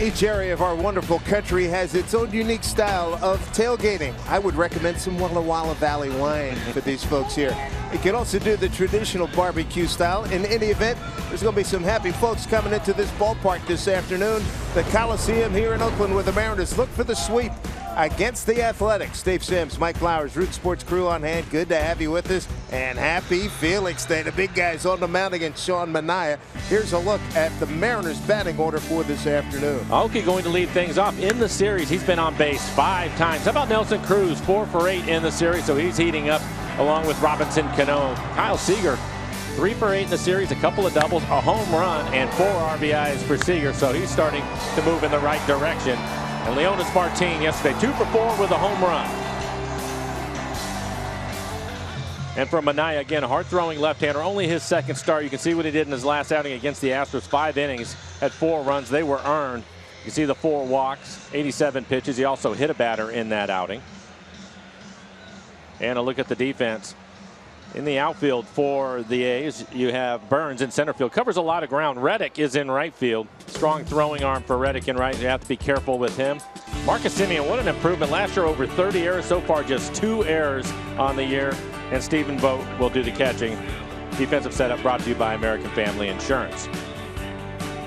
Each area of our wonderful country has its own unique style of tailgating. I would recommend some Walla Walla Valley wine for these folks here. You can also do the traditional barbecue style. In any event, there's going to be some happy folks coming into this ballpark this afternoon. The Coliseum here in Oakland, where the Mariners look for the sweep against the Athletics. Dave Sims, Mike Flowers, Root Sports crew on hand. Good to have you with us. And happy Felix Day. The big guys on the mound against Sean Manaea. Here's a look at the Mariners batting order for this afternoon. Aoki going to lead things off in the series. He's been on base 5 times. How about Nelson Cruz? 4 for 8 in the series, so he's heating up along with Robinson Cano. Kyle Seager, 3 for 8 in the series, a couple of doubles, a home run, and 4 RBIs for Seager, so he's starting to move in the right direction. And Leonis Martin yesterday, 2 for 4 with a home run. And for Manaea, again, a hard-throwing left-hander, only his second start. You can see what he did in his last outing against the Astros. 5 innings, had 4 runs. They were earned. You see the 4 walks, 87 pitches. He also hit a batter in that outing. And a look at the defense. In the outfield for the A's, you have Burns in center field. Covers a lot of ground. Reddick is in right field. Strong throwing arm for Reddick in right. You have to be careful with him. Marcus Semien, what an improvement. Last year, over 30 errors. So far, just 2 errors on the year. And Stephen Vogt will do the catching. Defensive setup brought to you by American Family Insurance.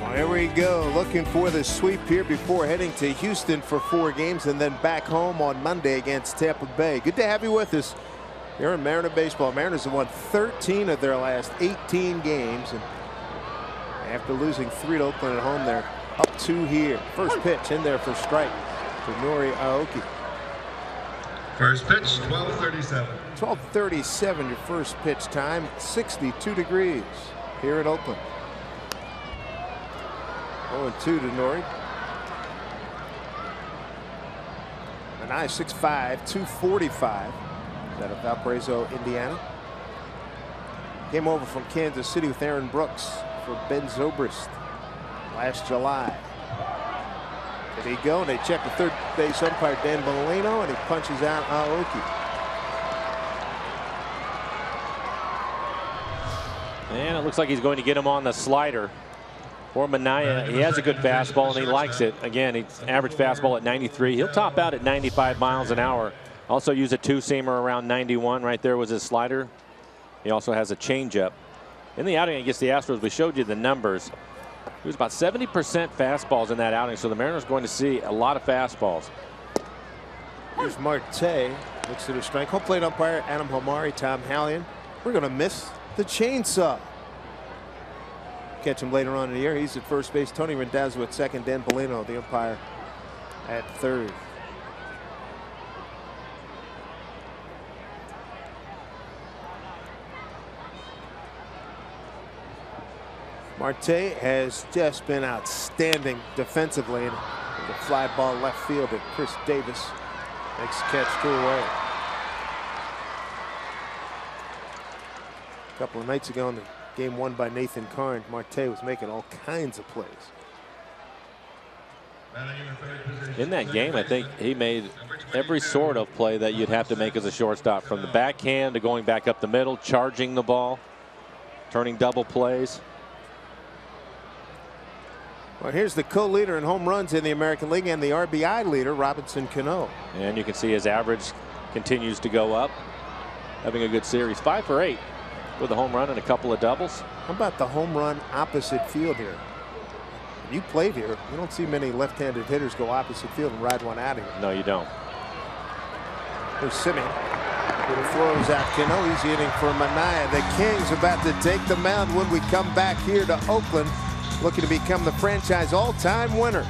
Well, here we go. Looking for the sweep here before heading to Houston for 4 games and then back home on Monday against Tampa Bay. Good to have you with us here in Mariner baseball. Mariners have won 13 of their last 18 games, and after losing 3 to Oakland at home, they're up 2 here. First pitch in there for strike to Nori Aoki. First pitch, 12:37. 12:37 your first pitch time. 62 degrees here in Oakland. 0-2 to Nori. Manaea 6'5", 245. Out of Valparaiso, Indiana. Came over from Kansas City with Aaron Brooks for Ben Zobrist last July. Did he go? And they check the third base umpire Dan Bellino, and he punches out Aoki. And it looks like he's going to get him on the slider. For Manaea, he has a good fastball and he likes it. Again, he's average fastball at 93. He'll top out at 95 miles an hour. Also use a 2-seamer around 91. Right there was his slider. He also has a changeup. In the outing against the Astros, we showed you the numbers. It was about 70% fastballs in that outing, so the Mariners are going to see a lot of fastballs. Here's Marte. Looks at his strike. Home plate umpire Adam Homari, Tom Hallion. We're going to miss the chainsaw. Catch him later on in the year. He's at first base. Tony Randazzo at second. Dan Bellino, the umpire, at third. Marte has just been outstanding defensively. And the fly ball left field at Chris Davis makes the catch 2 away. A couple of nights ago in the game won by Nathan Karn, Marte was making all kinds of plays. In that game, I think he made every sort of play that you'd have to make as a shortstop, from the backhand to going back up the middle, charging the ball, turning double plays. Well, here's the co-leader in home runs in the American League and the RBI leader, Robinson Cano. And you can see his average continues to go up. Having a good series. 5 for 8 with a home run and a couple of doubles. How about the home run opposite field here? When you played here, you don't see many left-handed hitters go opposite field and ride one out of here. No, you don't. Here's Semien. It throws out Cano. He's hitting for Manaea. The Kings about to take the mound when we come back here to Oakland, looking to become the franchise all-time winner.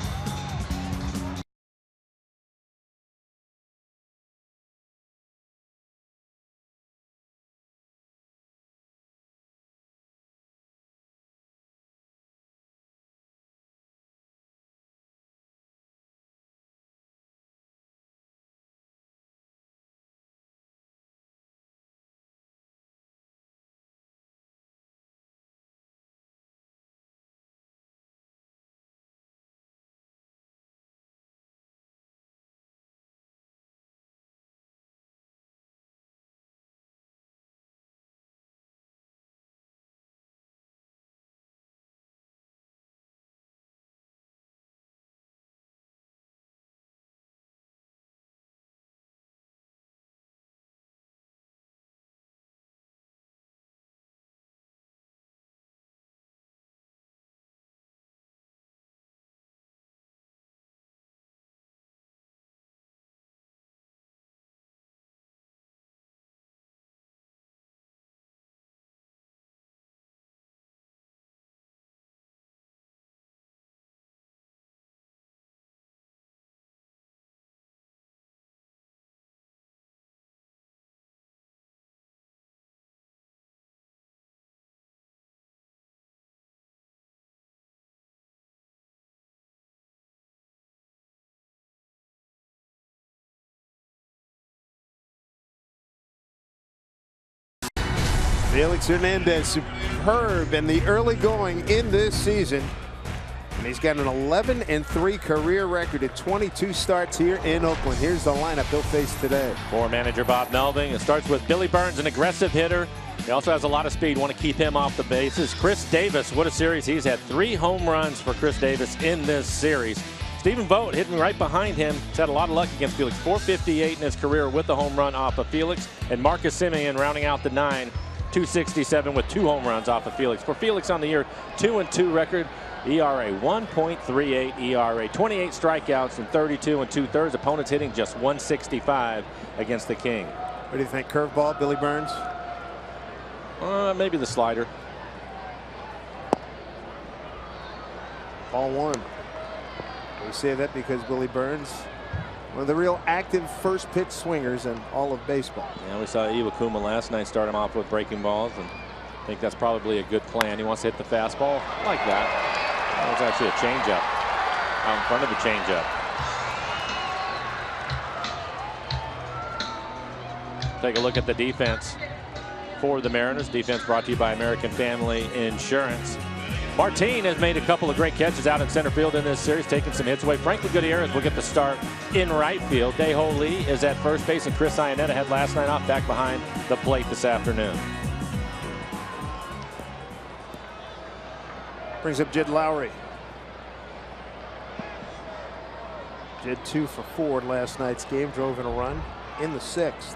Felix Hernandez, superb in the early going in this season. And he's got an 11-3 career record at 22 starts here in Oakland. Here's the lineup he'll face today. For manager Bob Melving, it starts with Billy Burns, an aggressive hitter. He also has a lot of speed. Want to keep him off the bases. Chris Davis, what a series. He's had 3 home runs for Chris Davis in this series. Stephen Vogt hitting right behind him. He's had a lot of luck against Felix. 458 in his career with the home run off of Felix. And Marcus Semien rounding out the 9. 267 with 2 home runs off of Felix. For Felix on the year, 2-2 record. ERA 1.38 ERA, 28 strikeouts and 32 2/3. Opponents hitting just 165 against the King. What do you think? Curveball, Billy Burns? Maybe the slider. Ball 1. We say that because Billy Burns, one of the real active first pitch swingers in all of baseball. Yeah, we saw Iwakuma last night start him off with breaking balls, and I think that's probably a good plan. He wants to hit the fastball like that. That was actually a changeup out in front of the changeup. Take a look at the defense for the Mariners. Defense brought to you by American Family Insurance. Martin has made a couple of great catches out in center field in this series, taking some hits away. Franklin Gutierrez will get the start in right field. Dae-Ho Lee is at first base, and Chris Iannetta had last night off back behind the plate this afternoon. Brings up Jed Lowry. Jed 2 for 4 in last night's game. Drove in a run in the 6th.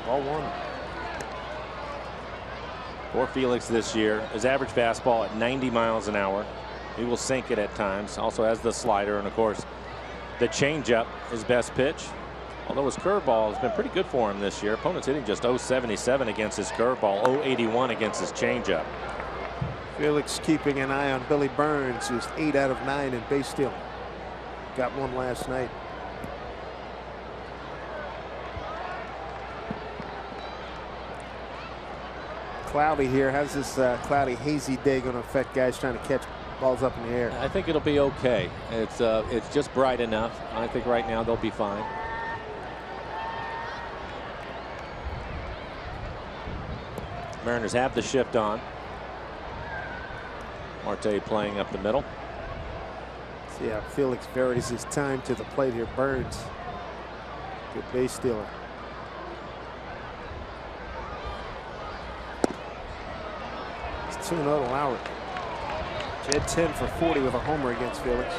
Ball 1. For Felix this year, his average fastball at 90 miles an hour. He will sink it at times. Also has the slider, and of course the changeup, his best pitch. Although his curveball has been pretty good for him this year. Opponents hitting just .077 against his curveball, .081 against his changeup. Felix keeping an eye on Billy Burns, who's 8 out of 9 in base stealing. Got one last night. Cloudy here. How's this cloudy, hazy day going to affect guys trying to catch balls up in the air? I think it'll be okay. It's just bright enough. I think right now they'll be fine. Mariners have the shift on. Marte playing up the middle. See how Felix varies his time to the plate here. Burns, good base stealer. It's 2-0 to Lowry. Jed 10 for 40 with a homer against Felix.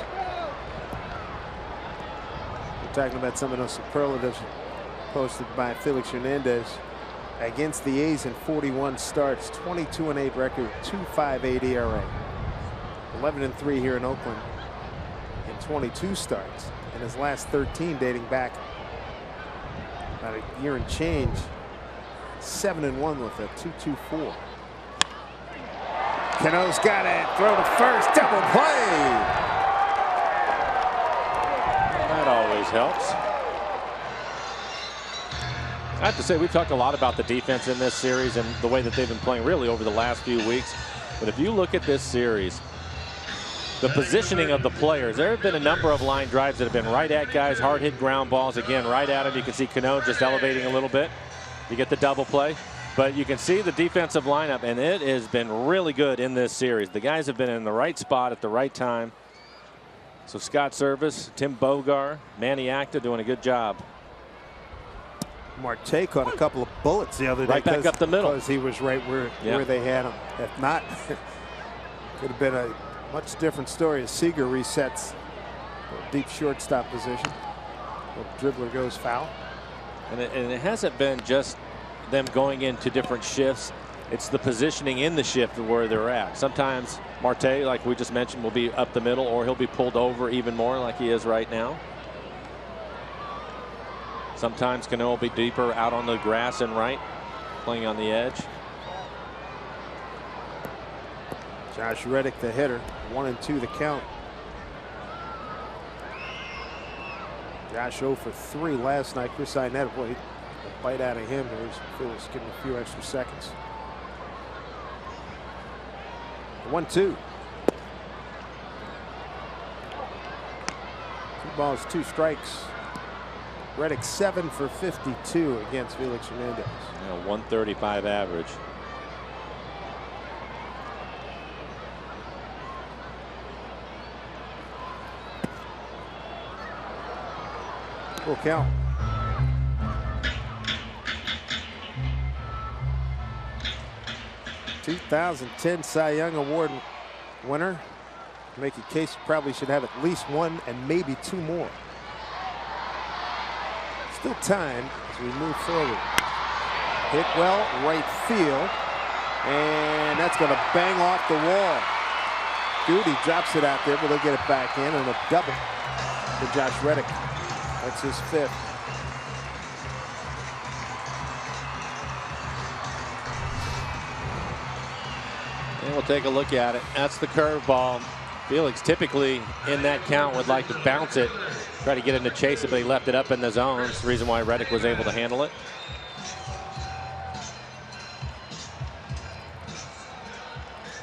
We're talking about some of those superlatives posted by Felix Hernandez. Against the A's in 41 starts, 22-8 record, 2.58 ERA. 11-3 here in Oakland in 22 starts. And his last 13 dating back about a year and change. 7-1 with a 2.24. Cano's got it. Throw to first. Double play. That always helps. I have to say, we've talked a lot about the defense in this series and the way that they've been playing really over the last few weeks. But if you look at this series, the positioning of the players, there have been a number of line drives that have been right at guys, hard hit ground balls, again, right at him. You can see Cano just elevating a little bit. You get the double play. But you can see the defensive lineup, and it has been really good in this series. The guys have been in the right spot at the right time. So Scott Service, Tim Bogar, Manny Acta doing a good job. Marte caught a couple of bullets the other day. Right back up the middle. Because he was right where they had him. If not, could have been a much different story as Seager resets deep shortstop position. The dribbler goes foul. And it hasn't been just them going into different shifts. It's the positioning in the shift where they're at. Sometimes Marte, like we just mentioned, will be up the middle, or he'll be pulled over even more like he is right now. Sometimes Cano will be deeper out on the grass and right, playing on the edge. Josh Reddick, the hitter, 1-2 the count. Josh 0 for 3 last night. Chris Iannetta, boy, a bite out of him. Here's Phillips getting a few extra seconds. 1-2. 2 balls, 2 strikes. Reddick 7 for 52 against Felix Hernandez. Yeah, 135 average. Full count. '10 Cy Young Award winner. Make a case probably should have at least one and maybe two more. Still time as we move forward. Hit well, right field, and that's going to bang off the wall. Goody drops it out there, but they'll get it back in, and a double for Josh Reddick. That's his 5th. And we'll take a look at it. That's the curveball. Felix typically in that count would like to bounce it, try to get him to chase it, but he left it up in the zone. That's the reason why Reddick was able to handle it.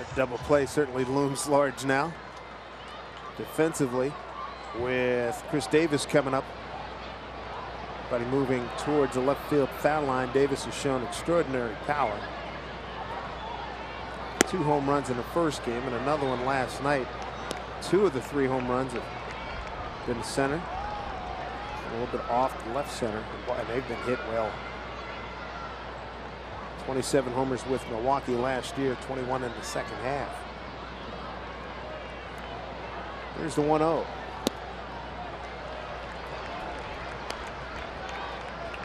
A double play certainly looms large now. Defensively, with Chris Davis coming up. Buddy moving towards the left field foul line. Davis has shown extraordinary power. 2 home runs in the first game and another one last night. 2 of the 3 home runs have been center. A little bit off the left center. And they've been hit well. 27 homers with Milwaukee last year, 21 in the second half. Here's the 1-0.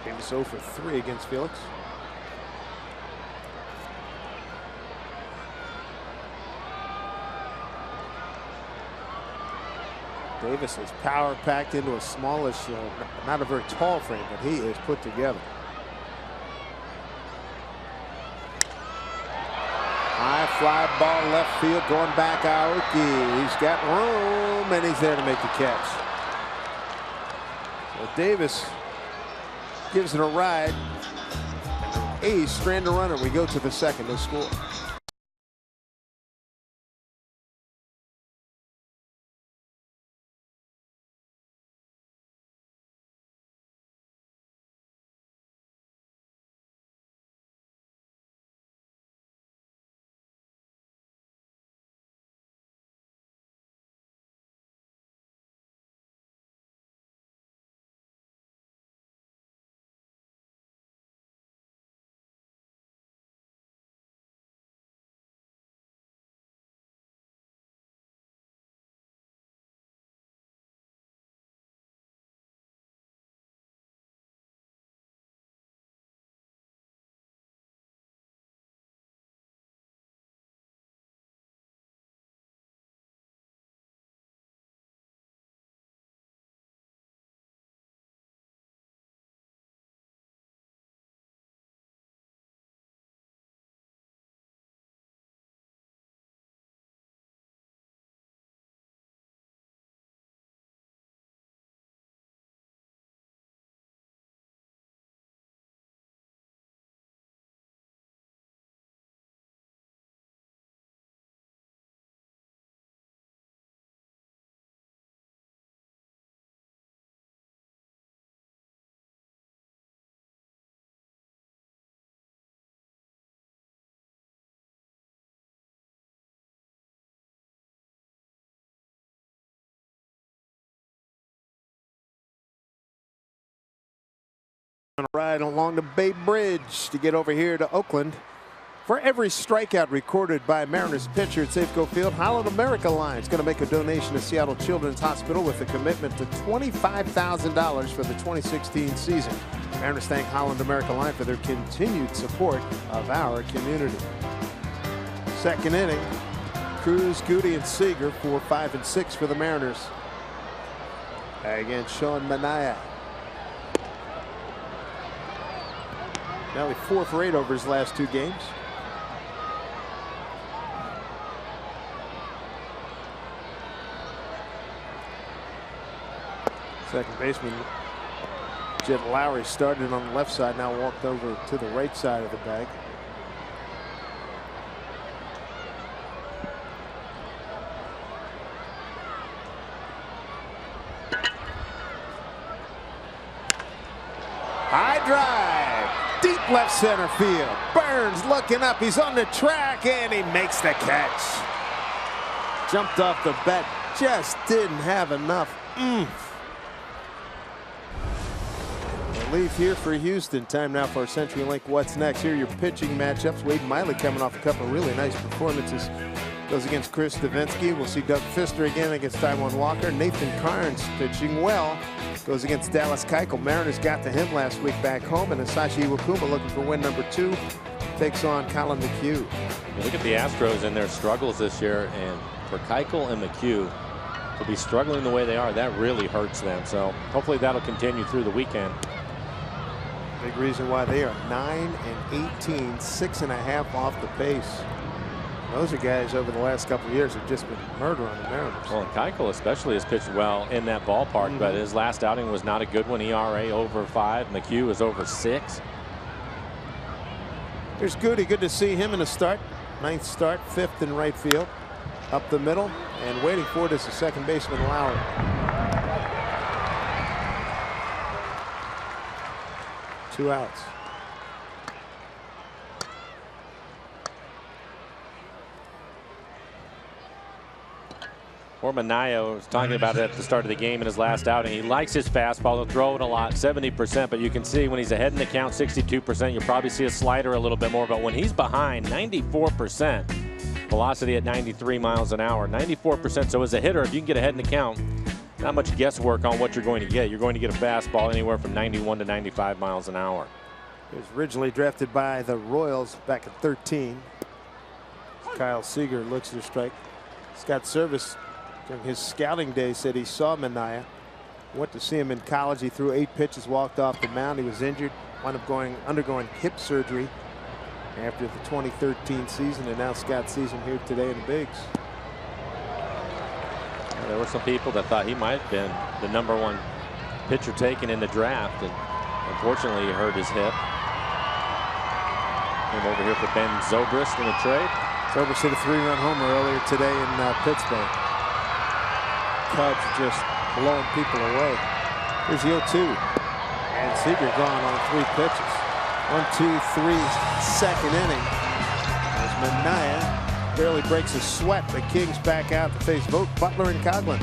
Davis 0 for 3 against Felix. Davis is power packed into a smallish, not a very tall frame, but he is put together. High fly ball left field going back Aoki. He's got room and he's there to make the catch. So Davis gives it a ride. Ace strand a runner. We go to the second. No score. Ride along the Bay Bridge to get over here to Oakland. For every strikeout recorded by Mariners pitcher at Safeco Field, Holland America Line is going to make a donation to Seattle Children's Hospital with a commitment to $25,000 for the 2016 season. Mariners thank Holland America Line for their continued support of our community. Second inning, Cruz, Goody, and Seager 4, 5, and 6 for the Mariners. Against Sean Manaea. Now 4 for 8 over his last 2 games. Second baseman Jed Lowry started on the left side, now walked over to the right side of the bag. drive. Deep left center field. Burns looking up. He's on the track, and he makes the catch. Jumped off the bat. Just didn't have enough oomph. Relief here for Houston. Time now for our CenturyLink What's Next. Here are your pitching matchups. Wade Miley coming off a couple of really nice performances. Goes against Chris Davinsky. We'll see Doug Fister again against Taijuan Walker. Nathan Carnes pitching well. Goes against Dallas Keuchel. Mariners got to him last week back home. And Hisashi Iwakuma looking for win number 2. Takes on Colin McHugh. You look at the Astros and their struggles this year. And for Keuchel and McHugh to be struggling the way they are, that really hurts them. So hopefully that'll continue through the weekend. Big reason why they are 9-18, 6.5 off the pace. Those are guys over the last couple of years have just been murder on the Mariners. Well, and Keuchel especially has pitched well in that ballpark, but his last outing was not a good one. ERA over 5. McHugh is over 6. Here's Goody. Good to see him in the start. 9th start, 5th in right field. Up the middle, and waiting for it is the second baseman Lowry. Two outs. Manaya was talking about it at the start of the game in his last outing. He likes his fastball. He'll throw it a lot, 70%, but you can see when he's ahead in the count, 62%, you'll probably see a slider a little bit more. But when he's behind, 94%, velocity at 93 miles an hour, 94%. So as a hitter, if you can get ahead in the count, not much guesswork on what you're going to get. You're going to get a fastball anywhere from 91 to 95 miles an hour. He was originally drafted by the Royals back at 13. Kyle Seager looks to strike. Scott Service during his scouting day said he saw Manaya. Went to see him in college. He threw 8 pitches, walked off the mound. He was injured, wound up undergoing hip surgery after the 2013 season, and now Scott sees him here today in the bigs. Well, there were some people that thought he might have been the #1 pitcher taken in the draft, and unfortunately he hurt his hip. Came over here for Ben Zobrist in a trade. Zobrist hit a 3-run homer earlier today in Pittsburgh. Cubs just blowing people away. Here's the 0-2. And Seager gone on 3 pitches. 1-2-3, second inning. As Manaya barely breaks a sweat. The Kings back out to face Vogt, Butler, and Coghlan.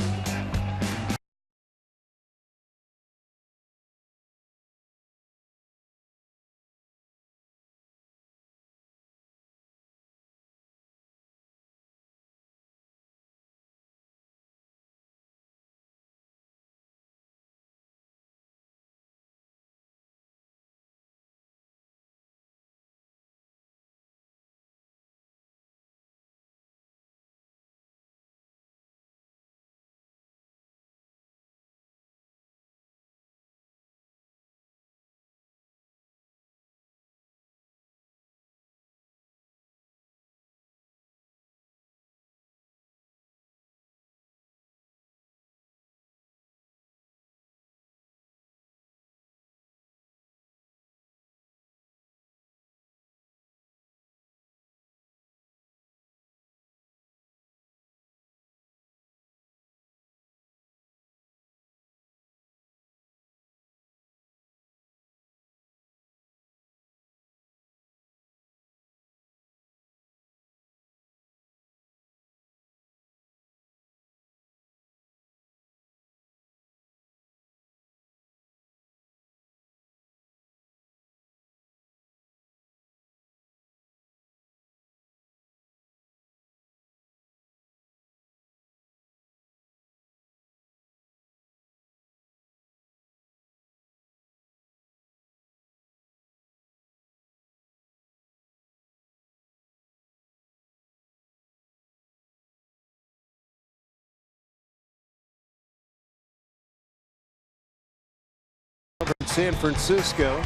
San Francisco,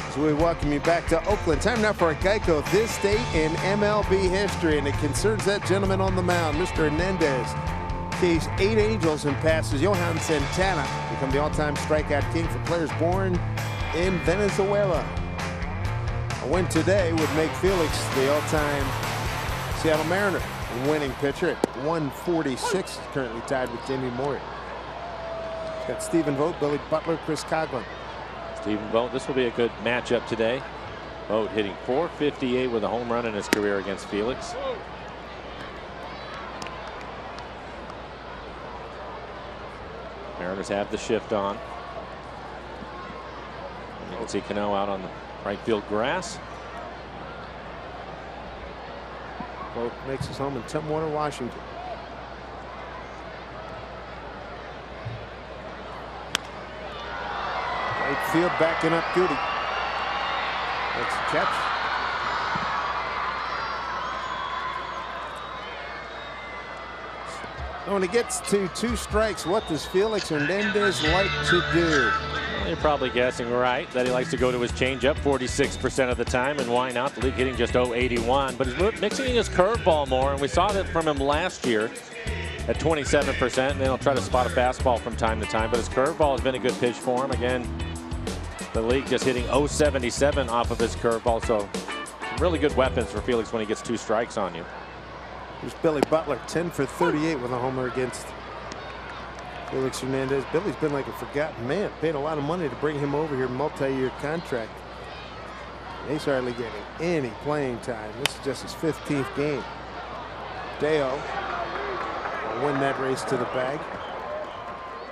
as we welcome you back to Oakland. Time now for a Geico This Date in MLB history, and it concerns that gentleman on the mound, Mr. Hernandez. He's 8 Angels and passes Johan Santana, become the all-time strikeout king for players born in Venezuela. A win today would make Felix the all-time Seattle Mariner winning pitcher at 146, currently tied with Jamie Moyer. Got Stephen Vogt, Billy Butler, Chris Coghlan. Stephen Vogt, this will be a good matchup today. Vogt hitting .458 with a home run in his career against Felix. Mariners have the shift on. And you can see Cano out on the right field grass. Vogt makes his home in Tumwater, Washington. Right field backing up Goody. That's a catch. When he gets to 2 strikes, what does Felix Hernandez like to do? Well, you're probably guessing right that he likes to go to his changeup 46% of the time, and why not? The league hitting just .081, but he's mixing his curveball more, and we saw that from him last year at 27%, and then he'll try to spot a fastball from time to time, but his curveball has been a good pitch for him. Again, the league just hitting .077 off of his curveball, so really good weapons for Felix when he gets 2 strikes on you. Here's Billy Butler, 10 for 38 with a homer against Felix Hernandez. Billy's been like a forgotten man. Paid a lot of money to bring him over here, multi-year contract. He's hardly getting any playing time. This is just his 15th game. Deo will win that race to the bag.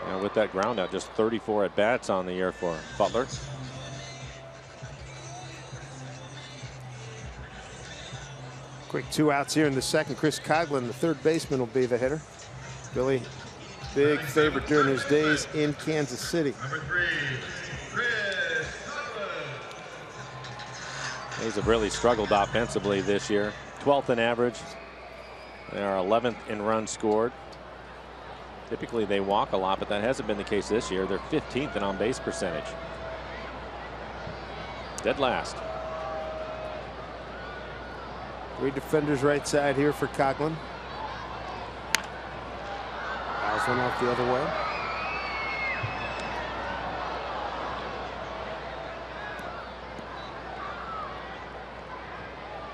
And with that ground out, just 34 at bats on the year for Butler. Quick 2 outs here in the second. Chris Coghlan, the third baseman, will be the hitter. Billy, big favorite during his days in Kansas City. Number 3, Chris Coghlan. He's really struggled offensively this year. 12th in average. They are 11th in runs scored. Typically they walk a lot, but that hasn't been the case this year. They're 15th in on-base percentage. Dead last. 3 defenders right side here for Coghlan. Fouls one off the other way.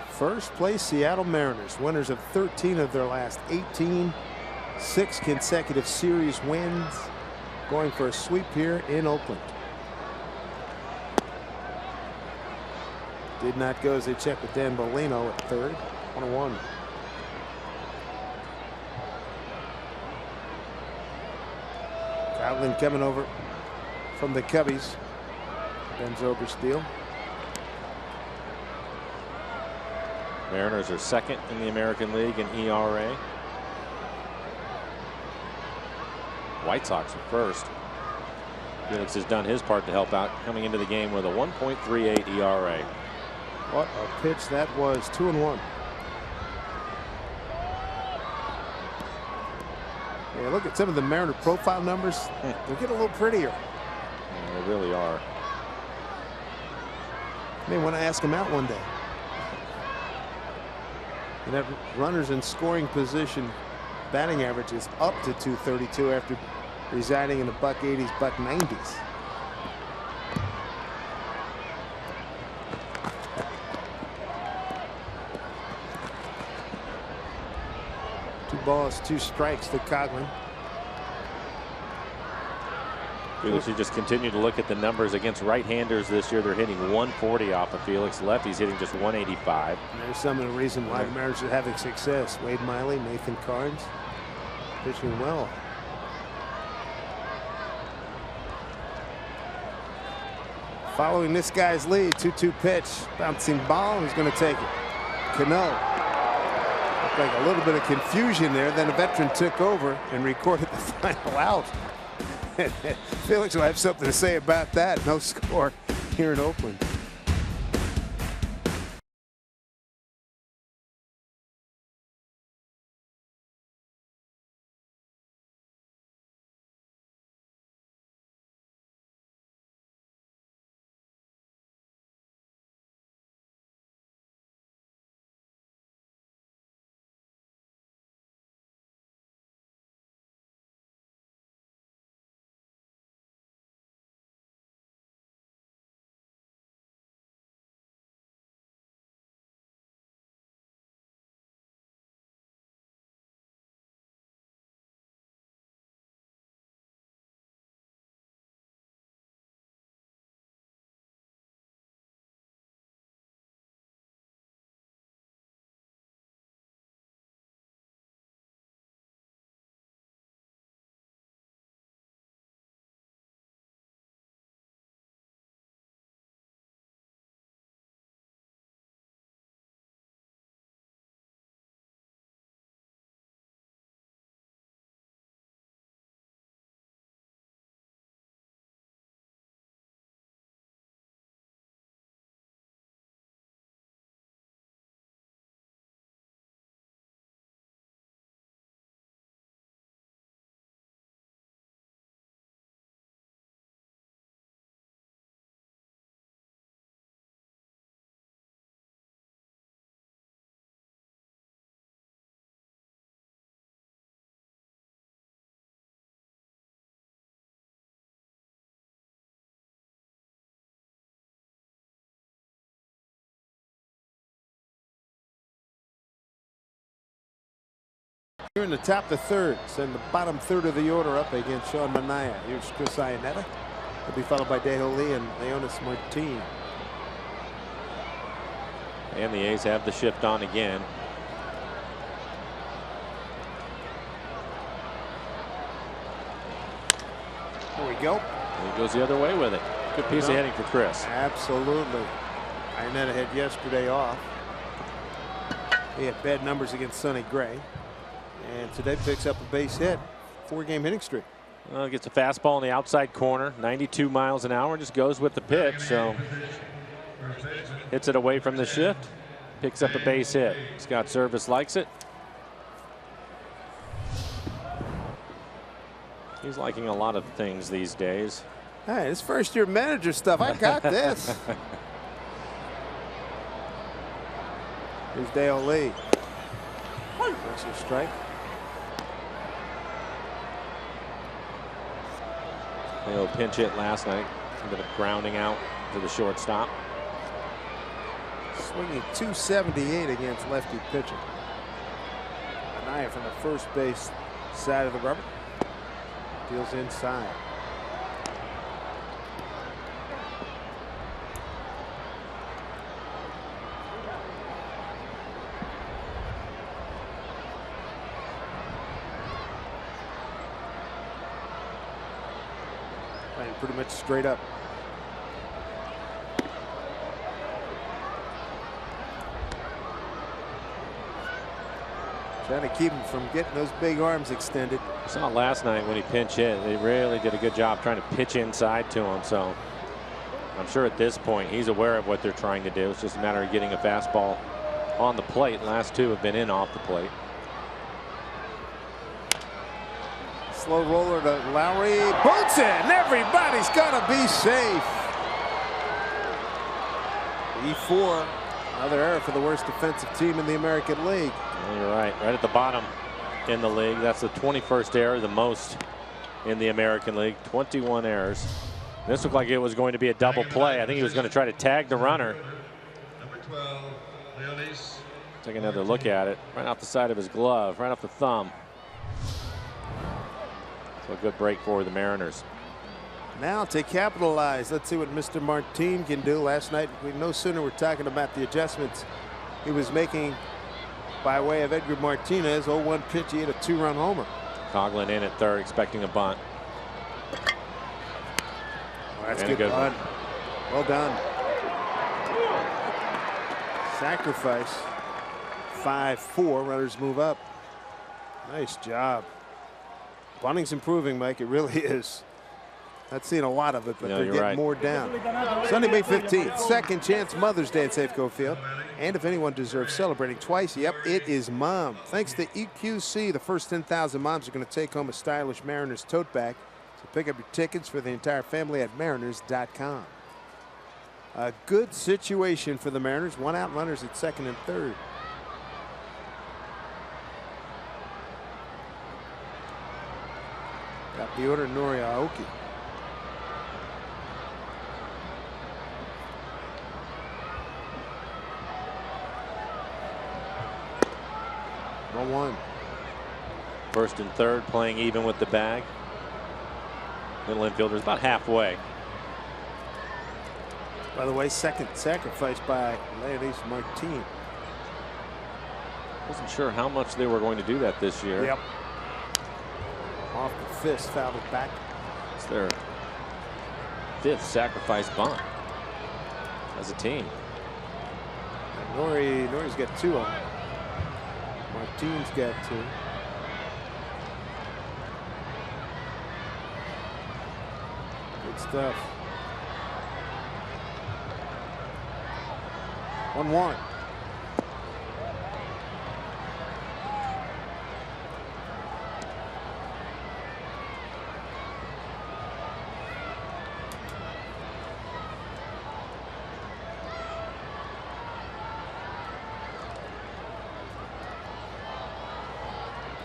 First place Seattle Mariners, winners of 13 of their last 18. 6 consecutive series wins, going for a sweep here in Oakland. Did not go as they check with Dan Bellino at third. 1-1. Coghlan coming over from the Cubbies. Ben Zobrist. Mariners are 2nd in the American League in ERA. White Sox are 1st. Felix has done his part to help out, coming into the game with a 1.38 ERA. What a pitch that was. 2-1. Yeah, look at some of the Mariner profile numbers. They get a little prettier. Yeah, they really are. May want to ask him out one day. And that runners in scoring position batting average is up to 232 after residing in the $180s, $190s. Two balls, 2 strikes to Coghlan. Felix, you just continue to look at the numbers against right-handers this year. They're hitting 140 off of Felix. Lefties hitting just 185. And there's some of the reason why the Mariners are having success. Wade Miley, Nathan Carnes pitching well. Following this guy's lead, 2-2 pitch, bouncing ball, who's going to take it? Cano. Looked like a little bit of confusion there. Then a veteran took over and recorded the final out. Felix will have something to say about that. No score here in Oakland. Here in the top of the third, send the bottom third of the order up against Sean Manaea. Here's Chris Iannetta. He'll be followed by Daeho Lee and Leonis Martin. And the A's have the shift on again. There we go. He goes the other way with it. Good piece of hitting for Chris. Absolutely. Iannetta had yesterday off. He had bad numbers against Sonny Gray. And today picks up a base hit. 4-game hitting streak. Well, gets a fastball in the outside corner, 92 miles an hour, just goes with the pitch. So hits it away from the shift, picks up a base hit. Scott Service likes it. He's liking a lot of things these days. Hey, this first-year manager stuff, I got this. Here's Daeho Lee. That's a strike. They'll pinch hit last night. Ended up grounding out to the shortstop. Swinging .278 against lefty pitching. Manaea from the first base side of the rubber. Deals inside. Playing pretty much straight up. Trying to keep him from getting those big arms extended. Saw last night when he pinch hit, they really did a good job trying to pitch inside to him. So I'm sure at this point he's aware of what they're trying to do. It's just a matter of getting a fastball on the plate. Last two have been in off the plate. Slow roller to Lowry. Boots in. Everybody's got to be safe. E4. Another error for the worst defensive team in the American League. Well, you're right. Right at the bottom in the league. That's the 21st error, the most in the American League. 21 errors. This looked like it was going to be a double play. I think he was going to try to tag the runner. Number 12, Leonis. Take another look at it. Right off the side of his glove, right off the thumb. So a good break for the Mariners. Now to capitalize. Let's see what Mr. Martin can do. Last night, we no sooner were talking about the adjustments he was making by way of Edgar Martinez. 0-1 pitch. He hit a 2-run homer. Coughlin in at third, expecting a bunt. Oh, that's And good a good bunt. Well done. Sacrifice. 5-4. Runners move up. Nice job. Bunting's improving, Mike. It really is. Not seeing a lot of it, but they're getting more down. Sunday, May 15th, second chance Mother's Day at Safeco Field. And if anyone deserves celebrating twice, yep, it is Mom. Thanks to EQC, the first 10,000 moms are going to take home a stylish Mariners tote bag. So pick up your tickets for the entire family at mariners.com. A good situation for the Mariners. One out, runners at second and third. Got the order, Nori Aoki. One. First and third, playing even with the bag. Middle infielder is about halfway. By the way, second sacrifice by Leonis Martin. Wasn't sure how much they were going to do that this year. Yep. Off the fist, fouled it back. It's their fifth sacrifice bunt as a team. And Nori's got two on. Martin's got two. Good stuff. 1-1.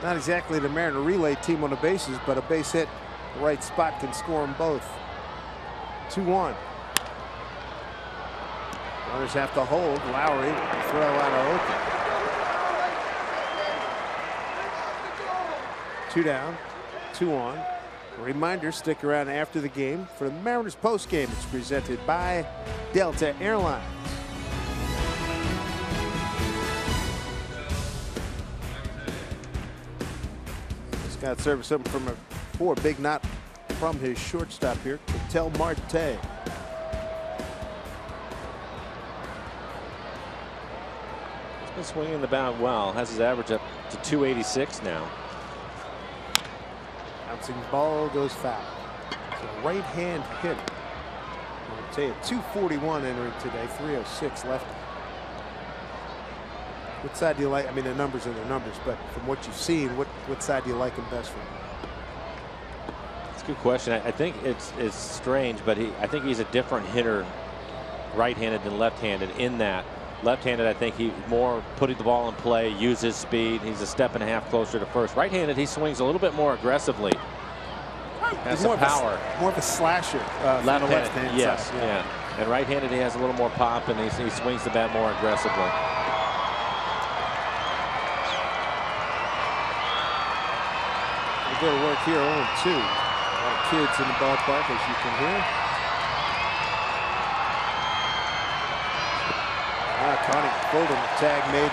Not exactly the Mariner relay team on the bases, but a base hit, the right spot can score them both. 2-1. Runners have to hold. Lowry throw out of Oakland. 2 down, 2 on. A reminder, stick around after the game for the Mariners postgame. It's presented by Delta Airlines. Scott serving something from a big knot from his shortstop here, Ketel Marte. He's been swinging the bat well. Has his average up to 286 now. Bouncing ball goes foul. It's a right-hand hitter. Marte at 241 entering today, 306 left. What side do you like? I mean, the numbers are the numbers, but from what you've seen, what side do you like him best from? That's a good question. I think it's strange, but I think he's a different hitter, right-handed than left-handed. In that, left-handed, I think he more putting the ball in play, uses speed. He's a step and a half closer to first. Right-handed, he swings a little bit more aggressively. Has some power. More of a slasher. Left-handed, yes, yeah. And right-handed, he has a little more pop, and he swings the bat more aggressively. Go to work here, 0-2. A lot of kids in the ballpark, as you can hear. Connie Fulton, tag made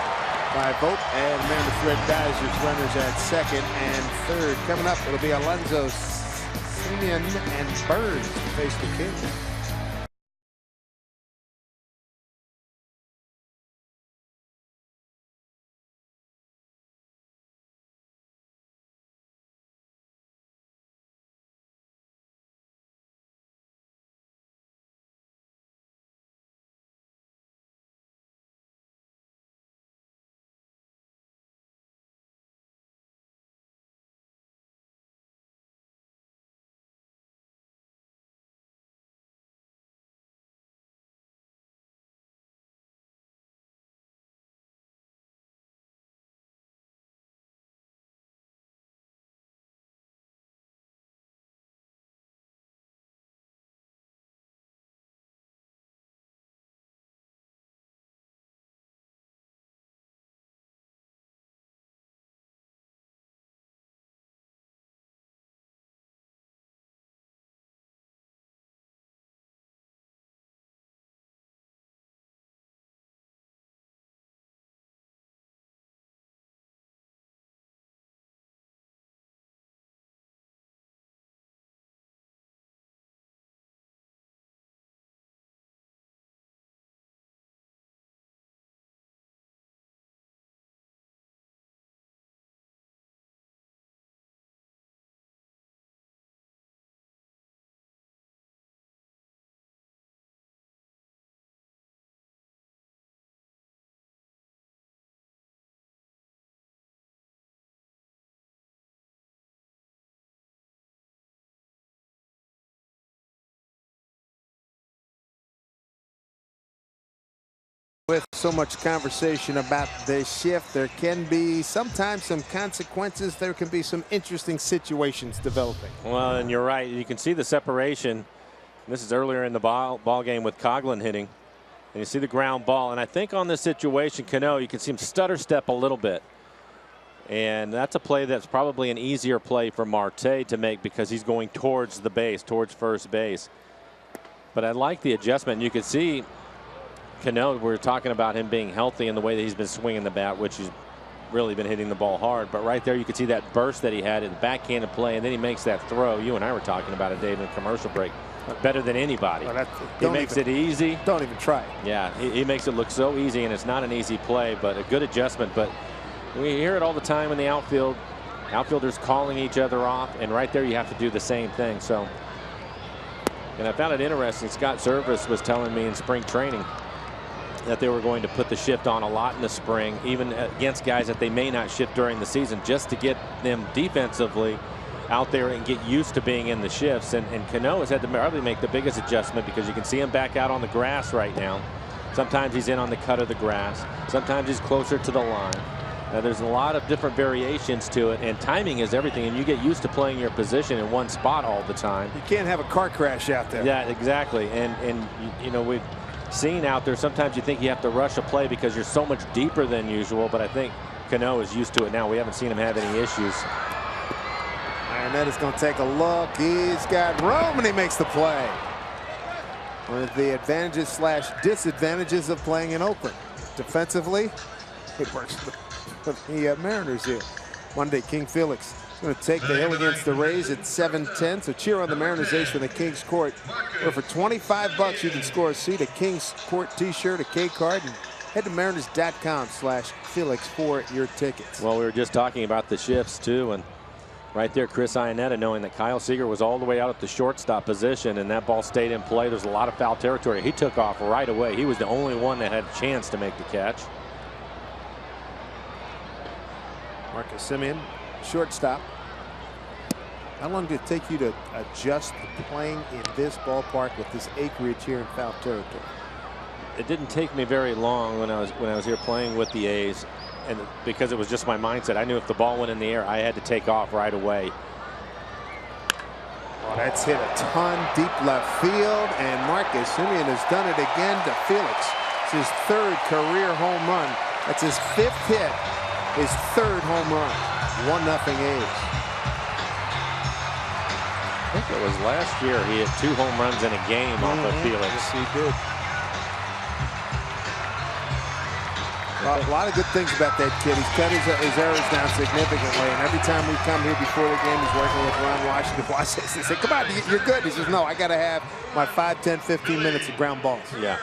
by Vogt, and Amanda Fred Geisers runners at second and third. Coming up, it'll be Alonso, Simeon, and Burns to face the Kings. With so much conversation about the shift, there can be sometimes some consequences. There can be some interesting situations developing. Well, and you're right. You can see the separation. This is earlier in the ball game with Coughlin hitting. And you see the ground ball. And I think on this situation, Cano, you can see him stutter step a little bit. And that's a play that's probably an easier play for Marte to make because he's going towards the base, towards first base. But I like the adjustment. You can see Cano, we're talking about him being healthy and the way that he's been swinging the bat, which he's really been hitting the ball hard. But right there, you can see that burst that he had in the backhanded play, and then he makes that throw. You and I were talking about it, Dave, in the commercial break. Better than anybody. He makes it easy. Don't even try it. Yeah, he makes it look so easy, and it's not an easy play, but a good adjustment. But we hear it all the time in the outfield. Outfielders calling each other off, and right there you have to do the same thing. So, and I found it interesting. Scott Service was telling me in spring training that they were going to put the shift on a lot in the spring, even against guys that they may not shift during the season, just to get them defensively out there and get used to being in the shifts. And Cano has had to probably make the biggest adjustment because you can see him back out on the grass right now. Sometimes he's in on the cut of the grass. Sometimes he's closer to the line. There's a lot of different variations to it, and timing is everything, and you get used to playing your position in one spot all the time. You can't have a car crash out there. Yeah, exactly. And you know, we've seen out there, sometimes you think you have to rush a play because you're so much deeper than usual, but I think Cano is used to it now. We haven't seen him have any issues. Iannetta is going to take a look. He's got room, and he makes the play. One of the advantages slash disadvantages of playing in Oakland. Defensively, it works for the Mariners here. Monday, King Felix is going to take the hill against the Rays at 7-10. So cheer on the Mariners ace from the King's Court. Where for $25 you can score a seat, a King's Court t-shirt, a K card, and head to mariners.com/Felix for your tickets. Well, we were just talking about the shifts too, and right there, Chris Iannetta, knowing that Kyle Seager was all the way out at the shortstop position and that ball stayed in play. There's a lot of foul territory. He took off right away. He was the only one that had a chance to make the catch. Marcus Semien, shortstop. How long did it take you to adjust to playing in this ballpark with this acreage here in foul territory? It didn't take me very long when I was here playing with the A's, and because it was just my mindset. I knew if the ball went in the air, I had to take off right away. Oh, that's hit a ton deep left field, and Marcus Semien has done it again to Felix. It's his 3rd career home run. That's his 5th hit, his 3rd home run. 1-0 A's. I think it was last year he hit 2 home runs in a game off of Felix. Yes, he did. A lot of good things about that kid. He's cut his errors down significantly, and every time we come here before the game, he's working with Ron Washington. He said, "Come on, you're good." He says, "No, I got to have my 5, 10, 15 minutes of ground balls." Yeah.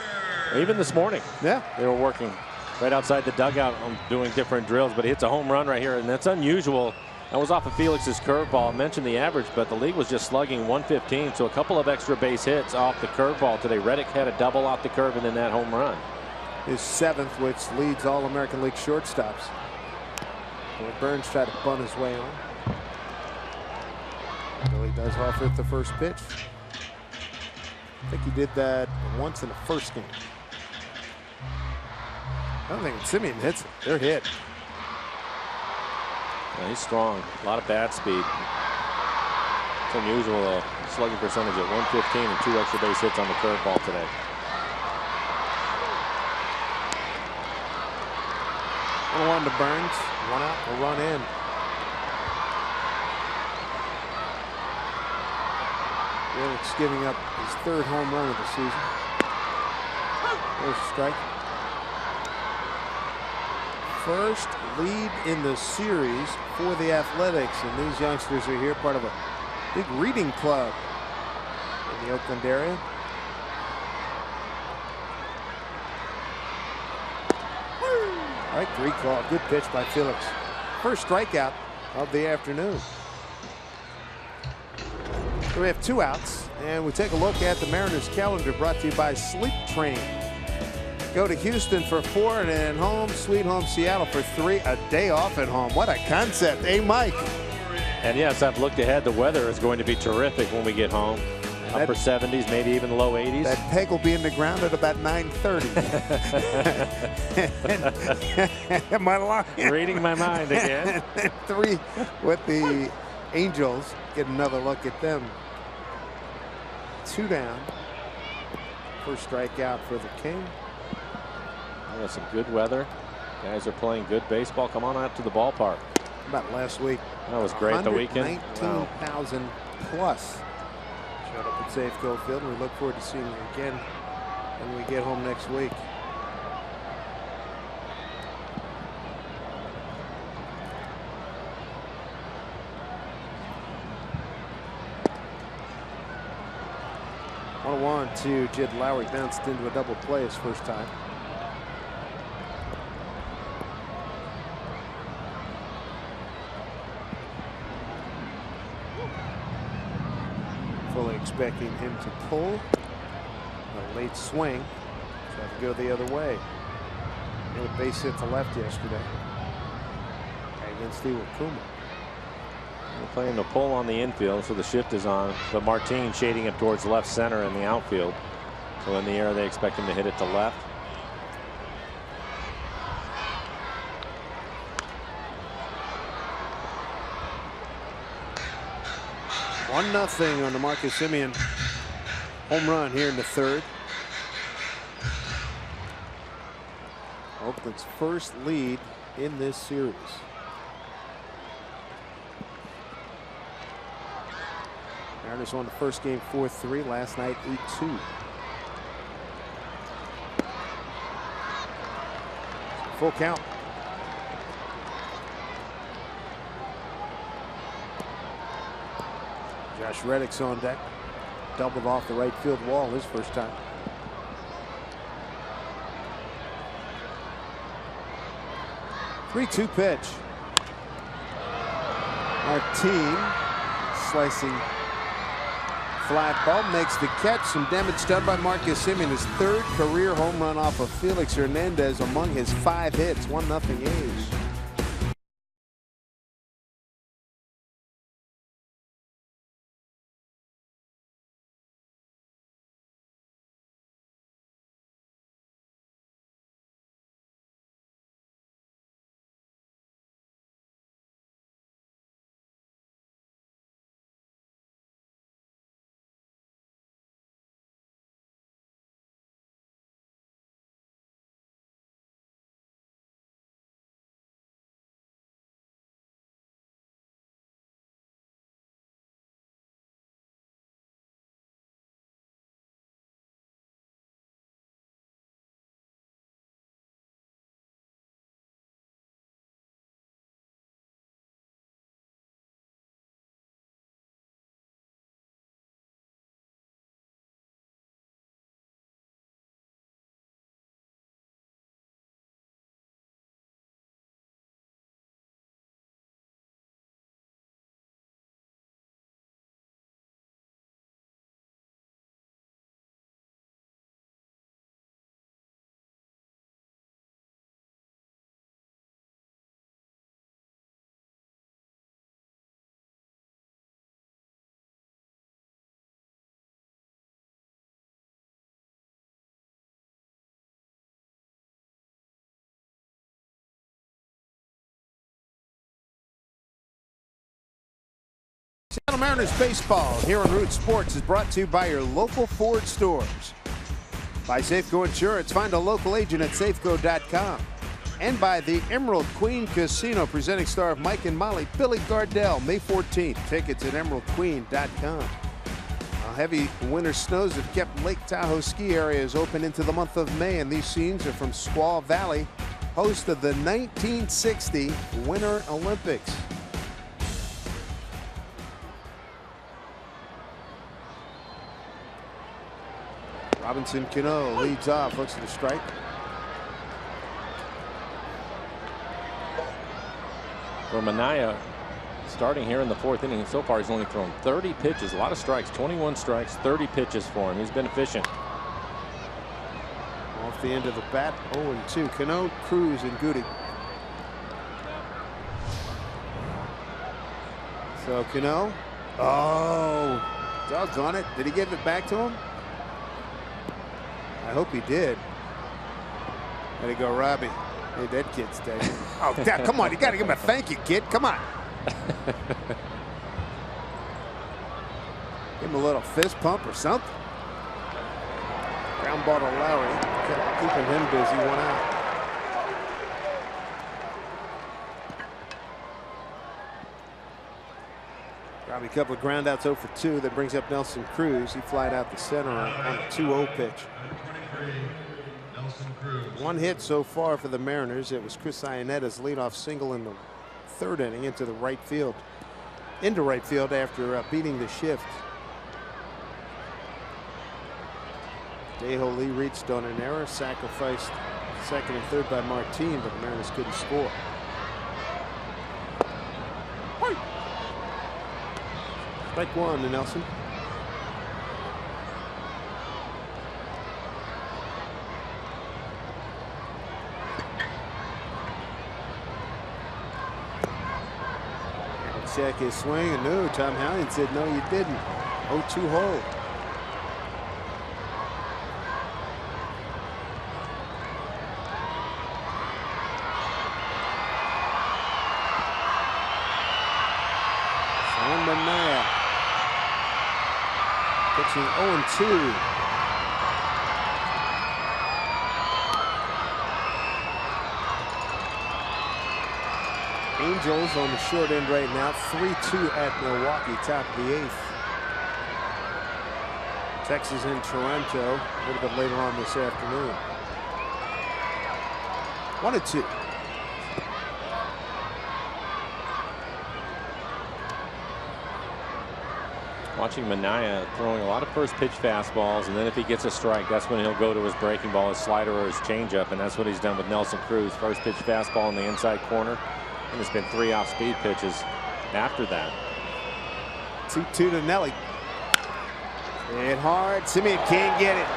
Even this morning, yeah, they were working right outside the dugout on doing different drills, but he hits a home run right here, and that's unusual. That was off of Felix's curveball. I mentioned the average, but the league was just slugging 115, so a couple of extra base hits off the curveball today. Reddick had a double off the curve and then that home run. His 7th, which leads all American League shortstops. Burns tried to bunt his way on. Billy does offer at the first pitch. I think he did that once in the first game. I don't think Semien hits it. They're hit. Yeah, he's strong. A lot of bat speed. It's unusual. Slugging percentage at 115 and 2 extra base hits on the curveball today. 1-1 to Burns. 1 out, a run in. Felix giving up his 3rd home run of the season. There's a strike. First lead in the series for the Athletics, and these youngsters are here, part of a big reading club in the Oakland area. All right, 3 call. Good pitch by Felix. First strikeout of the afternoon. So we have 2 outs, and we take a look at the Mariners calendar, brought to you by Sleep Train. Go to Houston for 4 and then home, sweet home Seattle for 3. A day off at home. What a concept. Hey, Mike. And yes, I've looked ahead. The weather is going to be terrific when we get home. Upper 70s, maybe even low 80s. That peg will be in the ground at about 9:30. Am I lying? Reading my mind again. 3 with the Angels. Get another look at them. 2 down. First strikeout for the King. Got some good weather. Guys are playing good baseball. Come on out to the ballpark. About last week. That was great. The weekend. 19,000 plus. Showed up at Safeco Field, and we look forward to seeing you again when we get home next week. One to Jed Lowry, bounced into a double play his first time. Fully expecting him to pull. A late swing. Tried to go the other way. No base hit to left yesterday against Steve Kuma. We're playing the pull on the infield, so the shift is on. But Martin shading it towards left center in the outfield. So in the air, they expect him to hit it to left. One nothing on the Marcus Semien home run here in the 3rd. Oakland's first lead in this series. Mariners won the first game 4-3. Last night 8-2. Full count. Josh Reddick's on deck. Doubled off the right field wall his first time. Three-two pitch. Martin slicing flat ball makes the catch. Some damage done by Marcus Semien. His third career home run off of Felix Hernandez among his 5 hits. 1-0 A's. Seattle Mariners baseball here on Root Sports is brought to you by your local Ford stores. By Safeco Insurance, find a local agent at safeco.com. And by the Emerald Queen Casino, presenting star of Mike and Molly, Billy Gardell, May 14th. Tickets at emeraldqueen.com. Heavy winter snows have kept Lake Tahoe ski areas open into the month of May, and these scenes are from Squaw Valley, host of the 1960 Winter Olympics. Robinson Cano leads off, looks at the strike. For Manaea, starting here in the 4th inning, so far he's only thrown 30 pitches, a lot of strikes, 21 strikes, 30 pitches for him. He's been efficient. Off the end of the bat, 0-2. Cano, Cruz, and Goody. So Cano, oh, doggone it. Did he give it back to him? I hope he did. There you go, Robbie. Hey, that kid's dead. Oh, come on. You got to give him a thank you, kid. Come on. Give him a little fist pump or something. Ground ball to Lowry. Keeping him busy. 1 out. Robbie, a couple of ground outs 0 for 2. That brings up Nelson Cruz. He flied out the center on a 2-0 pitch. 1 hit so far for the Mariners. It was Chris Ionetta's leadoff single in the 3rd inning into the right field. Into right field after beating the shift. Daeho Lee reached on an error, sacrificed 2nd and 3rd by Martin, but the Mariners couldn't score. Strike 1 to Nelson. Check his swing, and no, Tom Hallion said, no, you didn't. 0-2 hole. Sean Manaea pitching 0-2. Angels on the short end right now, 3-2 at Milwaukee, top of the 8th. Texas in Toronto a little bit later on this afternoon. 1-2. Watching Manaea throwing a lot of first pitch fastballs, and then if he gets a strike, that's when he'll go to his breaking ball, his slider, or his changeup, and that's what he's done with Nelson Cruz. First pitch fastball in the inside corner, and it's been 3 off-speed pitches after that. 2-2 to Nelly. Hit hard. Simeon can't get it.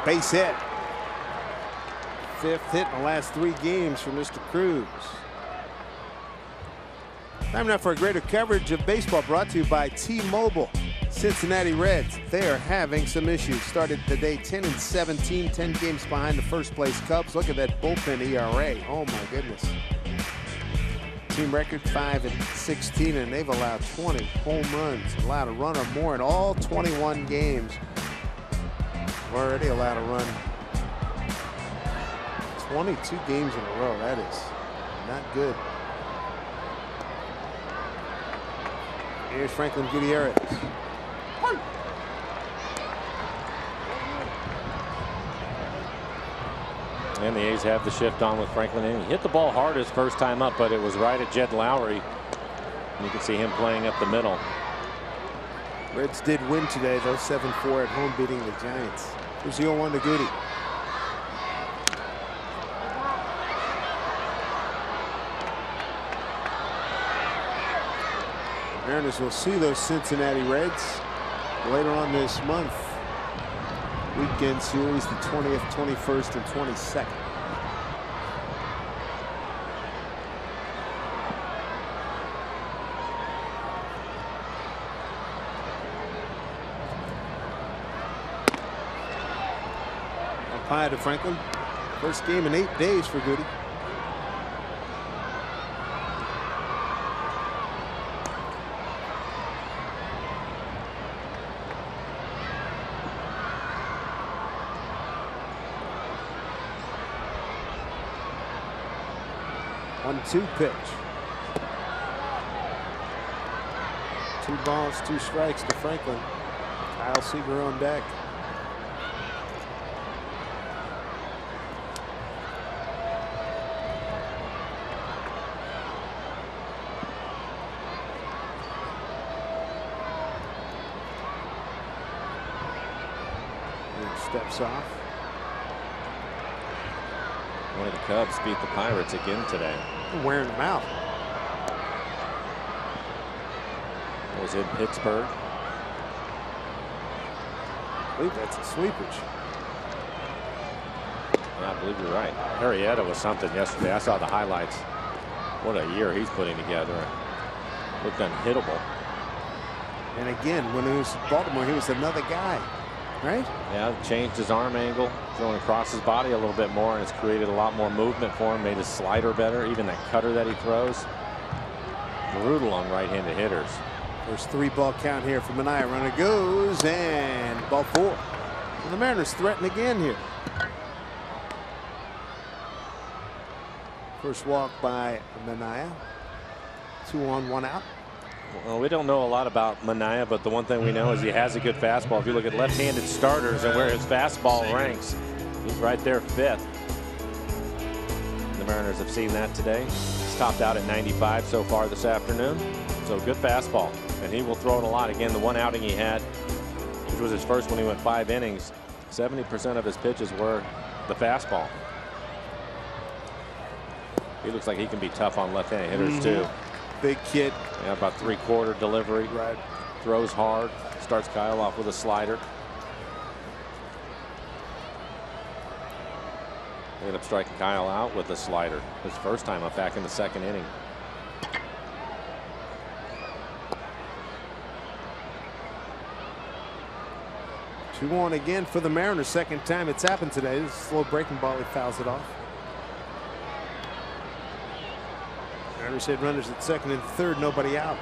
Base hit. 5th hit in the last 3 games for Mr. Cruz. Time now for a greater coverage of baseball, brought to you by T-Mobile. Cincinnati Reds, they are having some issues. Started the day 10-17, 10 games behind the first place Cubs. Look at that bullpen ERA. Oh my goodness. Team record 5-16, and they've allowed 20 home runs, allowed a run or more in all 21 games. Already allowed a run 22 games in a row. That is not good. Here's Franklin Gutierrez. And the A's have the shift on with Franklin. He hit the ball hard his first time up, but it was right at Jed Lowry. And you can see him playing up the middle. Reds did win today, though, 7-4 at home, beating the Giants. Here's the 0-1 to Goody. Mariners will see those Cincinnati Reds later on this month. Weekend series, the 20th, 21st, and 22nd. Up high to Franklin. First game in 8 days for Goody. One-two pitch. 2 balls, 2 strikes to Franklin. Kyle Seager on deck. And steps off. Boy, the Cubs beat the Pirates again today. Wearing them out. It was in Pittsburgh. I believe that's a sleepage. Yeah, I believe you're right. Arrieta was something yesterday. I saw the highlights. What a year he's putting together. Looked unhittable. And again, when he was in Baltimore, he was another guy, right? Yeah, changed his arm angle, throwing across his body a little bit more, and it's created a lot more movement for him, made his slider better, even that cutter that he throws. Brutal on right-handed hitters. There's 3-ball count here for Manaea. Runner goes, and ball 4. And the Mariners threaten again here. First walk by Manaea. 2 on, 1 out. Well, we don't know a lot about Manaea, but the one thing we know is he has a good fastball. If you look at left-handed starters and where his fastball ranks, he's right there 5th. The Mariners have seen that today. He's topped out at 95 so far this afternoon. So good fastball, and he will throw it a lot. Again, the one outing he had, which was his first when he went 5 innings, 70% of his pitches were the fastball. He looks like he can be tough on left-handed hitters too. Big kid. Yeah, about 3/4 delivery. Right. Throws hard. Starts Kyle off with a slider. They ended up striking Kyle out with a slider his first time up back in the 2nd inning. Two on again for the Mariners. 2nd time it's happened today. This is a slow breaking ball. He fouls it off. Mariners had runners at 2nd and 3rd. Nobody out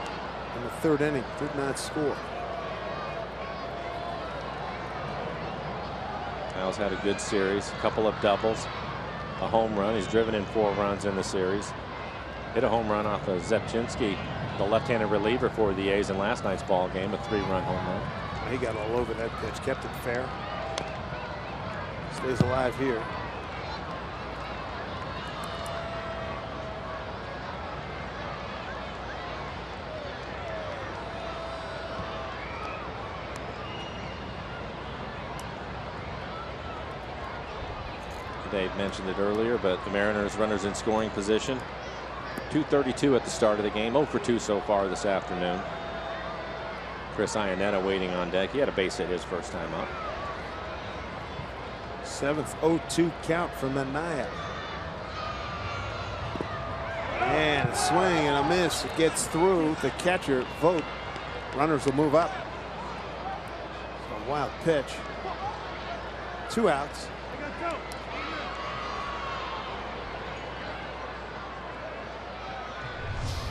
in the 3rd inning. Did not score. Kyle's had a good series. A couple of doubles. A home run. He's driven in 4 runs in the series. Hit a home run off of Zepchinski, the left-handed reliever for the A's in last night's ball game. A 3-run home run. He got all over that pitch, kept it fair. Stays alive here. Dave mentioned it earlier, but the Mariners runners in scoring position. 2:32 at the start of the game. 0 for 2 so far this afternoon. Chris Iannetta waiting on deck. He had a base hit his first time up. 7th 0-2 count for Manaea. And a swing and a miss. It gets through the catcher. Vogt. Runners will move up. A wild pitch. 2 outs.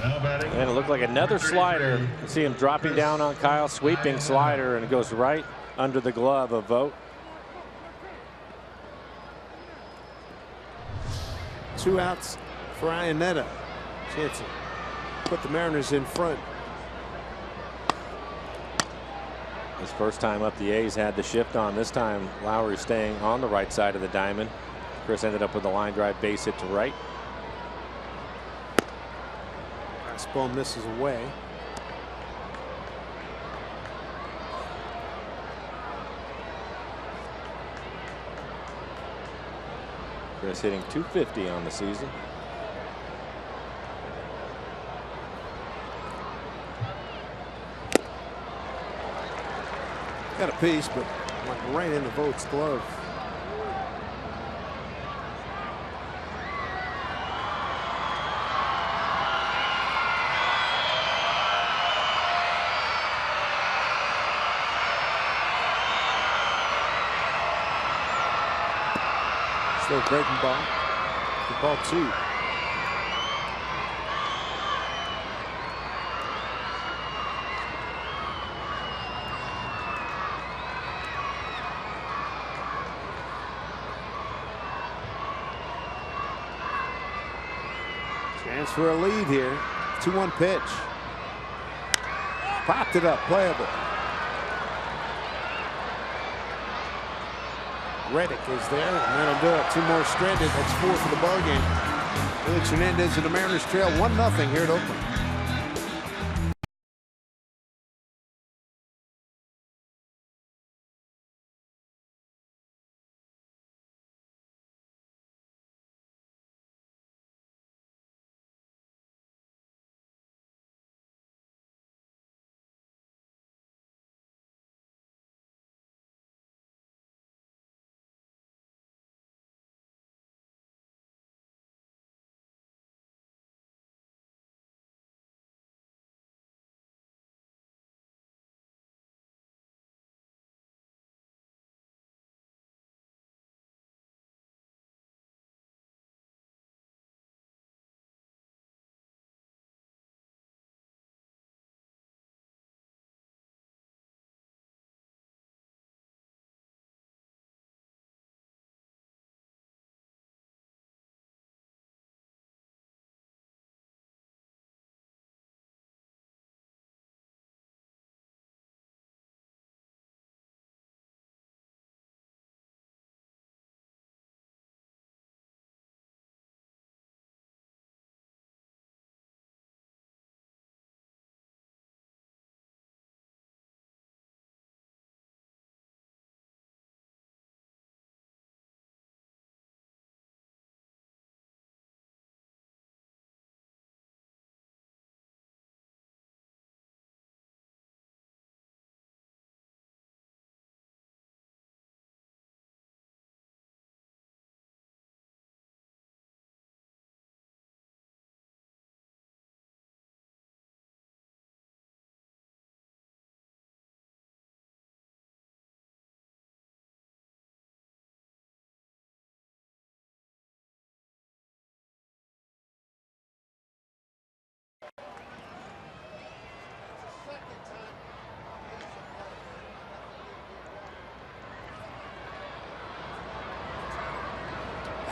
And it looked like another slider. You see him dropping down on Kyle, sweeping slider, and it goes right under the glove of Vogt. 2 outs for Iannetta. Chance to put the Mariners in front. His first time up, the A's had the shift on. This time Lowry staying on the right side of the diamond. Chris ended up with a line drive base hit to right. Ball misses away. Chris hitting .250 on the season. Got a piece, but like right in the Vogt's glove. Still breaking ball. The ball 2. Chance for a lead here. 2-1 pitch. Popped it up. Playable. Reddick is there, and that'll do it. 2 more stranded. That's 4 for the ball game. Felix Hernandez and the Mariners trail 1-0 here at Oakland.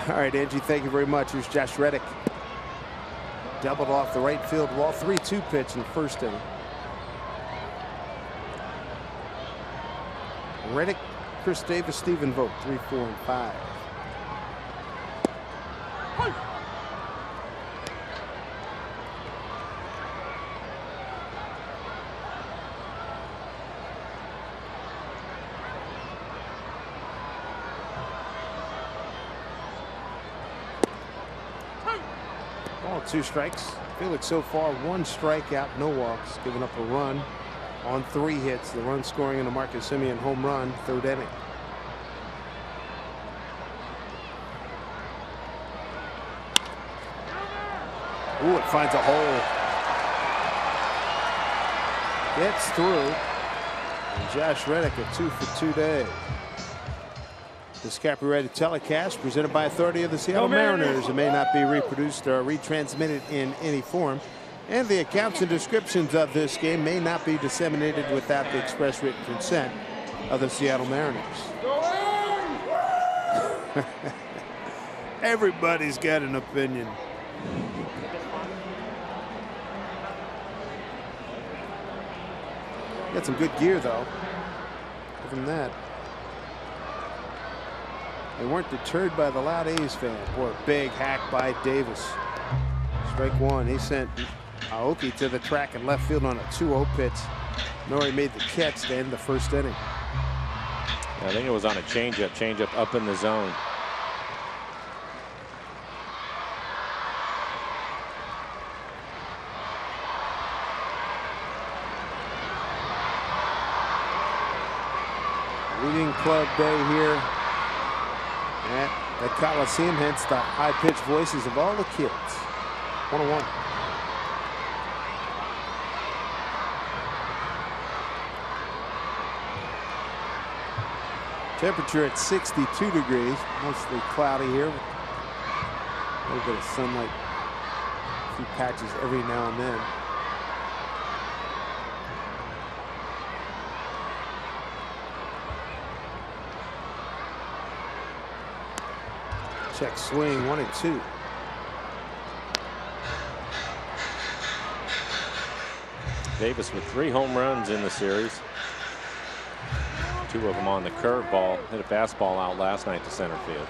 All right, Angie, thank you very much. Here's Josh Reddick. Doubled off the right field wall. 3-2 pitch in the first inning. Reddick, Chris Davis, Stephen Vogt, 3, 4, and 5. Ball, 2 strikes. Felix so far 1 strikeout, no walks, giving up a run on 3 hits. The run scoring in the Marcus Semien home run, 3rd inning. Ooh, it finds a hole. Gets through. And Josh Reddick a 2 for 2 day. This copyrighted telecast presented by authority of the Seattle Mariners. It may not be reproduced or retransmitted in any form. And the accounts and descriptions of this game may not be disseminated without the express written consent of the Seattle Mariners. Everybody's got an opinion. Got some good gear, though. Give them that. They weren't deterred by the loud A's fan. Boy, a big hack by Davis. Strike 1. He sent Aoki to the track and left field on a 2-0 pitch. Nori made the catch to end the 1st inning. I think it was on a changeup up in the zone. Leading club day here at the Coliseum, hence the high-pitched voices of all the kids. 1-1. Temperature at 62 degrees, mostly cloudy here. A little bit of sunlight, a few patches every now and then. Check swing, 1-2. Davis with 3 home runs in the series. 2 of them on the curveball. Hit a fastball out last night to center field.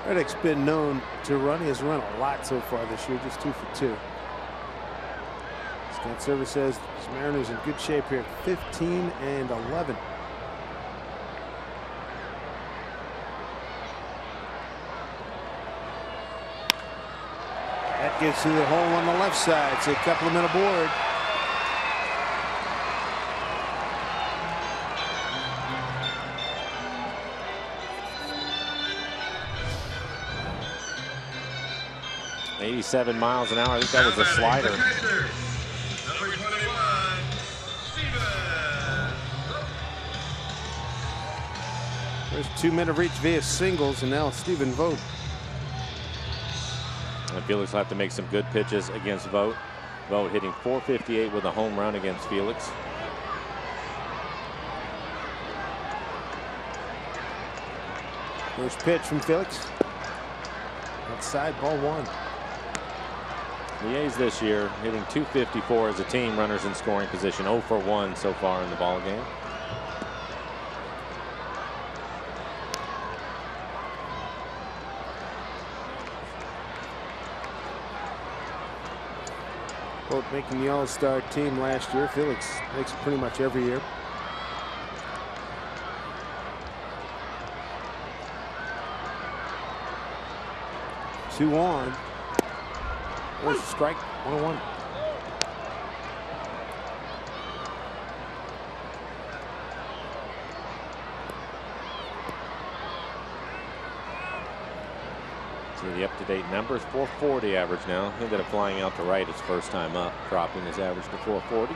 Reddick's been known to run. He has run a lot so far this year, just 2 for 2. Stat Service says the Mariners in good shape here, 15 and 11. That gets to the hole on the left side, so a couple of men aboard. .87 miles an hour. I think that was a slider. Number 21, Steven. First 2 men of reach via singles, and now Stephen Vogt. And Felix will have to make some good pitches against Vogt. Vogt hitting .458 with a home run against Felix. First pitch from Felix. Outside, ball 1. The A's this year hitting .254 as a team, runners in scoring position, 0 for 1 so far in the ball game. Both making the All-Star team last year. Felix makes it pretty much every year. Two on. There's a strike, 1-1. See the up-to-date numbers, .440 average now. He ended up flying out to right his first time up, dropping his average to .440.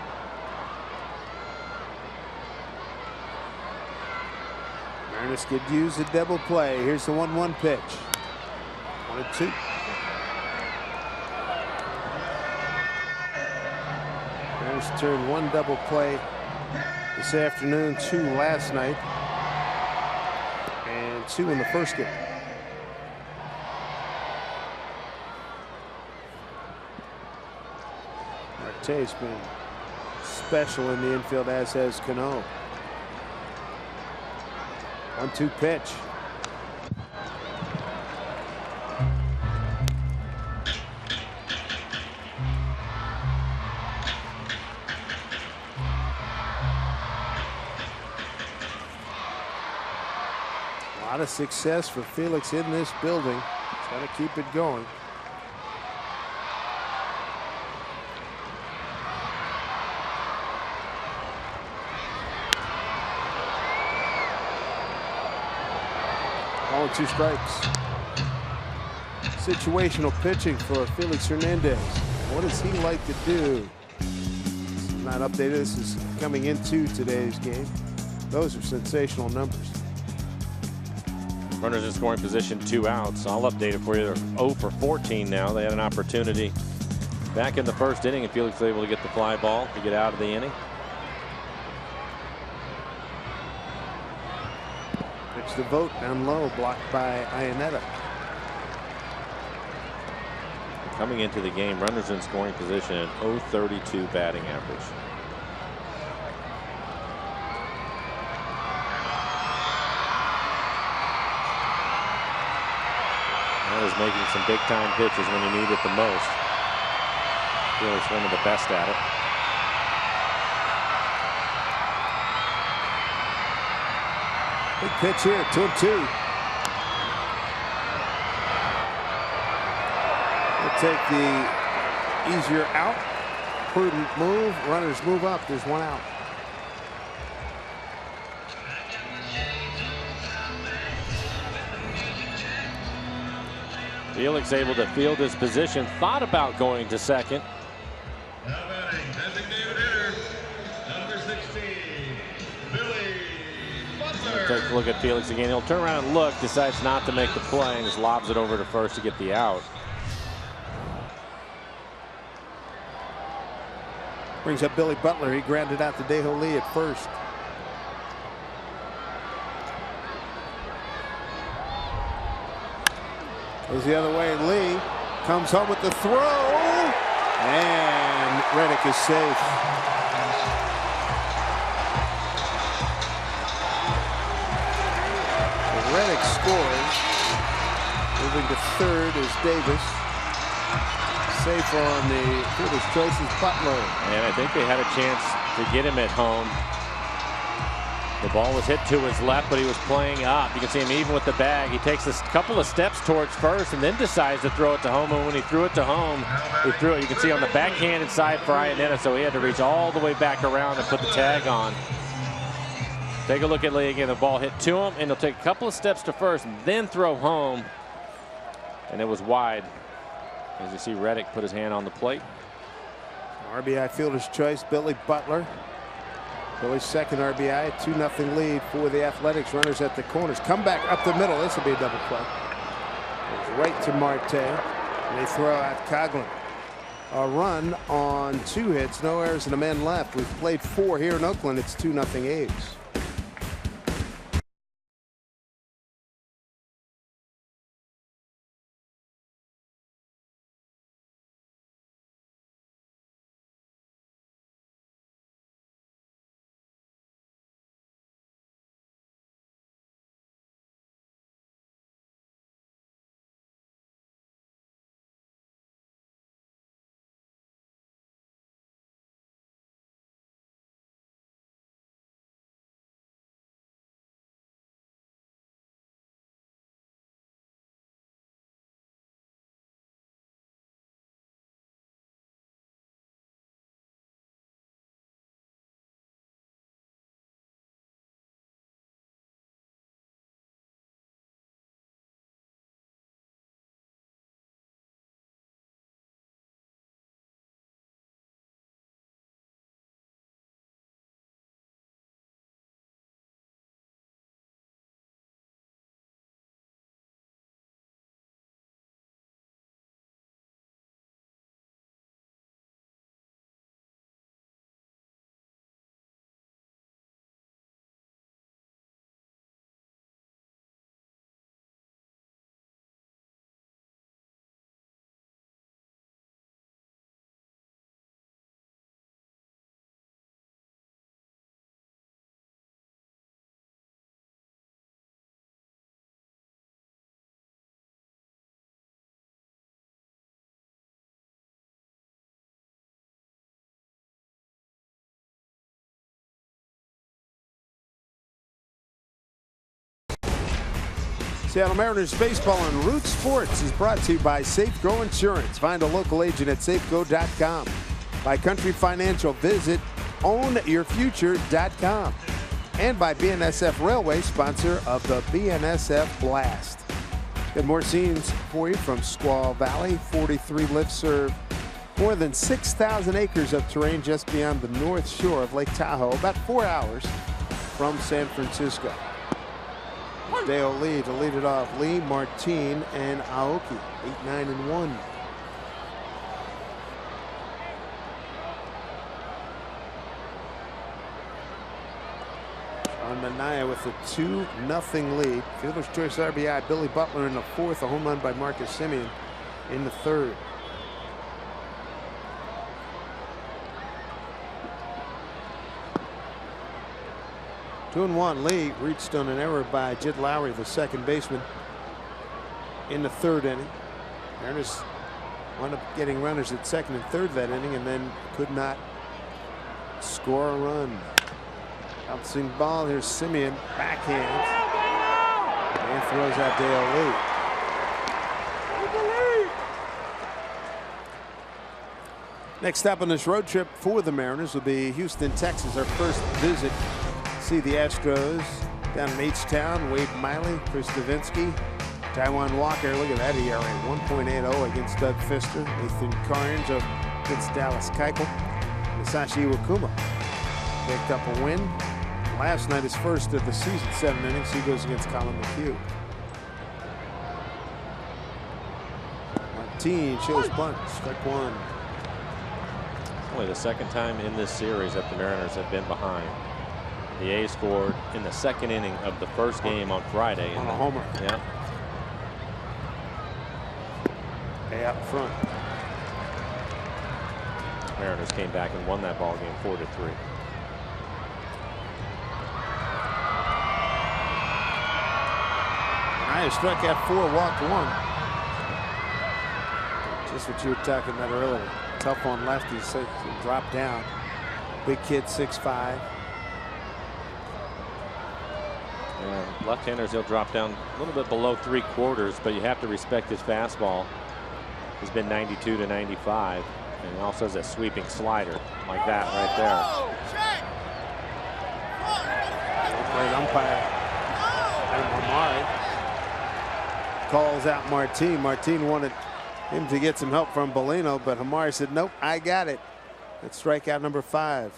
Mariners could use a double play. Here's the 1-1 pitch. 1-2. Mariners turn 1 double play. The this afternoon, 2 last night, and 2 in the first game. Marte's been special in the infield, as has Cano. 1-2 pitch. A lot of success for Felix in this building. Trying to keep it going. All 2 strikes. Situational pitching for Felix Hernandez. What does he like to do? This is not updated. This is coming into today's game. Those are sensational numbers. Runners in scoring position, 2 outs. I'll update it for you. They're 0 for 14 now. They had an opportunity back in the first inning, and Felix was able to get the fly ball to get out of the inning. The vote down low, blocked by Iannetta. Coming into the game, runners in scoring position at .032 batting average. That is making some big time pitches when you need it the most. Felix one of the best at it. Big pitch here, 2-2. We'll take the easier out. Prudent move. Runners move up. There's 1 out. Felix able to field his position. Thought about going to second. Now batting, designated hitter, number 16, Billy Butler. Take a look at Felix again. He'll turn around and look, decides not to make the play, and just lobs it over to first to get the out. Brings up Billy Butler. He grounded out to Dejo Lee at first. Goes the other way. Lee comes home with the throw, and Reddick is safe. Reddick scores. Moving to third is Davis. Safe on the fielder's choice is Butler. And I think they had a chance to get him at home. The ball was hit to his left, but he was playing up. You can see him even with the bag. He takes a couple of steps towards first and then decides to throw it to home. And when he threw it to home, he threw it, you can see, on the backhand side for Iannetta, so he had to reach all the way back around and put the tag on. Take a look at Lee again. The ball hit to him, and he'll take a couple of steps to first and then throw home. And it was wide. As you see, Reddick put his hand on the plate. RBI fielder's choice, Billy Butler. Billy's second RBI, 2-0 lead for the Athletics. Runners at the corners. Come back up the middle. This will be a double play. Goes right to Marte. And they throw out Coughlin. A run on 2 hits, no errors, and a man left. We've played 4 here in Oakland. It's 2-0 A's. Seattle Mariners baseball on Root Sports is brought to you by Safeco Insurance. Find a local agent at safeco.com. By Country Financial, visit ownyourfuture.com. And by BNSF Railway, sponsor of the BNSF Blast. Got more scenes for you from Squaw Valley. 43 lifts serve more than 6,000 acres of terrain just beyond the north shore of Lake Tahoe, about 4 hours from San Francisco. Dale Lee to lead it off. Lee, Martin, and Aoki, 8, 9, and 1. On Manaea with a 2-0 lead. Fielder's choice RBI, Billy Butler in the fourth, a home run by Marcus Semien in the third. Two and one. Lee reached on an error by Jed Lowry, the second baseman, in the third inning. Mariners wound up getting runners at second and third that inning, and then could not score a run. Bouncing ball. Here's Semien, backhand, and throws out Dale Lee. Next stop on this road trip for the Mariners will be Houston, Texas. Our first visit. See the Astros down in H-Town. Wade Miley, Chris Davinsky, Taijuan Walker. Look at that ERA, 1.80 against Doug Fister. Nathan Carnes against Dallas Keuchel. Masashi Iwakuma picked up a win. Last night, his first of the season, 7 innings. He goes against Colin McHugh. Martin shows bunt, strike one. Only the second time in this series that the Mariners have been behind. The A's scored in the second inning of the first game on Friday. On a homer. Yeah. Way out front. Mariners came back and won that ball game 4-3. Manaea struck out 4, walked 1. Just what you were talking about earlier. Tough on lefties, so he dropped down. Big kid, 6'5". Yeah, left-handers, he'll drop down a little bit below 3/4, but you have to respect his fastball. He's been 92 to 95, and he also has a sweeping slider like that right there. Great umpire Adam Hamari calls out Martin. Martin wanted him to get some help from Bellino, but Hamari said, nope, I got it. That's strikeout number 5.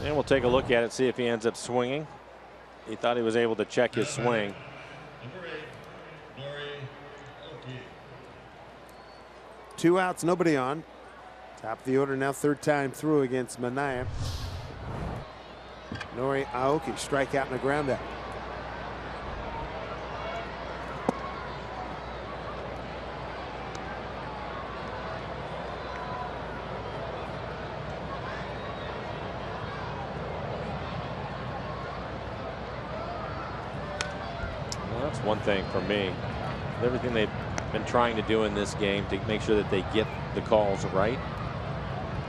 And we'll take a look at it, see if he ends up swinging. He thought he was able to check his swing. Number 8, Oakland. 2 outs, nobody on. Top of the order now, third time through against Manaea. Nori Aoki, strikeout and a ground out. That's one thing for me. Everything they've been trying to do in this game to make sure that they get the calls right.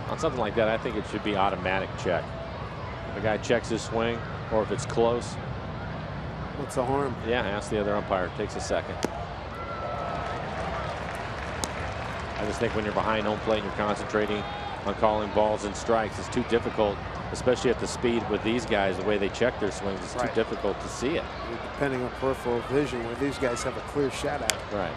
On something like that, I think it should be automatic check. If a guy checks his swing, or if it's close. What's the harm? Yeah, ask the other umpire. It takes a second. I just think when you're behind home plate and you're concentrating on calling balls and strikes, it's too difficult, especially at the speed with these guys, the way they check their swings, it's too difficult to see it. Depending on peripheral vision, where these guys have a clear shot at it. Right.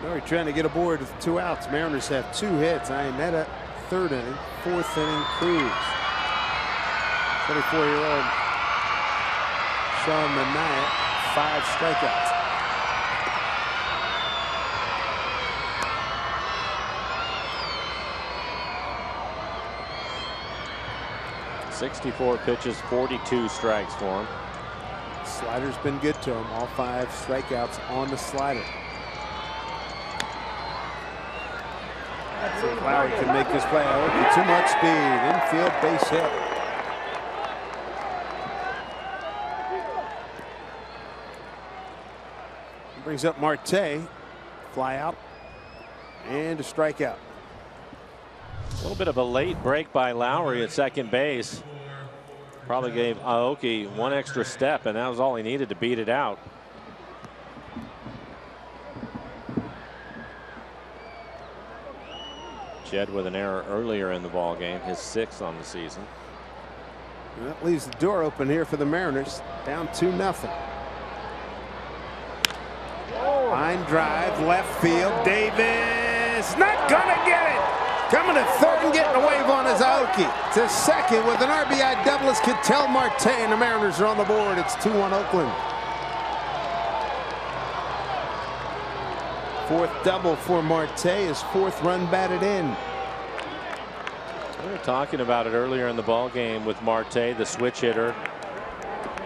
Nori trying to get aboard with 2 outs. Mariners have 2 hits. Iannetta, third inning, 4th inning, Cruz. 24-year-old Sean Manaea, 5 strikeouts. .64 pitches, 42 strikes for him. Slider's been good to him. All 5 strikeouts on the slider. Lowry can make this play. Oh, too much speed. Infield base hit. Brings up Marte. Fly out. And a strikeout. A little bit of a late break by Lowry at second base. Probably gave Aoki one extra step, and that was all he needed to beat it out. Jed with an error earlier in the ball game, his 6th on the season. And that leaves the door open here for the Mariners, down 2-0. Line drive, left field. Davis not gonna get it. Coming to third and getting a wave on his Aoki. To second with an RBI double is Ketel Marte, and the Mariners are on the board. It's 2-1 Oakland. 4th double for Marte, his 4th run batted in. We were talking about it earlier in the ball game with Marte, the switch hitter,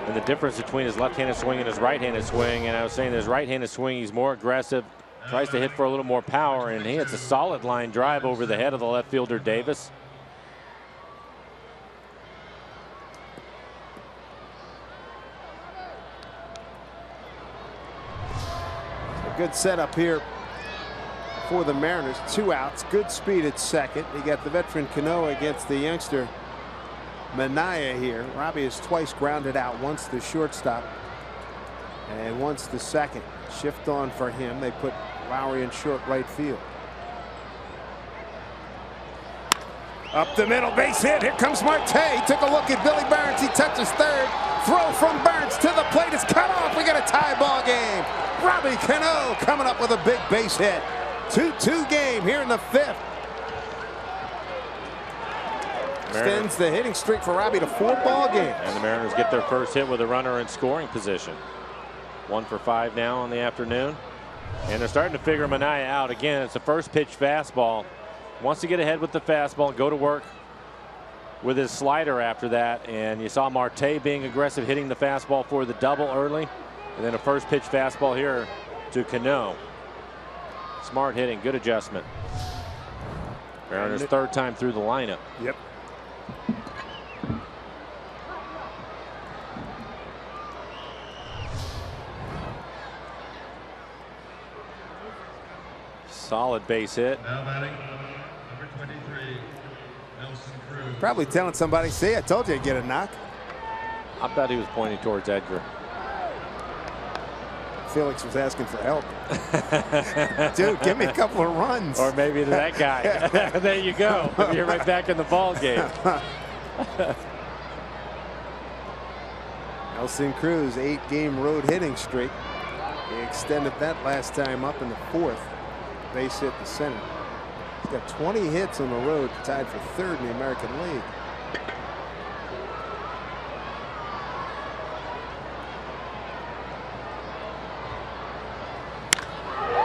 and the difference between his left-handed swing and his right-handed swing. And I was saying his right-handed swing, he's more aggressive, tries to hit for a little more power, and he hits a solid line drive over the head of the left fielder Davis. A good setup here for the Mariners. 2 outs, good speed at second. You got the veteran Cano against the youngster Manaea here. Robbie is twice grounded out, once the shortstop and once the second. Shift on for him. They put Lowry in short right field. Up the middle, base hit. Here comes Marte. He took a look at Billy Burns. He touches third. Throw from Burns to the plate is cut off. We got a tie ball game. Robbie Cano coming up with a big base hit. 2-2 game here in the 5th. Extends the hitting streak for Robbie to 4 ball games. And the Mariners get their first hit with a runner in scoring position. 1 for 5 now on the afternoon. And they're starting to figure Manaea out. Again, it's a first pitch fastball. Wants to get ahead with the fastball, go to work with his slider after that. And you saw Marte being aggressive, hitting the fastball for the double early. And then a first pitch fastball here to Cano. Smart hitting, good adjustment. Mariners' 3rd time through the lineup. Yep. Solid base hit. Now batting, number 23, Nelson Cruz. Probably telling somebody, see, I told you I'd get a knock. I bet he was pointing towards Edgar. Felix was asking for help. Dude, give me a couple of runs. Or maybe to that guy. There you go. You're right back in the ball game. Nelson Cruz, 8-game road hitting streak. He extended that last time up in the 4th. Base hit the center. He's got 20 hits on the road, tied for 3rd in the American League.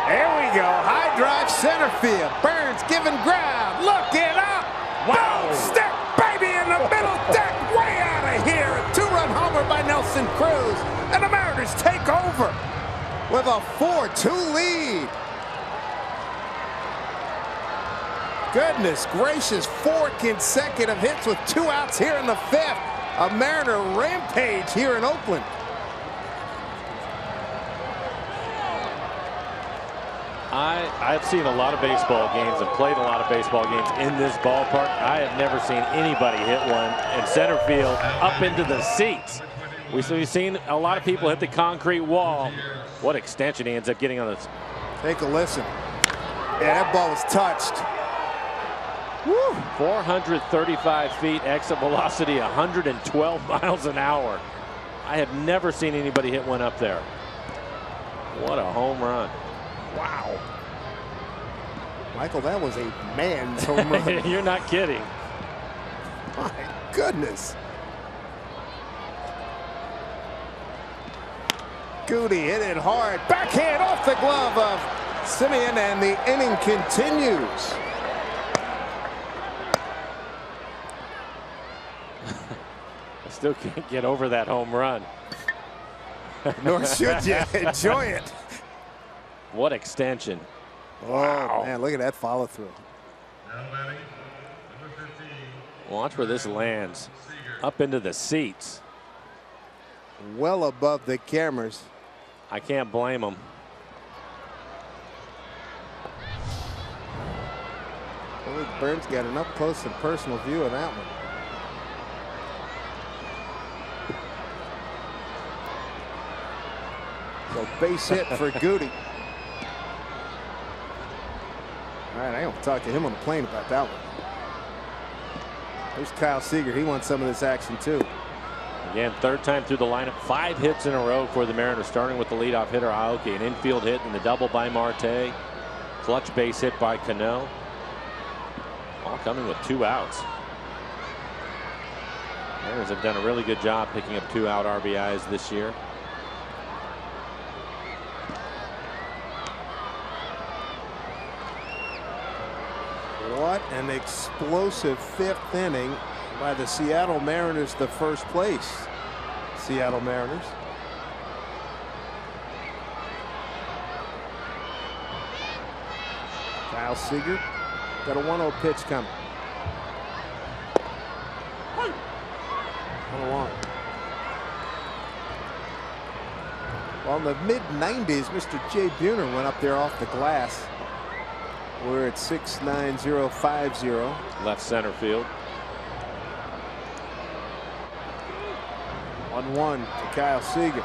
There we go. High drive center field. Burns giving ground. Looking up. Wow. Step baby in the middle deck. Way out of here. A 2-run homer by Nelson Cruz. And the Mariners take over with a 4-2 lead. Goodness gracious, 4 consecutive hits with 2 outs here in the 5th. A Mariner rampage here in Oakland. I've seen a lot of baseball games and played a lot of baseball games in this ballpark. I have never seen anybody hit one in center field up into the seats. We've seen a lot of people hit the concrete wall. What extension he ends up getting on this. Take a listen. Yeah, that ball was touched. Woo. 435 feet, exit velocity 112 miles an hour. I have never seen anybody hit one up there. What a home run. Wow. Michael, that was a man's home run. You're not kidding. My goodness. Goody hit it hard. Backhand off the glove of Simeon, and the inning continues. I still can't get over that home run. Nor should you. Enjoy it. What extension. Wow. Man, look at that follow through. Now batting, number 15. Watch where this lands. Up into the seats. Well above the cameras. I can't blame them. Well, Burns got an up-close and personal view of that one. So base hit for Goody. All right, I don't talk to him on the plane about that one. There's Kyle Seager. He wants some of this action too. Again, third time through the lineup, 5 hits in a row for the Mariners, starting with the leadoff hitter Aoki, an infield hit and the double by Marte, clutch base hit by Cano. All coming with 2 outs. Mariners have done a really good job picking up 2-out RBIs this year. What an explosive 5th inning by the Seattle Mariners, the first place Seattle Mariners. Kyle Seager got a 1-0 pitch coming. 1-1. Well, in the mid-90s, Mr. Jay Buhner went up there off the glass. We're at 69050. Left center field. 1-1 to Kyle Seager.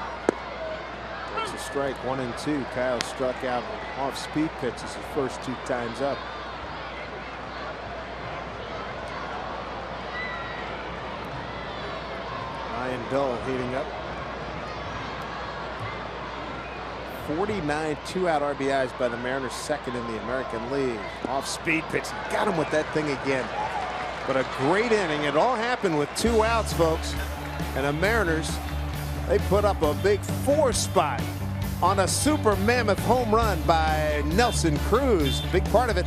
Takes a strike, 1 and 2. Kyle struck out off-speed pitches his first 2 times up. Ryan Dull heating up. 49 2-out RBIs by the Mariners, second in the American League. Off-speed pitch, got him with that thing again. But a great inning. It all happened with 2 outs, folks. And the Mariners, they put up a big 4 spot on a super mammoth home run by Nelson Cruz. Big part of it.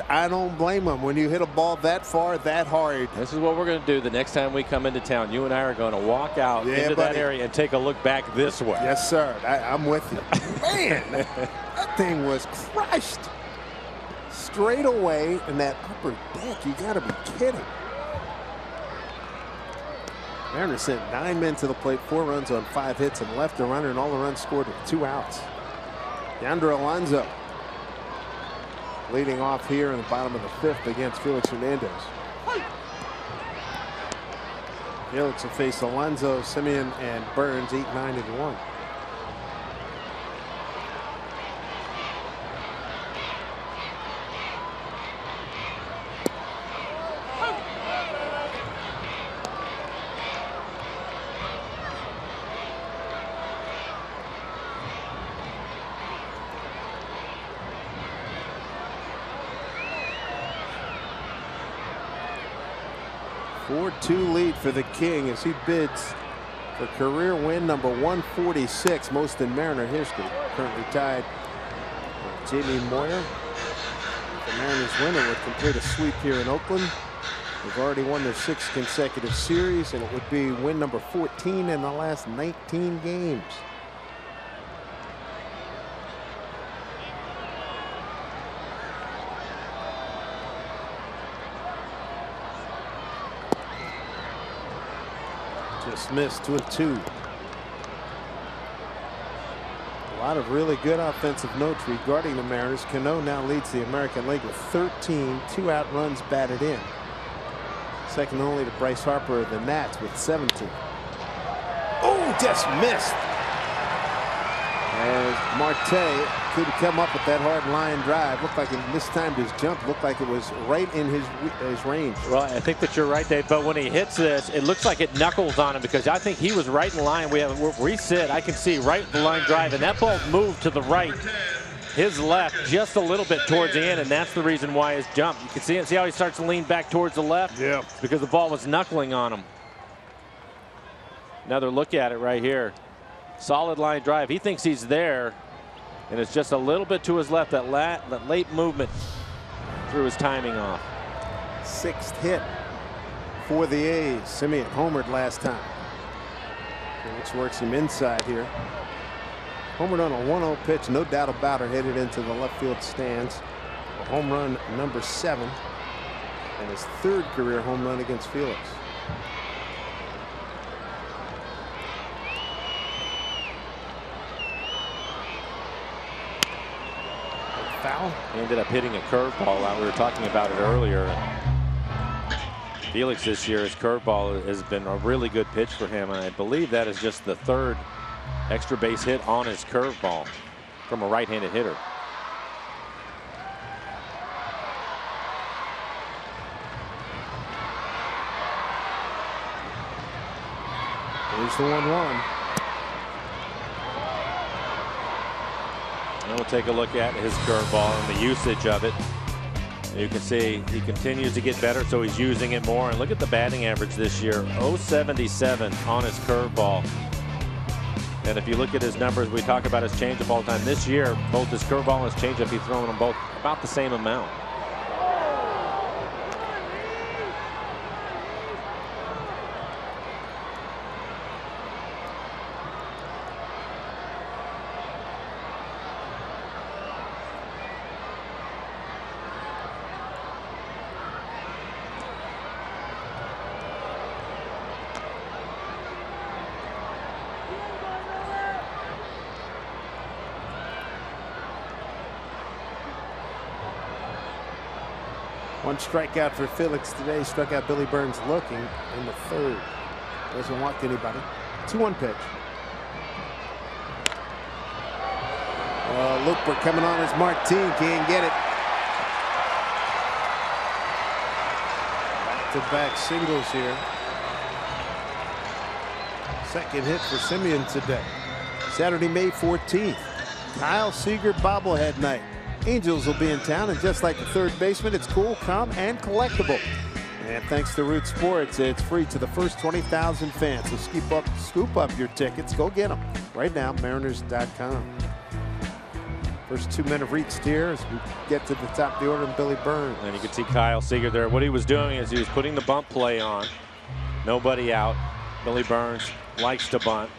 I don't blame them when you hit a ball that far, that hard. This is what we're going to do the next time we come into town. You and I are going to walk out into that area and take a look back this way. Yes, sir. I'm with you. Man, that thing was crushed straight away in that upper deck. You got to be kidding. Mariners sent 9 men to the plate, 4 runs on 5 hits, and left a runner, and all the runs scored with 2 outs. Yonder Alonso leading off here in the bottom of the 5th against Felix Hernandez. Felix will face Alonso, Simeon, and Burns, 8, 9, and 1. Four-2 lead for the King as he bids for career win number 146, most in Mariner history. Currently tied with Jamie Moyer. The Mariners winner would complete a sweep here in Oakland. They've already won their 6th consecutive series, and it would be win number 14 in the last 19 games. Just missed 2-2. A lot of really good offensive notes regarding the Mariners. Cano now leads the American League with 13 2-out runs batted in. Second only to Bryce Harper of the Nats with 17. Oh, just missed. As Marte couldn't come up with that hard line drive. Looked like it mistimed his jump. Looked like it was right in his range. Well, I think that you're right, Dave. But when he hits this, it looks like it knuckles on him because I think he was right in line. Where we sit, I can see right the line drive, and that ball moved to the right, his left, just a little bit towards the end, and that's the reason why his jump. You can see how he starts to lean back towards the left. Yeah. It's because the ball was knuckling on him. Another look at it right here. Solid line drive. He thinks he's there, and it's just a little bit to his left. That late movement threw his timing off. 6th hit for the A's. Semien homered last time. Let's work some inside here. Homered on a 1-0 pitch, no doubt about it, headed into the left field stands. A home run number 7, and his 3rd career home run against Felix. Foul. He ended up hitting a curveball out. We were talking about it earlier. Felix this year, his curveball has been a really good pitch for him, and I believe that is just the 3rd extra base hit on his curveball from a right-handed hitter. Here's the 1-1. And we'll take a look at his curveball and the usage of it. You can see he continues to get better, so he's using it more. And look at the batting average this year, .077 on his curveball. And if you look at his numbers, we talk about his changeup all the time. This year, both his curveball and his changeup, he's throwing them both about the same amount. One strikeout for Felix today. Struck out Billy Burns looking in the 3rd. Doesn't walk anybody. 2-1 pitch. Looper coming on as Martin. Can't get it. Back-to-back singles here. 2nd hit for Semien today. Saturday, May 14th. Kyle Seager bobblehead night. Angels will be in town, and just like the 3rd baseman, it's cool, calm, and collectible. And thanks to Root Sports, it's free to the first 20,000 fans. So scoop up your tickets. Go get them right now, Mariners.com. First 2 men have reached here as we get to the top of the order, and Billy Burns. And you can see Kyle Seager there. What he was doing is he was putting the bunt play on. Nobody out. Billy Burns likes to bunt.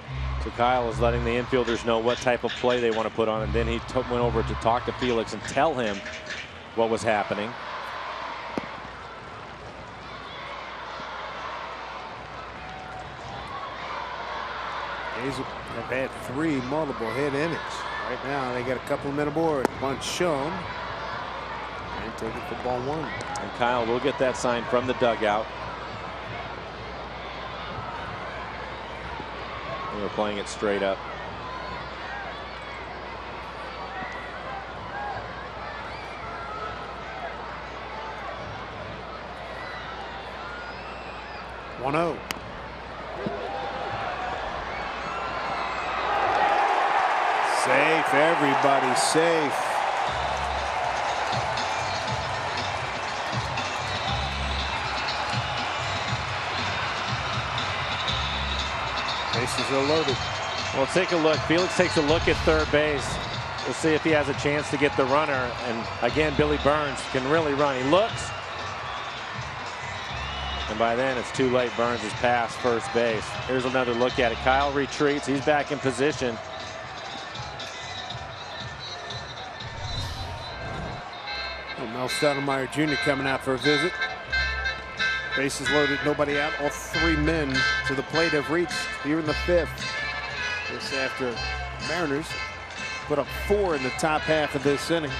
So Kyle is letting the infielders know what type of play they want to put on, and then he went over to talk to Felix and tell him what was happening. A's have had 3 multiple hit innings. Right now they got a couple of men aboard. Bunt shown. And take it for ball 1. And Kyle will get that sign from the dugout. We're playing it straight up. One-0. Safe, everybody safe. Bases are loaded. Well, let's take a look. Felix takes a look at third base. We'll see if he has a chance to get the runner. And again, Billy Burns can really run. He looks. And by then, it's too late. Burns is past first base. Here's another look at it. Kyle retreats. He's back in position. Mel Stoudemire Jr. coming out for a visit. Bases loaded, nobody out. All three men to the plate have reached here in the fifth. This after Mariners put up 4 in the top half of this inning.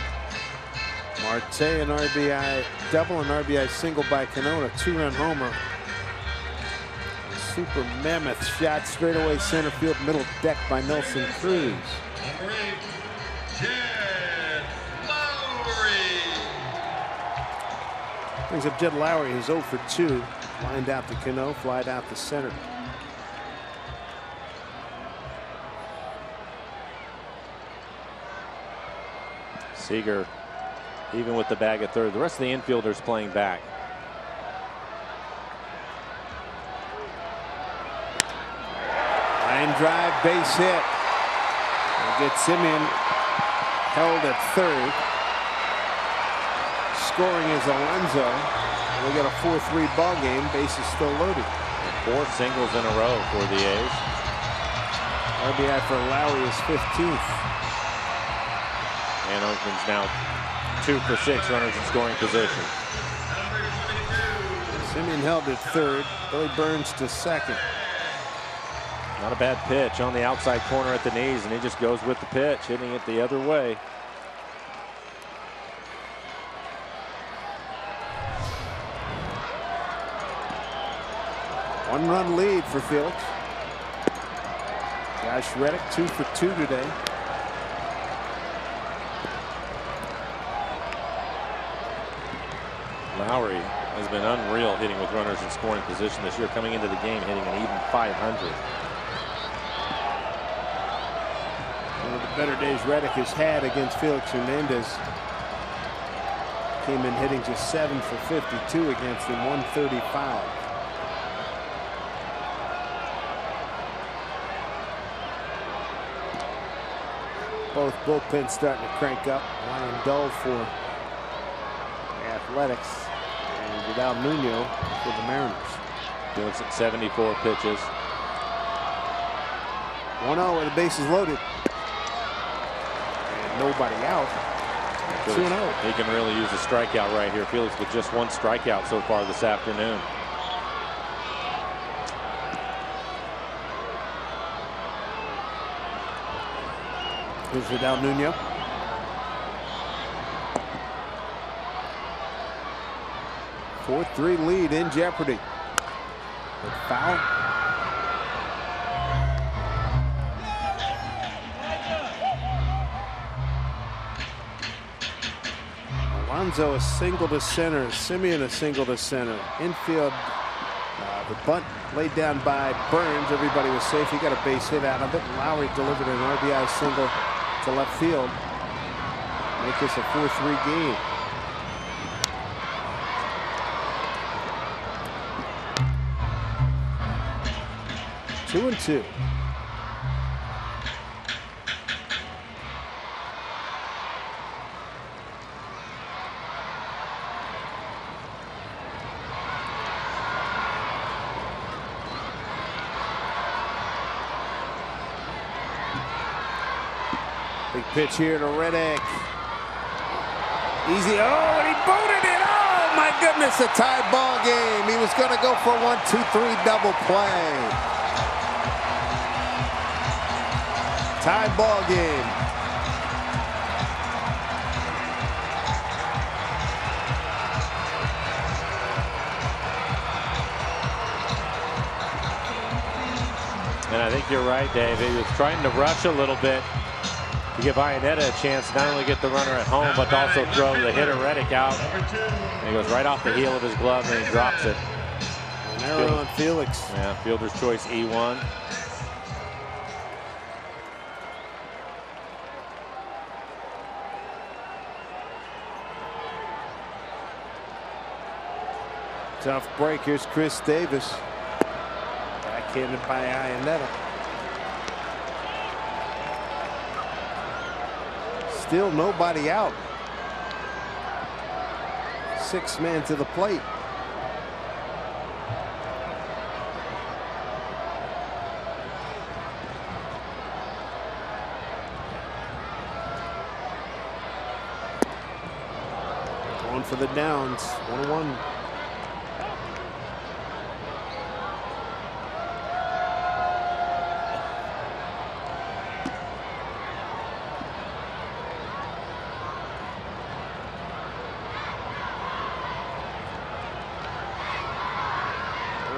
Marte, an RBI double, an RBI single by Cano, a 2-run homer. A super mammoth shot straight away center field, middle deck by Nelson Cruz. Number 8, Jed Lowry. Brings up Jed Lowry, who's 0 for 2. Lined out to Cano, flied out to center. Seager, even with the bag at third. The rest of the infielders playing back. Line drive, base hit. We'll get Simeon held at third. Scoring is Alonso. We got a 4-3 ball game. Base is still loaded. 4 singles in a row for the A's. RBI for Lowry is 15th. And Oakland's now 2 for 6 runners in scoring position. Simeon held at third. Billy Burns to second. Not a bad pitch on the outside corner at the knees, and he just goes with the pitch, hitting it the other way. One-run lead for Felix. Josh Reddick 2 for 2 today. Lowry has been unreal hitting with runners in scoring position this year, coming into the game hitting an even .500. One of the better days Reddick has had against Felix Hernandez. Came in hitting just 7 for 52 against him, 135. Both bullpens starting to crank up. Ryan Dull for the Athletics and Vidal Nuno for the Mariners. Felix at 74 pitches. 1-0 with the bases loaded. And nobody out. 2-0. He can really use a strikeout right here. Felix with just 1 strikeout so far this afternoon. Here's Vidal Nuno. A 4-3 lead in jeopardy. But foul. Alonso a single to center. Simeon a single to center. Infield. The bunt laid down by Burns. Everybody was safe. He got a base hit out of it. Lowry delivered an RBI single to left field. Make this a 4-3 game. Two and two. Big pitch here to Reddick. Easy. Oh, and he booted it. Oh, my goodness, a tie ball game. He was going to go for a 1-2-3 double play. Tie ball game. And I think you're right, Dave. He was trying to rush a little bit to give Iannetta a chance not only get the runner at home, but to also throw the hitter Reddick out. And he goes right off the heel of his glove and he drops it. An error on Felix. Yeah, fielder's choice E1. Tough break. Here's Chris Davis. Backhanded by Iannetta. Still nobody out. 6 men to the plate. Going for the downs. 1-1.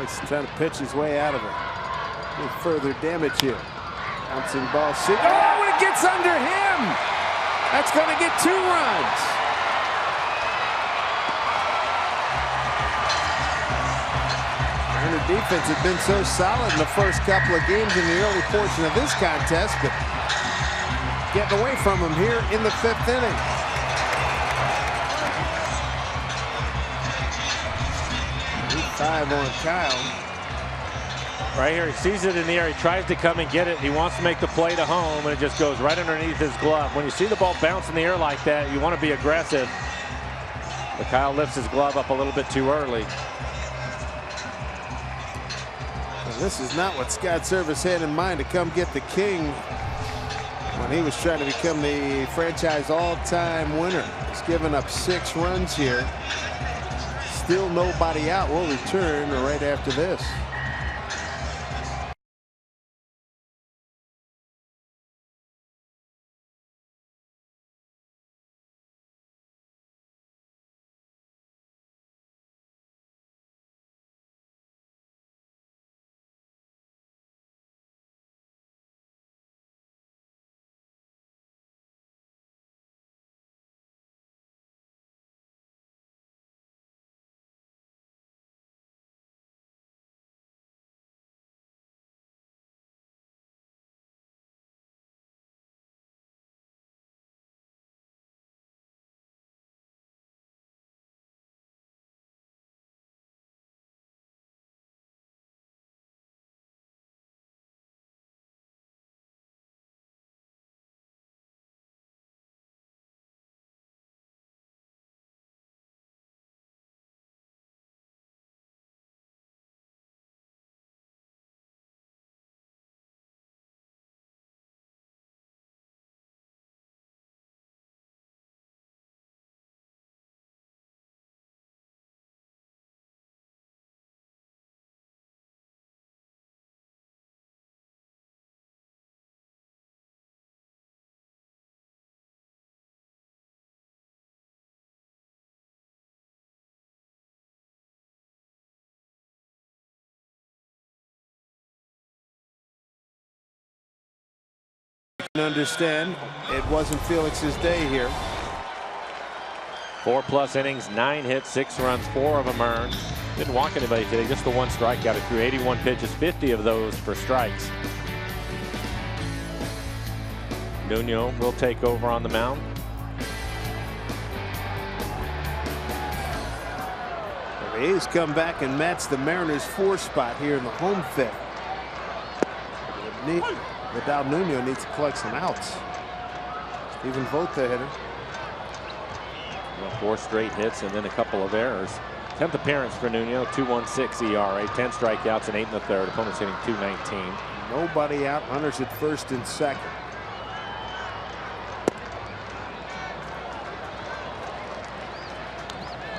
He's trying to pitch his way out of it. Any further damage here. Bouncing ball. Oh, it gets under him. That's going to get 2 runs. Mariner defense had been so solid in the first couple of games in the early portion of this contest, but getting away from him here in the 5th inning. Five on Kyle. Right here, he sees it in the air. He tries to come and get it. He wants to make the play to home, and it just goes right underneath his glove. When you see the ball bounce in the air like that, you want to be aggressive. But Kyle lifts his glove up a little bit too early. Well, this is not what Scott Service had in mind to come get the king when he was trying to become the franchise all-time winner. He's given up 6 runs here. Still nobody out. We'll return right after this. Understand it wasn't Felix's day here. 4+ innings, 9 hits, 6 runs, 4 of them earned. Didn't walk anybody today, just the 1 strikeout. He threw 81 pitches, 50 of those for strikes. Nuno will take over on the mound. The A's come back and match the Mariners' 4 spot here in the home 5th. Vidal Nuno needs to collect some outs. Stephen Vogt, the hitter. Well, 4 straight hits and then a couple of errors. 10th appearance for Nuno, 2.16 ERA, 10 strikeouts and 8 in the 3rd. Opponent's hitting .219. Nobody out. Runners at 1st and 2nd.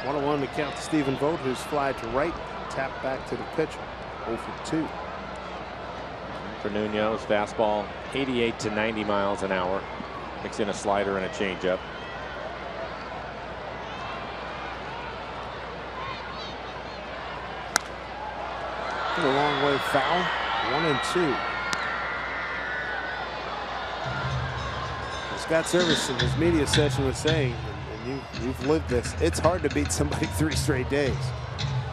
1-1 to count to Stephen Vogt, who's fly to right, tap back to the pitcher. 0 for 2. For Nuno, his fastball 88 to 90 miles an hour. Mix in a slider and a changeup. A long way foul. 1-2. Scott Service in his media session was saying, and you've lived this, it's hard to beat somebody 3 straight days.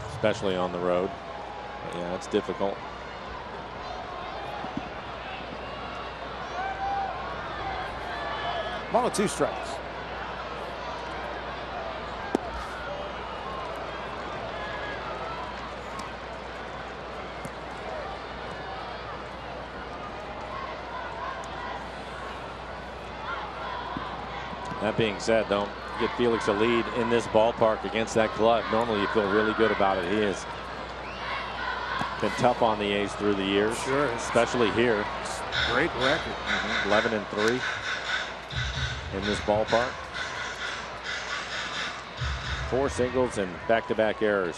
Especially on the road. But yeah, it's difficult. Ball and 2 strikes. That being said, don't get Felix a lead in this ballpark against that club. Normally you feel really good about it. He has been tough on the A's through the years. Sure. Especially here. Great record. 11-3 in this ballpark. 4 singles and back-to-back errors.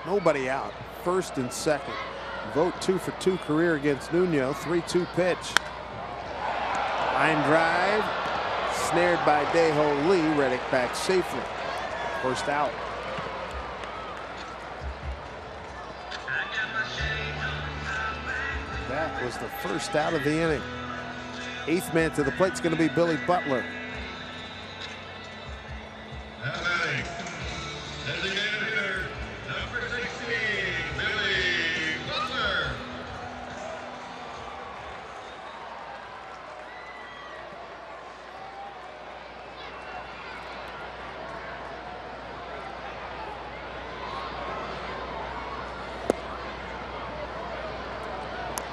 Nobody out. First and second. Vote 2 for 2 career against Nuno. 3-2 pitch. Line drive. Snared by Dae-Ho Lee. Reddick back safely. First out. That was the first out of the inning. 8th man to the plate is going to be Billy Butler. Designated hitter, number 16, Billy Butler.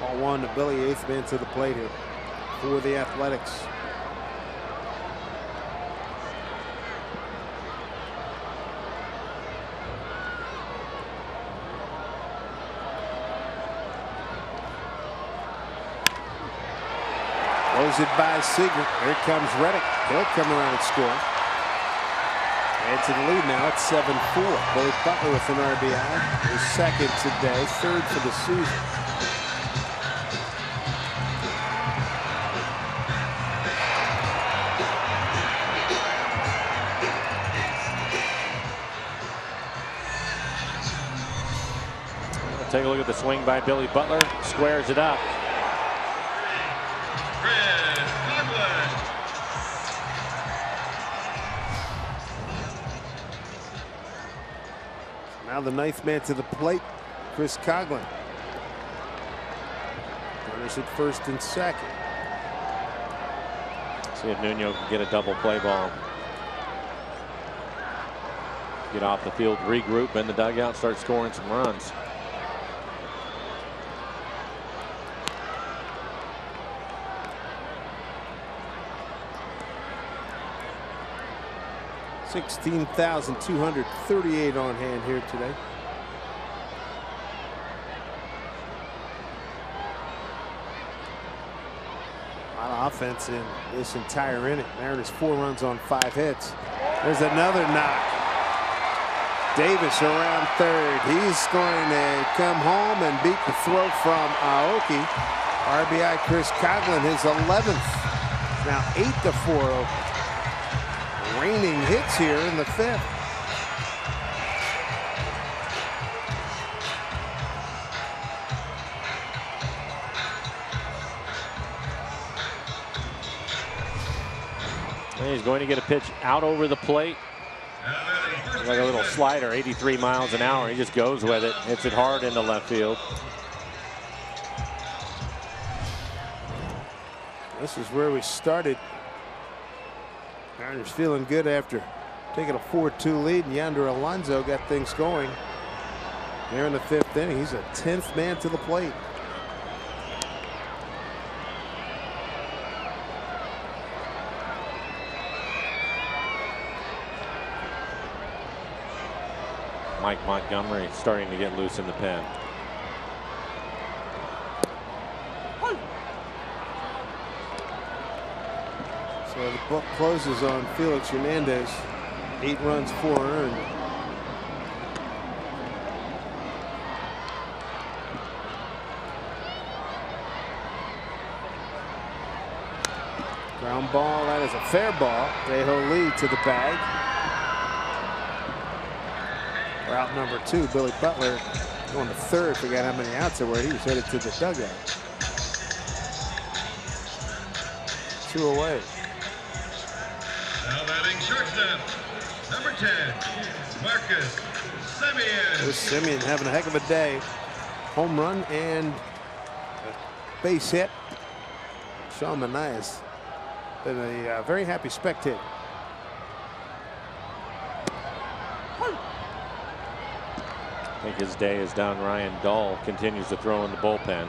Ball 1 to Billy, 8th man to the plate here for the Athletics. Throws it by Seager. Here comes Reddick. He'll come around and score. Add to the lead now. It's 7-4. Billy Butler with an RBI. His second today, 3rd for the season. Take a look at the swing by Billy Butler. Squares it up. Now the 9th man to the plate, Chris Coghlan. Runners at first and second. See if Nuno can get a double play ball. Get off the field, regroup in the dugout, start scoring some runs. $16,238 on hand here today. A lot of offense in this entire inning. Mariners 4 runs on 5 hits. There's another knock. Davis around 3rd. He's going to come home and beat the throw from Aoki. RBI Chris Coghlan, his 11th. Now 8-4 Oakland. Raining hits here in the 5th. He's going to get a pitch out over the plate. Like a little slider, 83 miles an hour. He just goes with it. Hits it hard into left field. This is where we started. Mariners feeling good after taking a 4-2 lead, and Yonder Alonso got things going. There in the 5th inning, he's a 10th man to the plate. Mike Montgomery starting to get loose in the pen. So the book closes on Felix Hernandez. 8 runs, 4 earned. Ground ball, that is a fair ball. Dae-Ho Lee to the bag. Route number 2, Billy Butler going to 3rd. Forgot how many outs there were. He was headed to the dugout. 2 away. Now batting shortstop, number 10, Marcus Semien. There's Semien having a heck of a day. Home run and a base hit. Sean Manaea's been a very happy spectator. I think his day is done. Ryan Dahl continues to throw in the bullpen.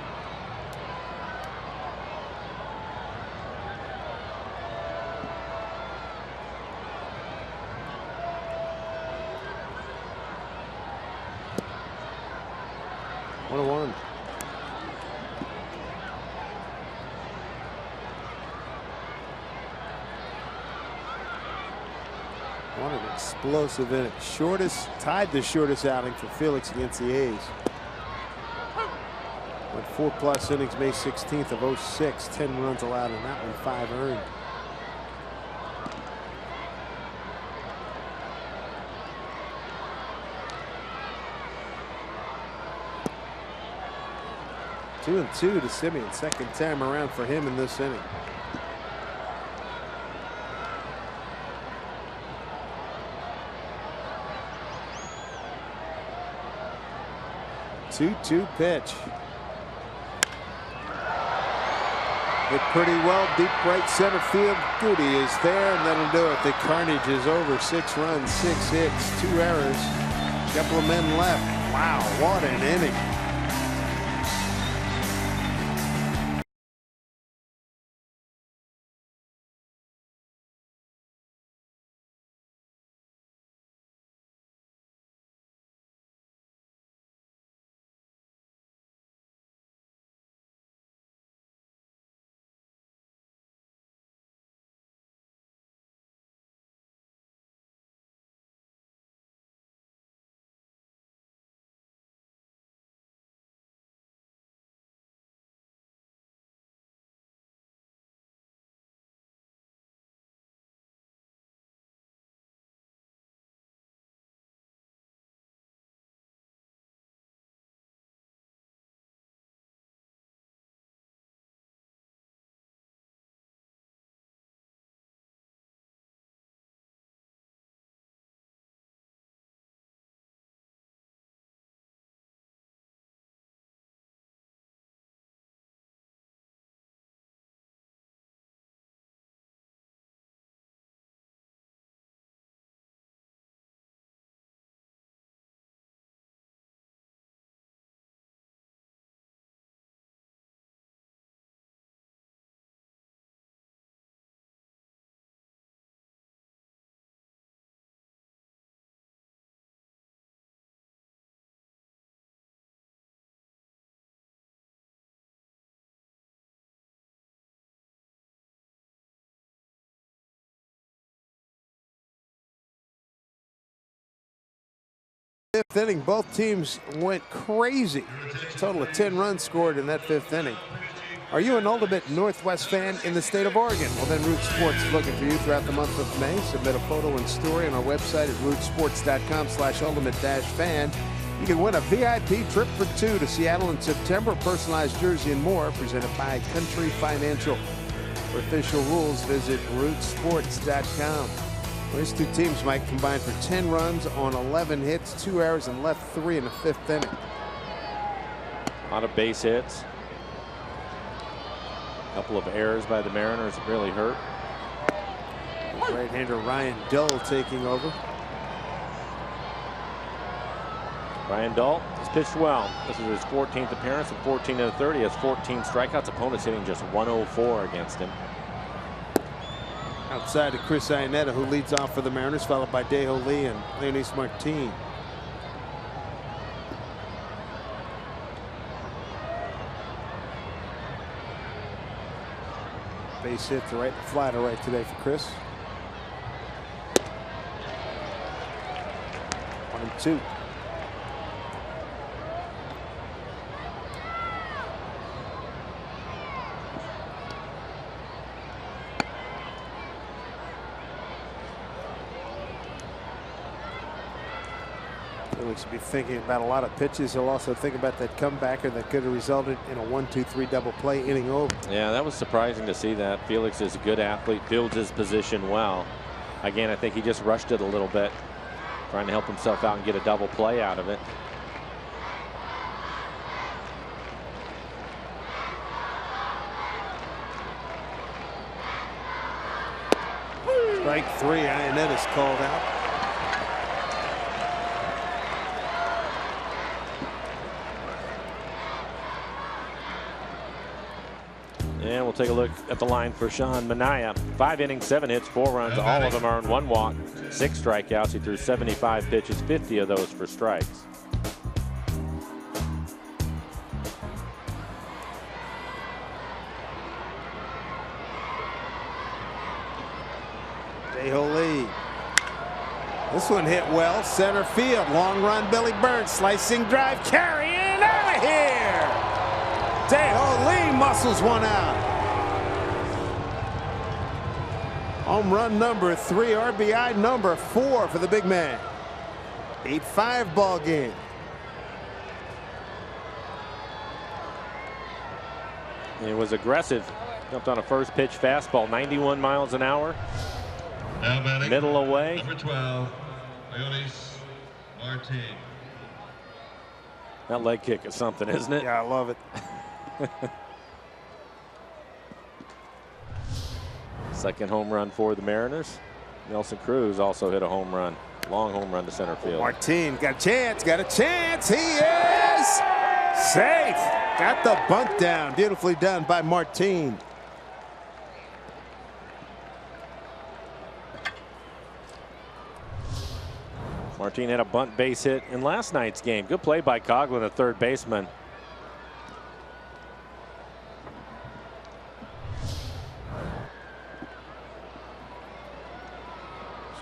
What an explosive inning. Tied the shortest outing for Felix against the A's. Went 4+ innings May 16th of 06. 10 runs allowed in that one, 5 earned. Two and 2 to Simeon. Second time around for him in this inning. 2-2 pitch. Hit pretty well deep right center field. Goody is there, and that'll do it. The carnage is over. 6 runs, 6 hits, 2 errors. Couple of men left. Wow, what an inning. Fifth inning, both teams went crazy. Total of 10 runs scored in that 5th inning. Are you an Ultimate Northwest fan in the state of Oregon? Well, then Root Sports is looking for you throughout the month of May. Submit a photo and story on our website at rootsports.com/ultimate-fan. You can win a VIP trip for 2 to Seattle in September, personalized jersey and more, presented by Country Financial. For official rules, visit rootsports.com. Well, these two teams, Mike, combined for 10 runs on 11 hits, 2 errors, and left 3 in the 5th inning. A lot of base hits. A couple of errors by the Mariners that really hurt. Right-hander Ryan Dull taking over. Ryan Dull has pitched well. This is his 14th appearance and 14 in the 30. He has 14 strikeouts. Opponents hitting just 104 against him. Outside to Chris Iannetta, who leads off for the Mariners, followed by Daeho Lee and Leonys Martin. Base hit to right, fly to right today for Chris. 1-2. Felix will be thinking about a lot of pitches. He'll also think about that comebacker that could have resulted in a 1-2-3 double play inning over. Yeah, that was surprising to see that. Felix is a good athlete, builds his position well. Again, I think he just rushed it a little bit, trying to help himself out and get a double play out of it. Strike 3, Iannetta's called out. And we'll take a look at the line for Sean Manaea. 5 innings, 7 hits, 4 runs. All of them earned 1 walk, 6 strikeouts. He threw 75 pitches, 50 of those for strikes. Daeho Lee. This one hit well, center field. Long run, Billy Burns, slicing drive, carrying out of here. Dae-Ho Lee muscles one out. Home run number 3, RBI number 4 for the big man. 8-5 ball game. It was aggressive. Jumped on a first pitch fastball, 91 miles an hour. Now batting, middle away. Number 12, Leonis Martin. That leg kick is something, isn't it? Yeah, I love it. Second home run for the Mariners. Nelson Cruz also hit a home run. Long home run to center field. Martin got a chance, got a chance. He is safe. Got the bunt down. Beautifully done by Martin. Martin had a bunt base hit in last night's game. Good play by Coughlin, the third baseman.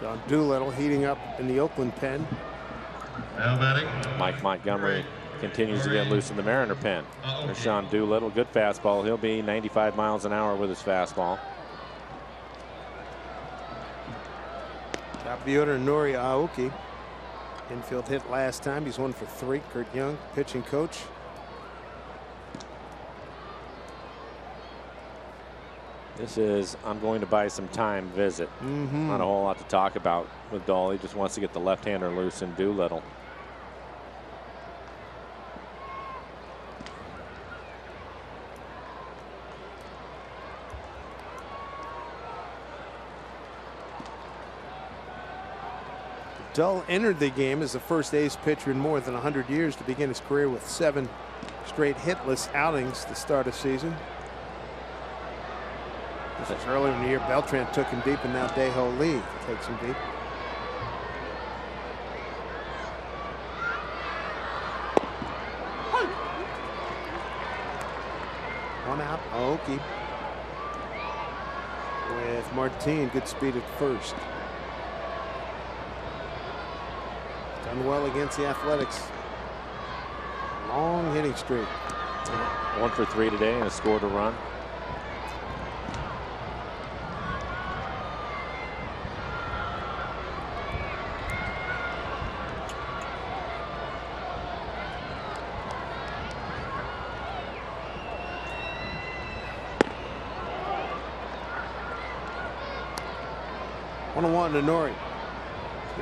Sean Doolittle heating up in the Oakland pen. Now batting, Mike Montgomery continues to get loose in the Mariner pen. There's Sean Doolittle, good fastball. He'll be 95 miles an hour with his fastball. Top of the order, Nori Aoki. Infield hit last time. He's 1 for 3. Kurt Young, pitching coach. This is I'm going to buy some time visit. Not a whole lot to talk about with Dahl. He just wants to get the left-hander loose in Doolittle. Dahl entered the game as the first ace pitcher in more than 100 years to begin his career with 7 straight hitless outings to start a season. This was earlier in the year. Beltran took him deep, and now Dae-Ho Lee takes him deep. One out, Aoki. With Martin, good speed at first. Done well against the Athletics. Long hitting streak. 1 for 3 today and scored a run. One to Nori.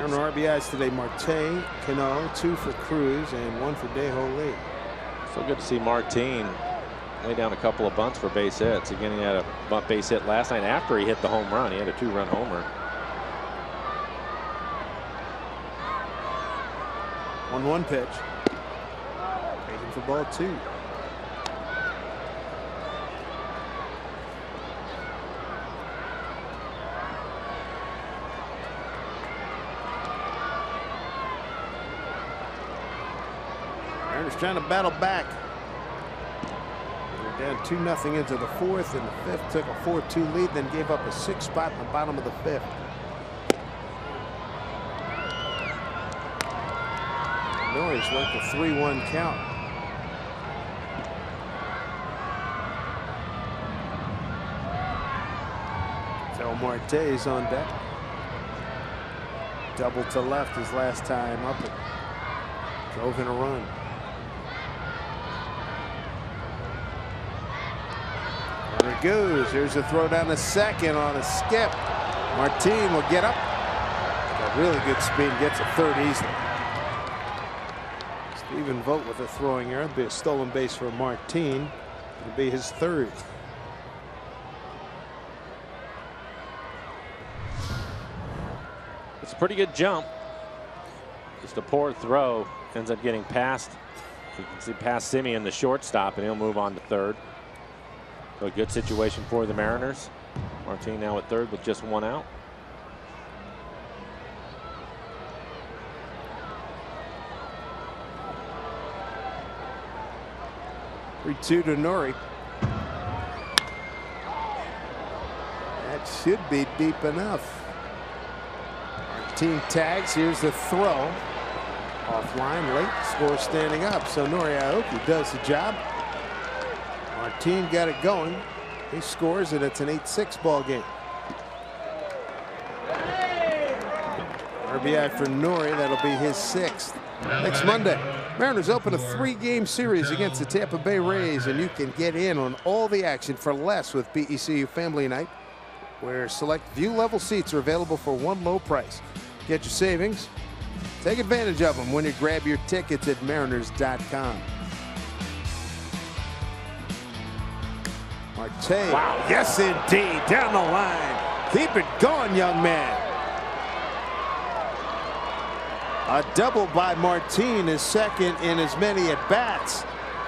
On RBIs today, Marte, Cano, 2 for Cruz, and 1 for Dae-Ho Lee. So good to see Martin lay down a couple of bunts for base hits. Again, he had a bunt base hit last night after he hit the home run. He had a 2-run homer. 1-1 pitch. Taken for ball 2. Mariners trying to battle back. They're down 2-0 into the 4th, and the 5th took a 4-2 lead, then gave up a 6 spot in the bottom of the 5th. Norris worked a 3-1 count. So Marte's on deck. Double to left his last time up. It drove in a run. There it goes. Here's a throw down to second on a skip. Martin will get up. Got really good speed. Gets a third easily. Stephen Vogt with a throwing error. It'll be a stolen base for Martin. It'll be his 3rd. It's a pretty good jump. Just a poor throw. Ends up getting past. You can see past Simeon, the shortstop, and he'll move on to 3rd. So a good situation for the Mariners. Martin now at 3rd with just 1 out. Two to Nori. That should be deep enough. Martin tags. Here's the throw. Offline, late, score standing up. So Aoki does the job. Martin got it going. He scores, and it's an 8-6 ball game. RBI for Nori. That'll be his 6th. Next Monday, Mariners open a 3-game series against the Tampa Bay Rays, and you can get in on all the action for less with BECU Family Night, where select view level seats are available for one low price. Get your savings. Take advantage of them when you grab your tickets at mariners.com. Marte. Wow. Yes, indeed. Down the line. Keep it going, young man. A double by Martin, his second in as many at bats.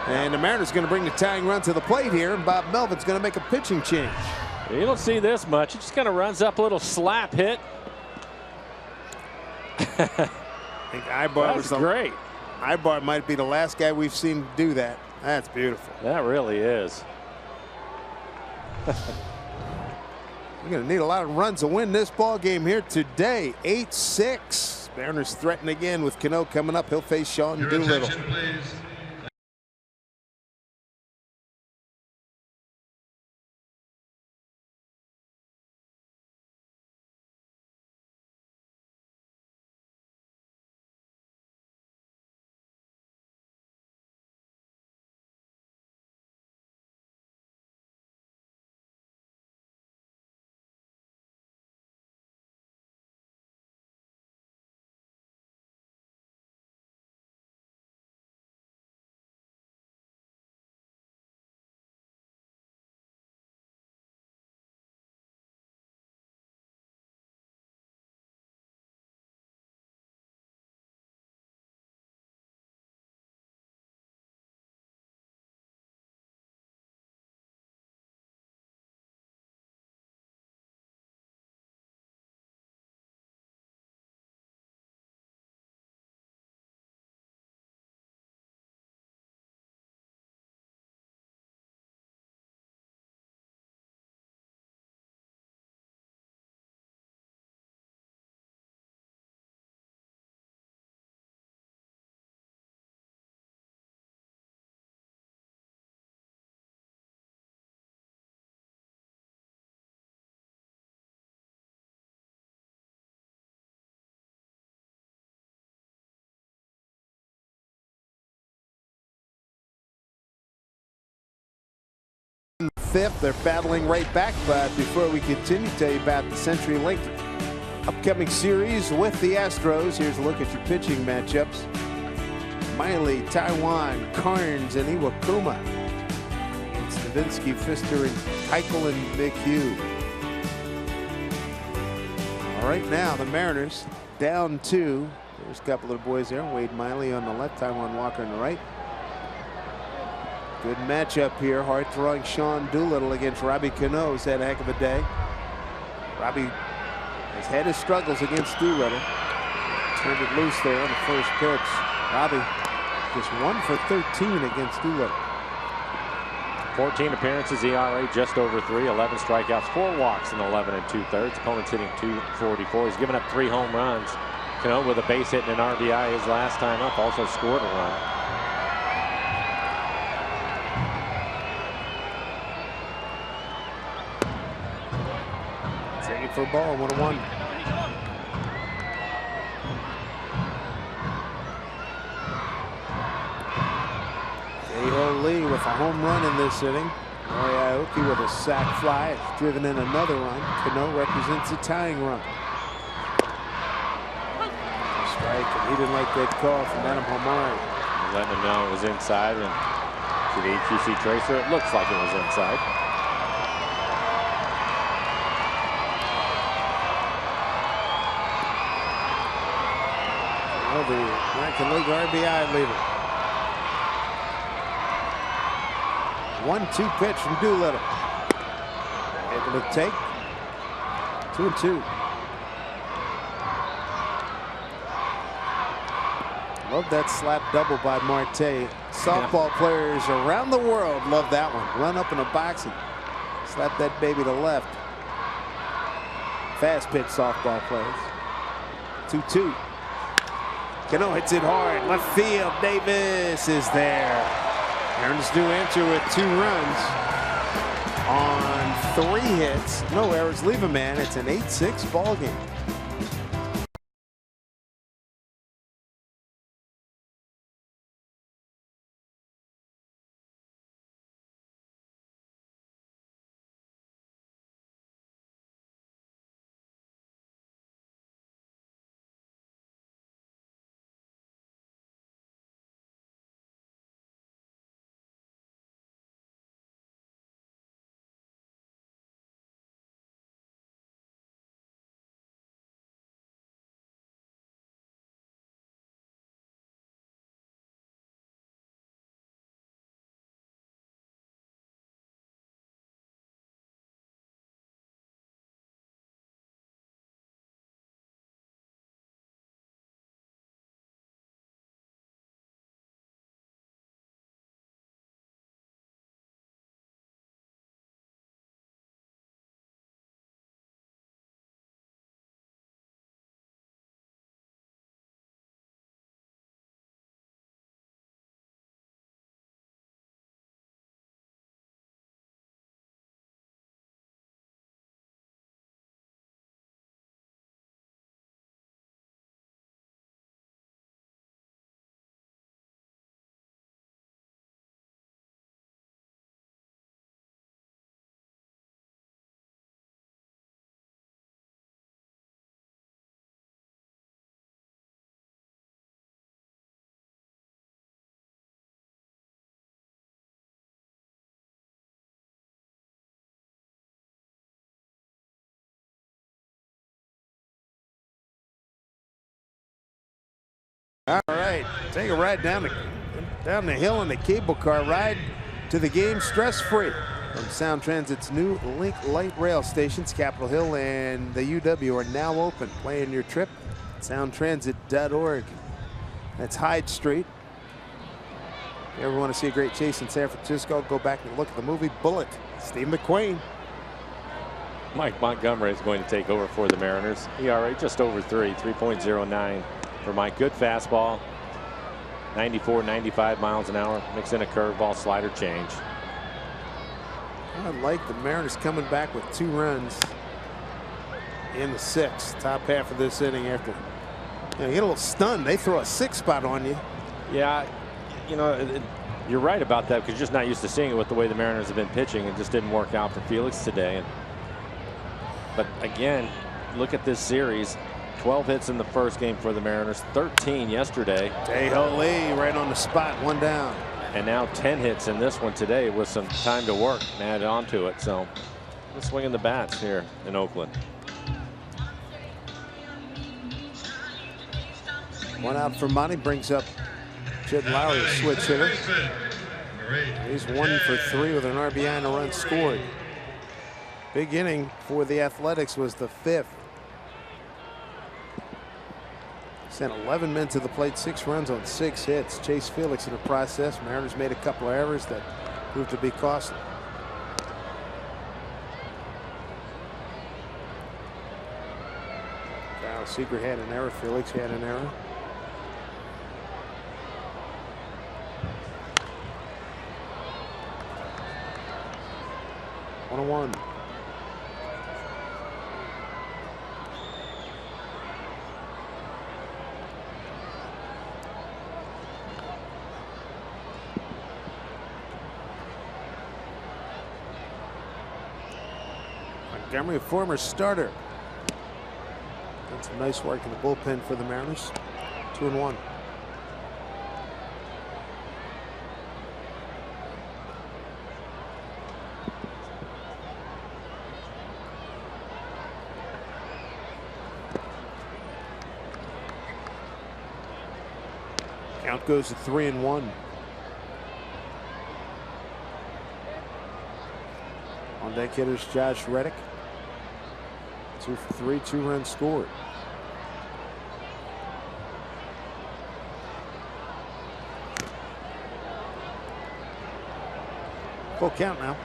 And the Mariners going to bring the tying run to the plate here, and Bob Melvin's going to make a pitching change. You don't see this much. He just kind of runs up a little slap hit. I think Ibar was great. Ibar might be the last guy we've seen do that. That's beautiful. That really is. We're going to need a lot of runs to win this ball game here today. 8-6. Mariners threaten again with Cano coming up. He'll face Sean Doolittle. Fifth, they're battling right back, but before we continue, tell you about the CenturyLink upcoming series with the Astros. Here's a look at your pitching matchups. Miley, Taiwan, Carnes, and Iwakuma. It's Stavinsky, Pfister, and Keuchel and McHugh. All right, now the Mariners down 2. There's a couple of boys there. Wade Miley on the left, Taiwan Walker on the right. Good matchup here. Hard throwing Sean Doolittle against Robbie Cano. He's had a heck of a day. Robbie has had his struggles against Doolittle. Turned it loose there on the first pitch. Robbie just 1 for 13 against Doolittle. 14 appearances, ERA just over 3, 11 strikeouts, 4 walks in 11 2/3. Opponent's hitting .244. He's given up 3 home runs. Cano with a base hit and an RBI his last time up. Also scored a run. For a ball, 1-1. J.O. Lee with a home run in this inning. Aoki with a sac fly. It's driven in another run. Cano represents a tying run. Strike, and he didn't like that call from Adam Homari. Letting him know it was inside, and to the EQC tracer, it looks like it was inside. The American League RBI leader. 1-2 pitch from Doolittle. Able to take 2-2. Love that slap double by Marte. Softball players around the world love that one. Run up in a box and slap that baby to left. Fast pitch softball players. 2-2. Cano hits it hard. Left field. Davis is there. Mariners do answer with 2 runs on 3 hits. No errors. Leave a man. It's an 8-6 ball game. All right, take a ride down the hill in the cable car ride to the game stress-free from Sound Transit's new Link Light Rail stations. Capitol Hill and the UW are now open. Plan your trip at soundtransit.org. That's Hyde Street. If you ever want to see a great chase in San Francisco, go back and look at the movie Bullet. Steve McQueen. Mike Montgomery is going to take over for the Mariners. ERA just over 3.09 for Mike. Good fastball, 94, 95 miles an hour. Mix in a curveball, slider, change. I like the Mariners coming back with 2 runs in the 6th. Top half of this inning after you get a little stunned. They throw a 6 spot on you. Yeah, you know, you're right about that because you're just not used to seeing it with the way the Mariners have been pitching. It just didn't work out for Felix today. But again, look at this series. 12 hits in the first game for the Mariners, 13 yesterday. Tejo Lee right on the spot, 1 down. And now 10 hits in this one today with some time to work and add on to it. So let's swing in the bats here in Oakland. 1 out for Monty, brings up Jed Lowry, switch hitter. He's 1 for 3 with an RBI and a run scored. Big inning for the Athletics was the 5th. Sent 11 men to the plate, 6 runs on 6 hits. Chase Felix in the process. Mariners made a couple of errors that proved to be costly. Kyle Seager had an error. Felix had an error. One. Montgomery, a former starter. Done some nice work in the bullpen for the Mariners. 2-1. Count goes to 3-1. On deck hitters Josh Reddick. 2 for 3, 2 runs scored. Full count now.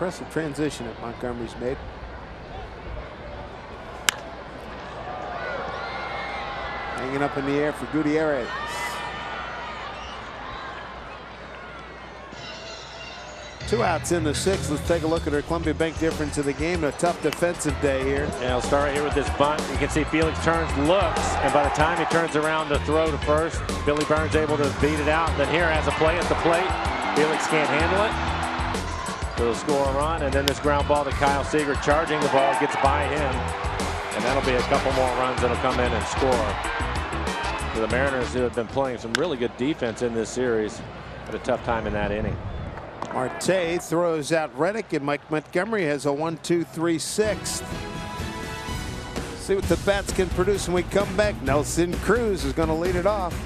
Impressive transition that Montgomery's made. Hanging up in the air for Gutierrez. Two outs in the sixth. Let's take a look at our Columbia Bank difference of the game. A tough defensive day here. Yeah, I'll start right here with this bunt. You can see Felix turns, looks, and by the time he turns around to throw to first, Billy Burns able to beat it out. Then here has a play at the plate. Felix can't handle it. Will score a run, and then this ground ball to Kyle Seager, charging the ball, gets by him, and that'll be a couple more runs that'll come in and score. For the Mariners, who have been playing some really good defense in this series, had a tough time in that inning. Marte throws out Reddick, and Mike Montgomery has a 1-2-3 sixth. See what the bats can produce when we come back. Nelson Cruz is going to lead it off.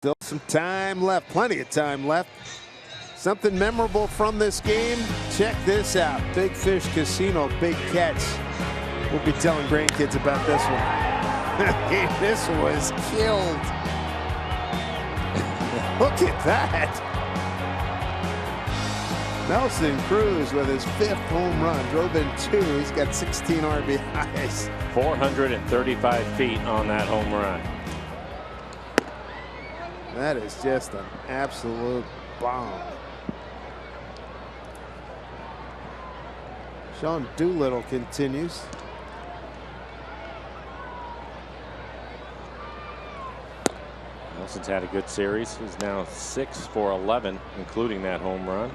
Still some time left, plenty of time left. Something memorable from this game. Check this out. Big Fish Casino, big catch. We'll be telling grandkids about this one. This was killed. Look at that. Nelson Cruz with his 5th home run. Drove in 2. He's got 16 RBIs. 435 feet on that home run. That is just an absolute bomb. Sean Doolittle continues. Nelson's had a good series. He's now 6 for 11, including that home run.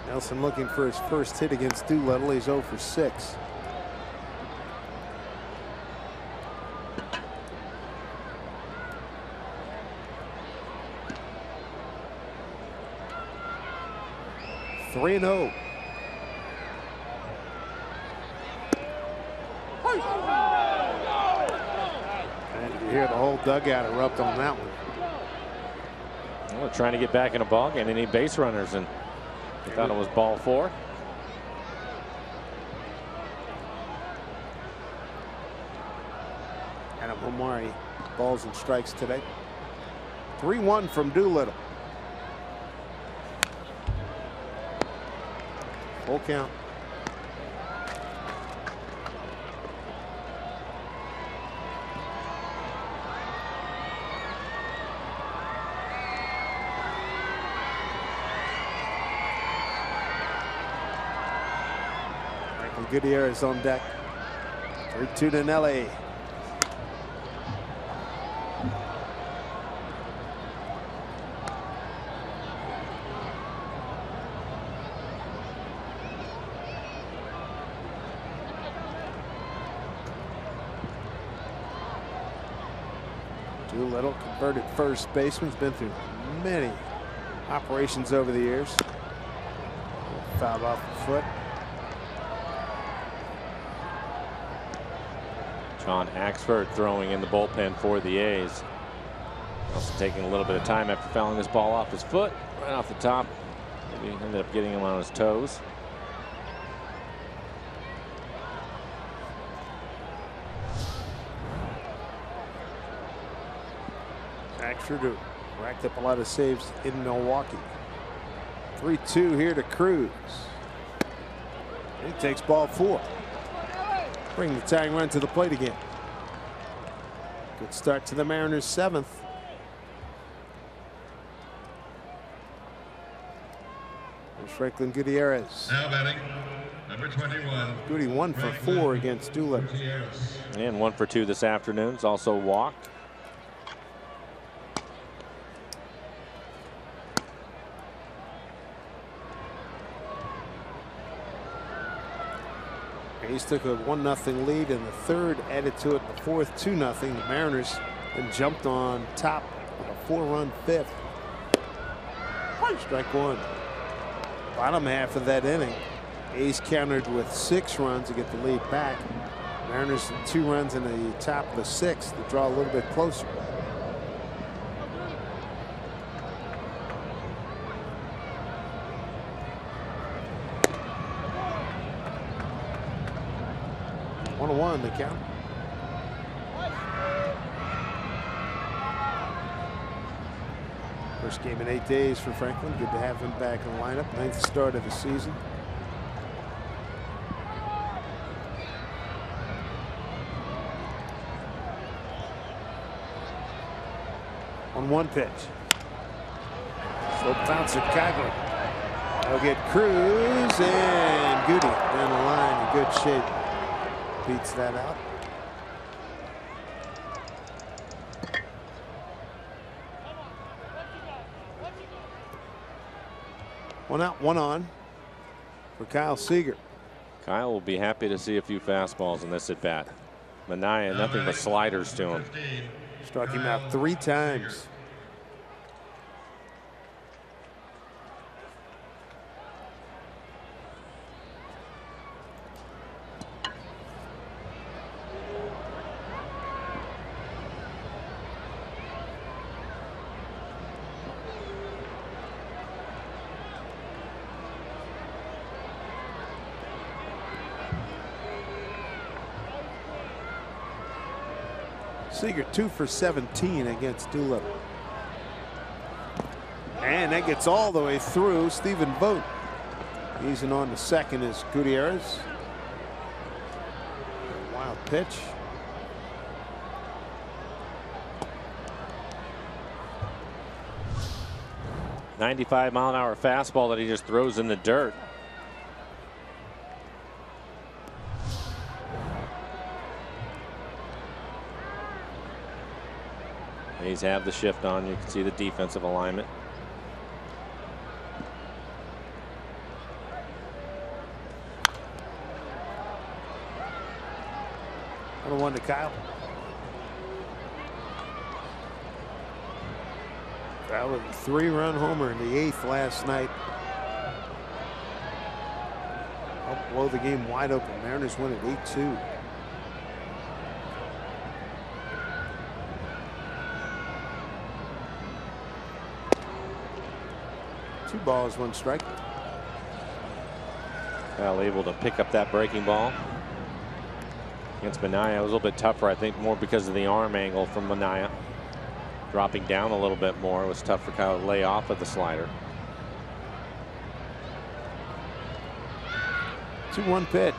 Nelson looking for his first hit against Doolittle. He's 0 for 6. Three and 0. And you hear the whole dugout erupt on that one. Well, trying to get back in a ball game. They need base runners, and they thought it was ball 4. Adam Omari balls and strikes today. 3-1 from Doolittle. Full count. Michael Gutierrez on deck. 3-2 to Nelly. Doolittle, converted first baseman, has been through many operations over the years. Fouled off the foot. John Axford throwing in the bullpen for the A's. Also taking a little bit of time after fouling this ball off his foot, right off the top. Maybe ended up getting him on his toes. Axford, who racked up a lot of saves in Milwaukee. 3-2 here to Cruz. He takes ball 4. Bring the tying run to the plate again. Good start to the Mariners' 7th. There's Franklin Gutierrez. Now batting, number 21. Goody 1 for 4 against Doolittle. And 1 for 2 this afternoon. He's also walked. A's took a 1-0 lead in the 3rd, added to it in the 4th, 2-0. The Mariners then jumped on top of a 4-run 5th. Strike 1. Bottom half of that inning, A's countered with 6 runs to get the lead back. Mariners 2 runs in the top of the 6th to draw a little bit closer. The count. First game in 8 days for Franklin. Good to have him back in the lineup. 9th start of the season. On 1 pitch. Slow bouncer Coghlan. They'll get Cruz and Goody down the line in good shape. Beats that out. One out, 1 on for Kyle Seager. Kyle will be happy to see a few fastballs in this at bat. Manaea, nothing but sliders to him. Struck him out 3 times. Seager 2 for 17 against Doolittle. And that gets all the way through. Stephen Vogt easing on the second is Gutierrez. Wild pitch. .95-mile-an-hour fastball that he just throws in the dirt. A's have the shift on. You can see the defensive alignment. Another 1 to Kyle. Kyle with a 3-run homer in the 8th last night. Helped blow the game wide open. Mariners win at 8-2. Two balls, 1 strike. Kyle able to pick up that breaking ball against Manaea. It was a little bit tougher, I think, more because of the arm angle from Manaea. Dropping down a little bit more. It was tough for Kyle to lay off of the slider. 2-1 pitch.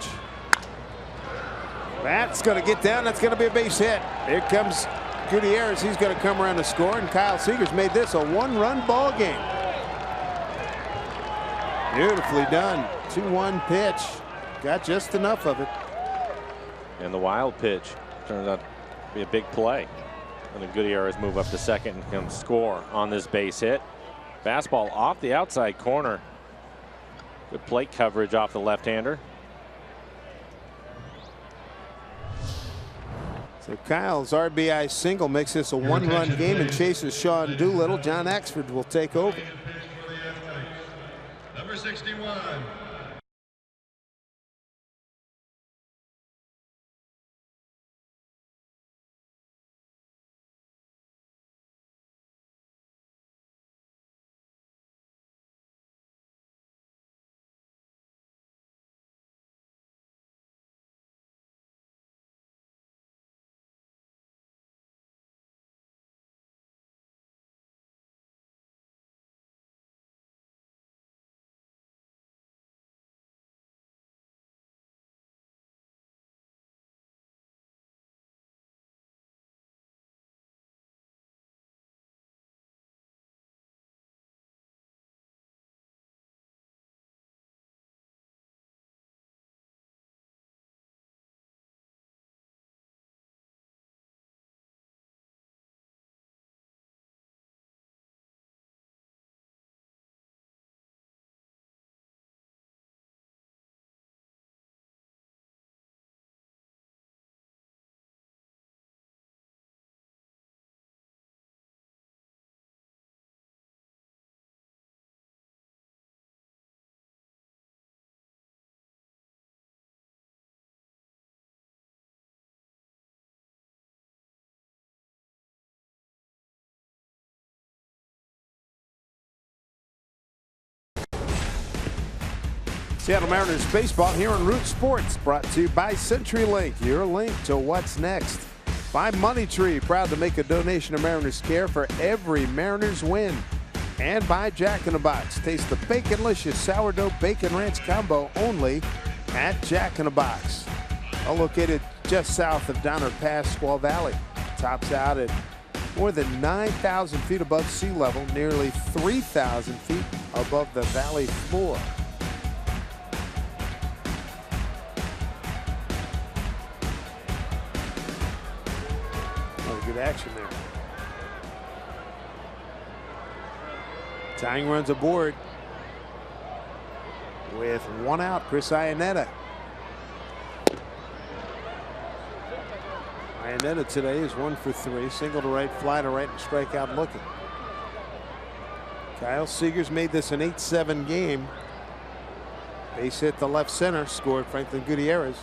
That's going to get down. That's going to be a base hit. Here comes Gutierrez. He's going to come around to score, and Kyle Seager's made this a 1-run ball game. Beautifully done. 2-1 pitch. Got just enough of it. And the wild pitch turns out to be a big play. And the Gutierrez move up to second and come score on this base hit. Fastball off the outside corner. Good plate coverage off the left-hander. So Kyle's RBI single makes this a one-run game and chases Sean Doolittle. John Axford will take over. Number 61. Seattle Mariners baseball here on Root Sports, brought to you by CenturyLink, your link to what's next. By Money Tree, proud to make a donation to Mariners Care for every Mariners win. And by Jack in the Box. Taste the Baconlicious Sourdough Bacon Ranch Combo only at Jack in the Box. All located just south of Donner Pass, Squaw Valley. Tops out at more than 9,000 feet above sea level, nearly 3,000 feet above the valley floor. Good action there. Tying runs aboard with one out. Chris Iannetta. Iannetta today is 1 for 3. Single to right, fly to right, and strikeout looking. Kyle Seager's made this an 8-7 game. Base hit to left center, scored Franklin Gutierrez.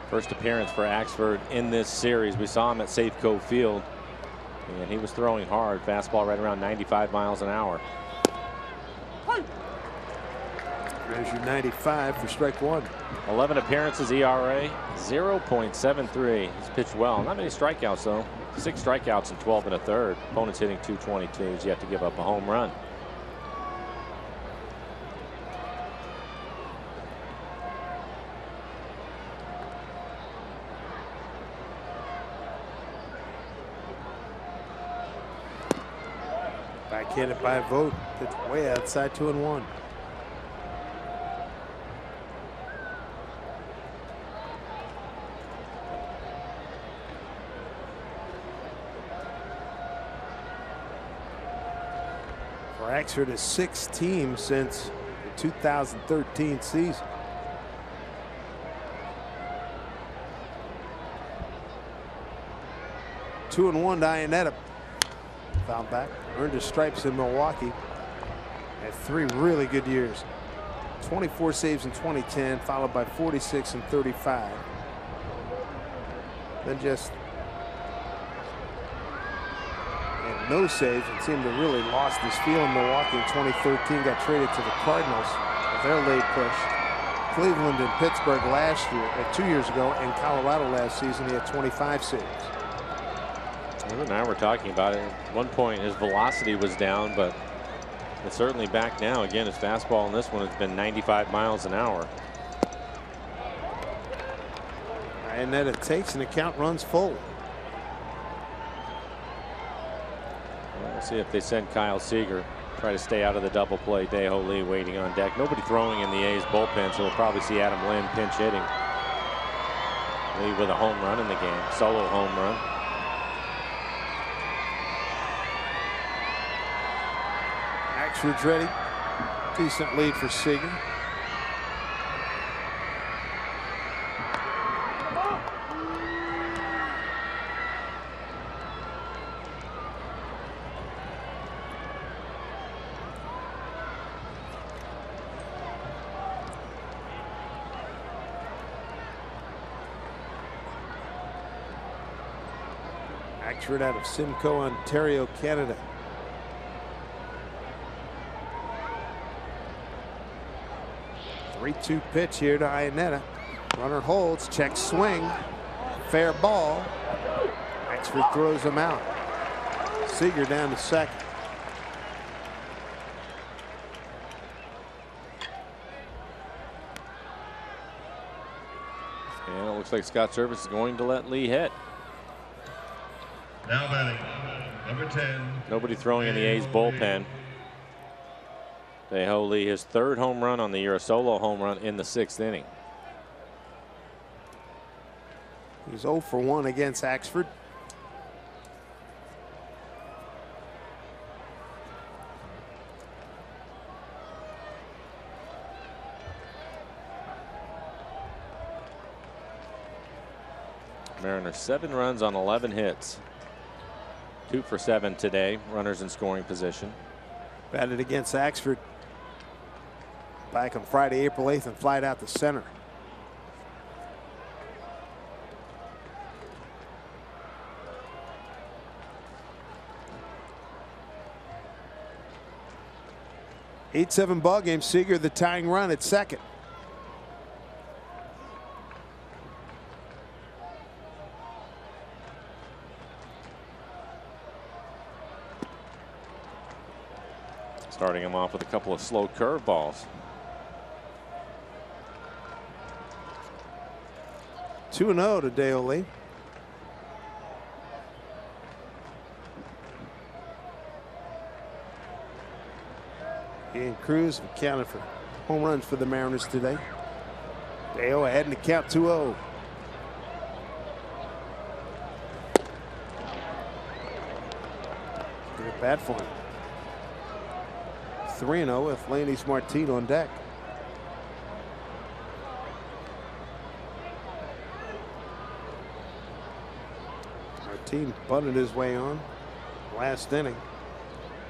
First appearance for Axford in this series. We saw him at Safeco Field, and he was throwing hard. Fastball right around 95 miles an hour. There's your 95 for strike one. 11 appearances, ERA 0.73. He's pitched well. Not many strikeouts though. 6 strikeouts in 12 1/3. Opponent's hitting .222. He's yet to give up a home run. Backhanded by a vote. It's way outside, 2-1. For Axford, his 6th team since the 2013 season. Two and one to Iannetta. Foul back. Earned his stripes in Milwaukee. Had 3 really good years. 24 saves in 2010, followed by 46 and 35. Then just had no saves and seemed to really lost his feel in Milwaukee in 2013. Got traded to the Cardinals with their late push. Cleveland and Pittsburgh last year, 2 years ago, and Colorado last season. He had 25 saves. Now we're talking about it. At one point his velocity was down, but it's certainly back now. Again, his fastball in this one has been 95 miles an hour. And then it takes and the count runs full. We'll see if they send Kyle Seager. Try to stay out of the double play. Daeho Lee waiting on deck. Nobody throwing in the A's bullpen, so we'll probably see Adam Lynn pinch hitting. Lee with a home run in the game. Solo home run. Axford's ready. Decent lead for Seager. Axford out of Simcoe, Ontario, Canada. Three-two pitch here to Iannetta. Runner holds, check swing, fair ball. Axford throws him out. Seager down to second. And it looks like Scott Service is going to let Lee hit. Now batting, number 10. Nobody throwing in the A's bullpen. Dae-Ho Lee, his third home run on the year, a solo home run in the 6th inning. He's 0 for 1 against Axford. Mariners 7 runs on 11 hits. 2 for 7 today. Runners in scoring position. Batted against Axford back on Friday, April 8th, and flied out to center. Eight-7 ball game. Seager the tying run at second. Starting him off with a couple of slow curveballs. 2-0 to Dae-Ho Lee. He and Cruz have accounted for home runs for the Mariners today. Dae-Ho ahead in the count 2-0. Good at bat for him. 3-0 with Lainez Martin on deck. Martin bunted his way on last inning,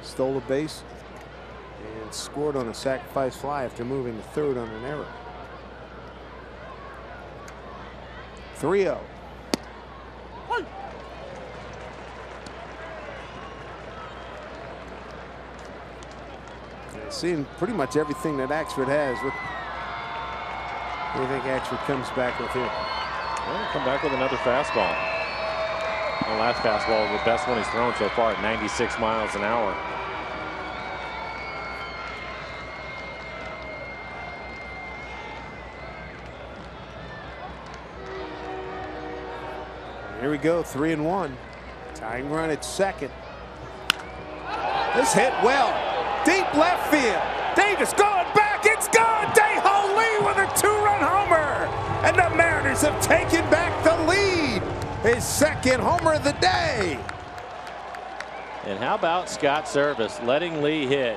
stole a base, and scored on a sacrifice fly after moving to third on an error. 3-0. Seeing pretty much everything that Axford has. What do you think Axford comes back with here? Well, come back with another fastball. The last fastball was the best one he's thrown so far at 96 miles an hour. Here we go, 3-1. Tying run at second. This hit well. Deep left field. Davis going back. It's gone. Dae-Ho Lee with a 2-run homer. And the Mariners have taken back the lead. His second homer of the day. And how about Scott Service letting Lee hit?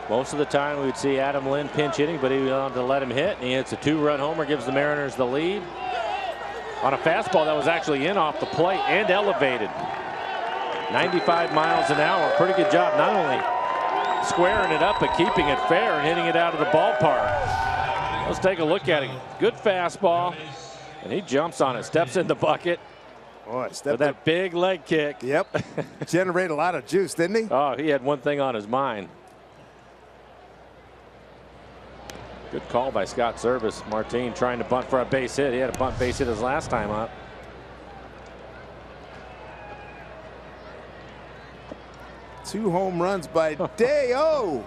Most of the time we would see Adam Lynn pinch hitting, but he wanted to let him hit. And he hits a 2-run homer, gives the Mariners the lead on a fastball that was actually in off the plate and elevated. 95 miles an hour. Pretty good job, not only squaring it up, but keeping it fair and hitting it out of the ballpark. Let's take a look at it. Good fastball, and he jumps on it, steps in the bucket. Boy, with that big leg kick. Yep. Generated a lot of juice, didn't he? Oh, he had one thing on his mind. Good call by Scott Service. Martin trying to bunt for a base hit. He had a bunt base hit his last time up. Two home runs by Dae-Ho.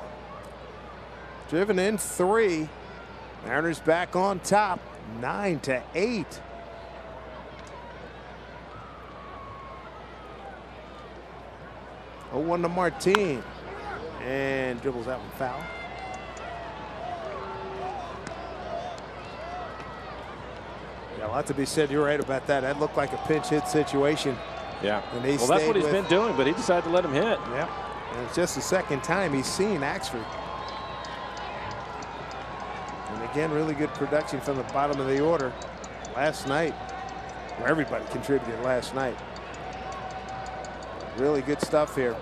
Driven in 3. Mariners back on top, 9-8. Oh, 1 to Martin, and dribbles that one foul. Yeah, a lot to be said. You're right about that. That looked like a pinch hit situation. Yeah. And well, that's what he's been doing, but he decided to let him hit. Yeah. And it's just the second time he's seen Axford. And again, really good production from the bottom of the order last night. Where everybody contributed last night. Really good stuff here.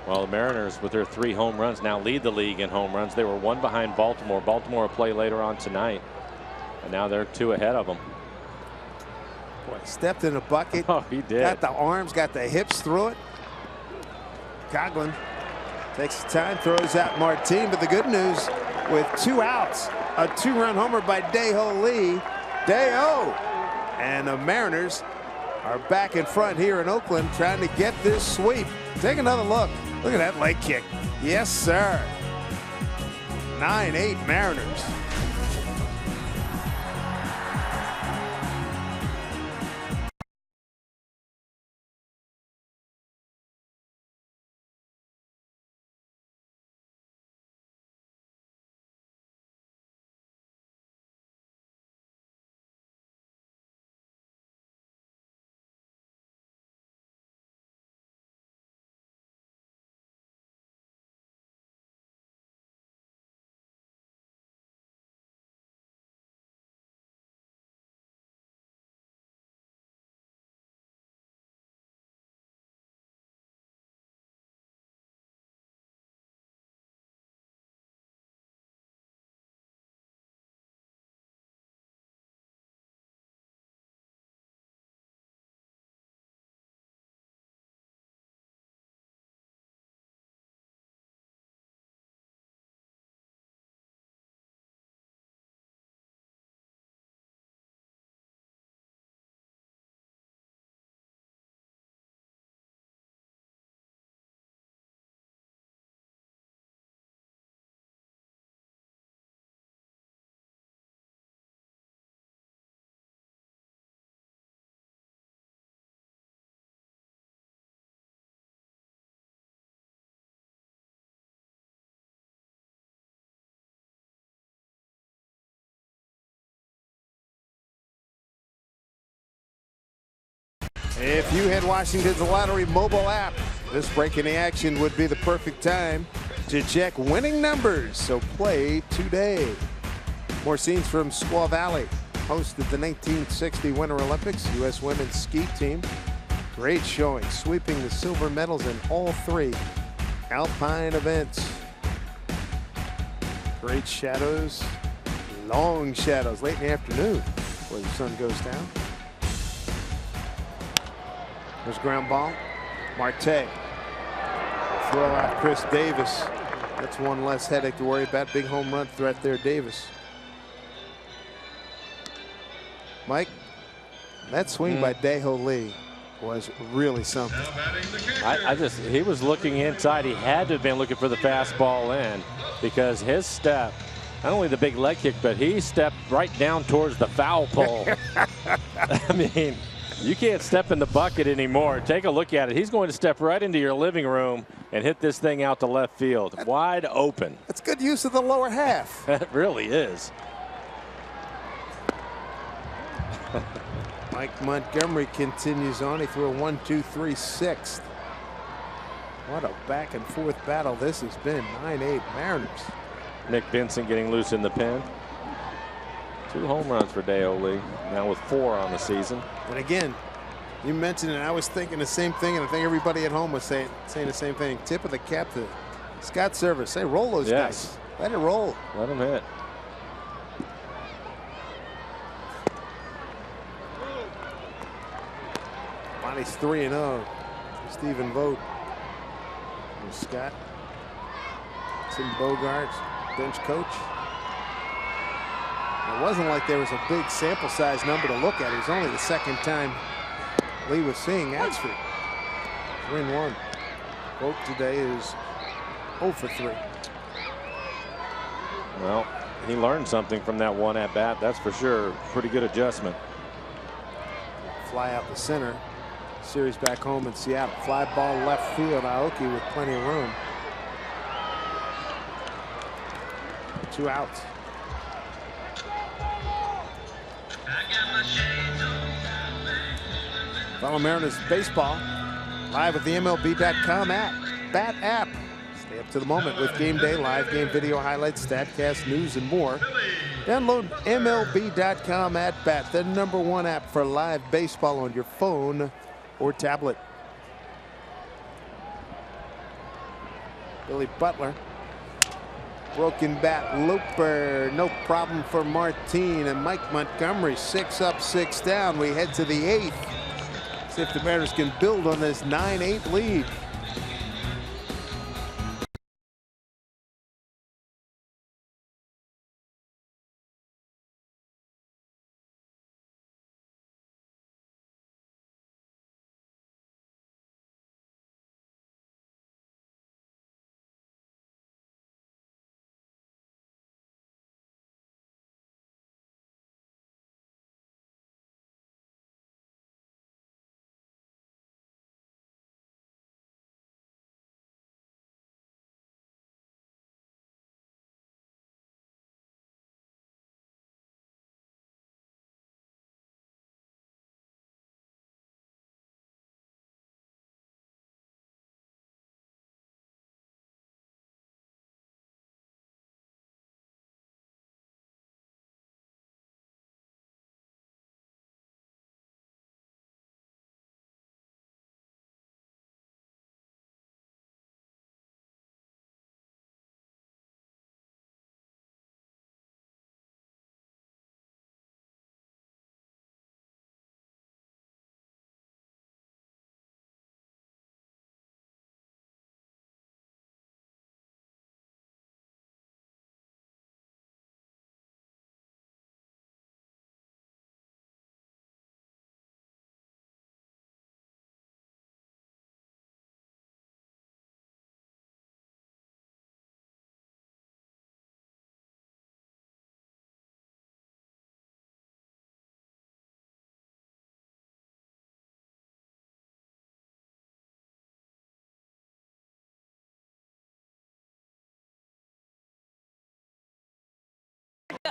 Well, the Mariners, with their 3 home runs, now lead the league in home runs. They were 1 behind Baltimore. Baltimore will play later on tonight. And now they're 2 ahead of them. Boy, stepped in a bucket. Oh, he did. Got the arms, got the hips through it. Coughlin takes his time, throws out Martin, but the good news, with 2 outs, a 2-run homer by Dae-Ho Lee. Dae-Ho! And the Mariners are back in front here in Oakland trying to get this sweep. Take another look. Look at that leg kick. Yes, sir. 9-8 Mariners. If you had Washington's lottery mobile app, this break in the action would be the perfect time to check winning numbers. So play today. More scenes from Squaw Valley, hosted the 1960 Winter Olympics. U.S. women's ski team. Great showing, sweeping the silver medals in all 3 alpine events. Great shadows, long shadows late in the afternoon before the sun goes down. There's ground ball. Marte. Throw out Chris Davis. That's one less headache to worry about. Big home run threat there, Davis. Mike, that swing by Dae-Ho Lee was really something. He was looking inside. He had to have been looking for the fastball in, because his step, not only the big leg kick, but he stepped right down towards the foul pole. I mean, you can't step in the bucket anymore. Take a look at it. He's going to step right into your living room and hit this thing out to left field. Wide open. That's good use of the lower half. That really is. Mike Montgomery continues on. He threw a 1-2-3 6th. What a back and forth battle this has been. 9-8 Mariners. Nick Vincent getting loose in the pen. 2 home runs for Dae-Ho Lee, now with 4 on the season. And again, you mentioned it, I was thinking the same thing, and I think everybody at home was saying the same thing. Tip of the cap to Scott Service. Say, roll those dice. Let it roll. Let him hit. Bonnie's 3-0. Stephen Vogt. And Scott. Tim Bogarts, bench coach. It wasn't like there was a big sample size number to look at. It was only the second time Lee was seeing Axford. 3-1. Vogt today is 0 for 3. Well, he learned something from that one at bat, that's for sure. Pretty good adjustment. Fly out the center. Series back home in Seattle. Fly ball left field. Aoki with plenty of room. 2 outs. Follow Mariners baseball live at the MLB.com app. Bat app. Stay up to the moment with Game Day, live game video highlights, StatCast, news, and more. Download MLB.com at Bat, the #1 app for live baseball on your phone or tablet. Billy Butler Broken bat looper, no problem for Martin, and Mike Montgomery 6 up, 6 down. We head to the 8th. See if the Mariners can build on this 9-8 lead.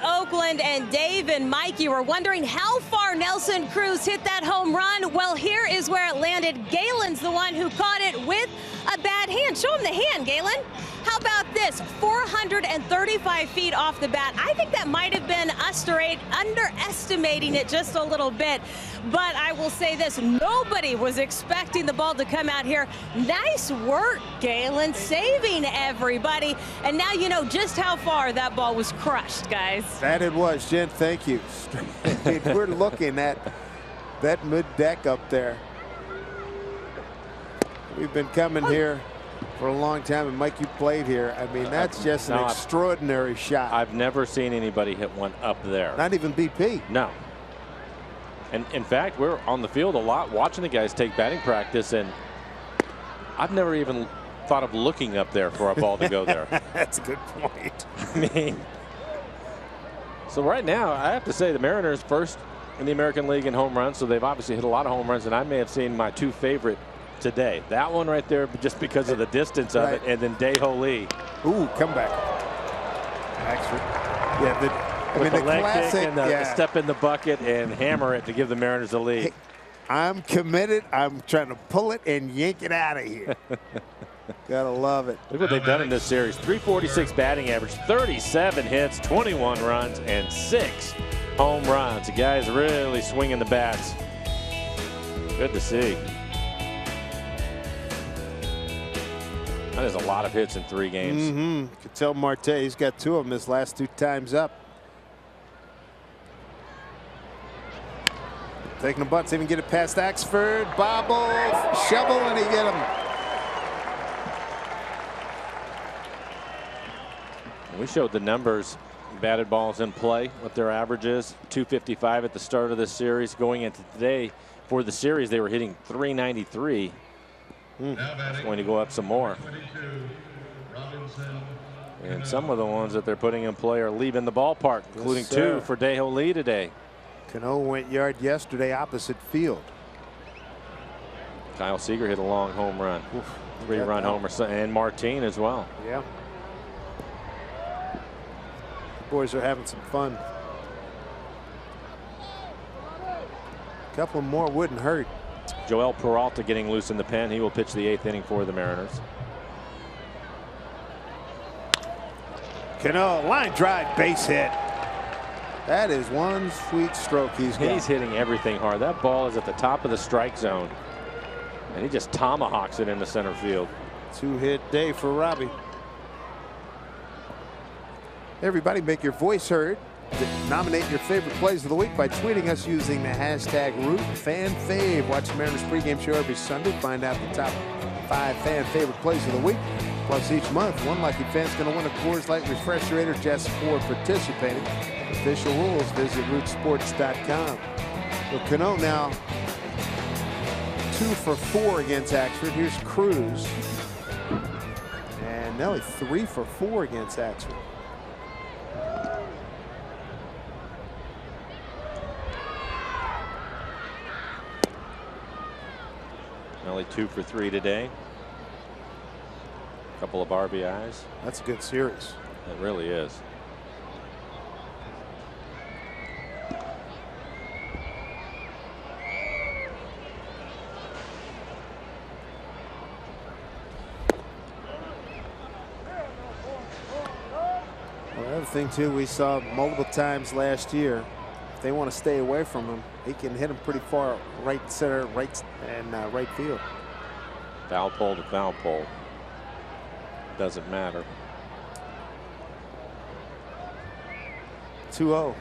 Oakland, and Dave and Mike, you were wondering how far Nelson Cruz hit that home run. Well, here is where it landed. Galen's the one who caught it with a bad hand. Show him the hand, Galen. How about this? 435 feet off the bat. I think that might have been underestimating it just a little bit. But I will say this, nobody was expecting the ball to come out here. Nice work, Galen, saving everybody. And now you know just how far that ball was crushed, guys. That it was, Jen. Thank you. We're looking at that mid-deck up there. We've been coming here for a long time, and Mike, you played here. I mean, that's just an extraordinary shot. I've never seen anybody hit one up there. Not even BP. No. And in fact, we're on the field a lot watching the guys take batting practice, and I've never even thought of looking up there for a ball to go there. That's a good point. I mean, so right now, I have to say the Mariners first in the American League in home runs, so they've obviously hit a lot of home runs, and I may have seen my two favorite today. That one right there, just because of the distance of it, and then Dae-Ho Lee. Ooh, come back. Axford. Yeah, I mean, the leg classic, kick and the step in the bucket and hammer it to give the Mariners the lead. Hey, I'm committed. I'm trying to pull it and yank it out of here. Gotta love it. Look what they've done in this series. 346 batting average, 37 hits, 21 runs, and 6 home runs. The guys really swinging the bats. Good to see. That is a lot of hits in 3 games. You could tell Marte, he's got 2 of them his last 2 times up. Taking the butts, even get it past Axford. Bobble, shovel, and he get him. We showed the numbers, batted balls in play, what their average is. 255 at the start of this series. Going into today, for the series, they were hitting 393. It's going to go up some more. And some of the ones that they're putting in play are leaving the ballpark, including 2 for Dae-Ho Lee today. Cano went yard yesterday opposite field. Kyle Seager hit a long home run. 3-run homer, and Martin as well. Yeah. The boys are having some fun. A couple more wouldn't hurt. Joel Peralta getting loose in the pen. He will pitch the 8th inning for the Mariners. Cano, line drive, base hit. That is one sweet stroke he's got. He's hitting everything hard. That ball is at the top of the strike zone, and he just tomahawks it into center field. 2-hit day for Robbie. Everybody, make your voice heard. Nominate your favorite plays of the week by tweeting us using the hashtag #RootFanFave. Watch the Mariners pregame show every Sunday. Find out the top 5 fan favorite plays of the week. Plus, each month, one lucky fan's going to win a Coors Light Refrigerator just for participating. Official rules, visit rootsports.com. So Cano now 2 for 4 against Axford. Here's Cruz. And Nelly 3 for 4 against Axford. Only 2 for 3 today. A couple of RBIs. That's a good series. It really is. Well, the other thing too, we saw multiple times last year. If they want to stay away from him, he can hit him pretty far right center, right field. Foul pole to foul pole. Doesn't matter. 2-0.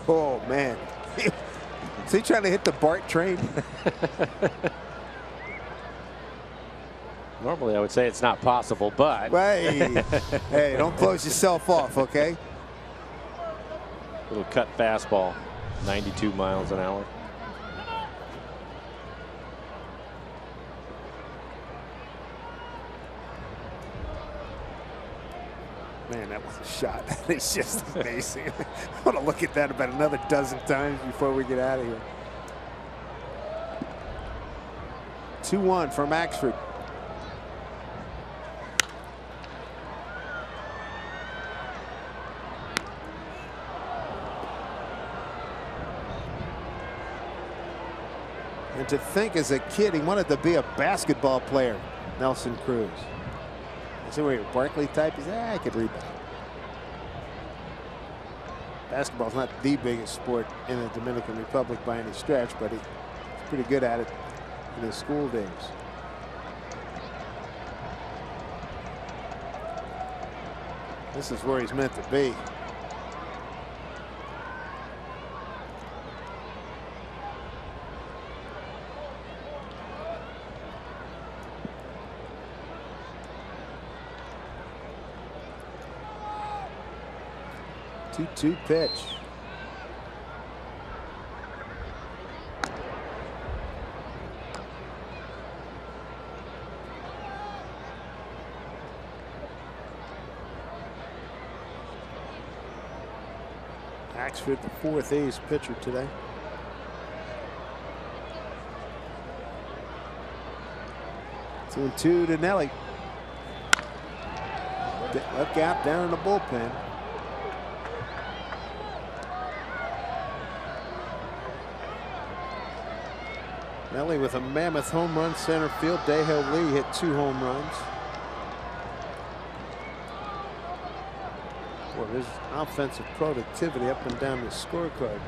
Oh man. Is he trying to hit the BART train? Normally I would say it's not possible, but Hey, hey, don't close yourself off, okay? little cut fastball, 92 miles an hour. Man, that was a shot. It's just amazing. I want to look at that about another dozen times before we get out of here. 2-1 from Axford. And to think as a kid, he wanted to be a basketball player, Nelson Cruz. So wait, Barkley type? He's I could rebound. Basketball's not the biggest sport in the Dominican Republic by any stretch, but he's pretty good at it in his school days. This is where he's meant to be. Two pitch. Axford, the 4th ace pitcher today. Two and 2 to Nelly. Look out down in the bullpen. Nelly with a mammoth home run center field. Dahill Lee hit 2 home runs. Well, there's offensive productivity up and down the scorecard.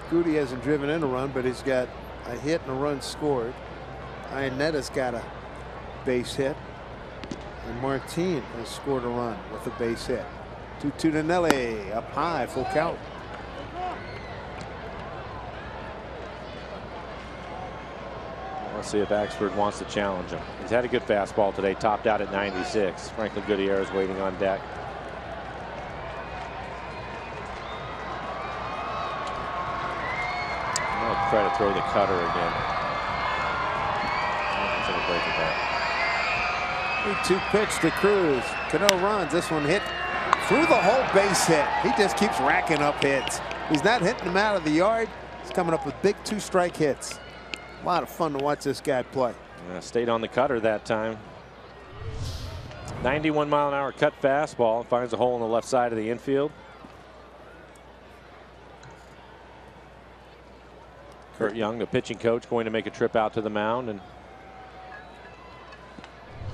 Goody hasn't driven in a run, but he's got a hit and a run scored. Ionetta's got a base hit. And Martin has scored a run with a base hit. 2-2 to Nelly. Up high, full count. Let's see if Axford wants to challenge him. He's had a good fastball today, topped out at 96. Franklin Gutierrez waiting on deck. I'm going to try to throw the cutter again. That's going to break it back. 3-2 pitch to Cruz. Cano runs. This one hit through the whole base hit. He just keeps racking up hits. He's not hitting them out of the yard. He's coming up with big 2-strike hits. A lot of fun to watch this guy play. Yeah, stayed on the cutter that time. 91-mile-an-hour cut fastball. Finds a hole in the left side of the infield. Kurt Young, the pitching coach, going to make a trip out to the mound, and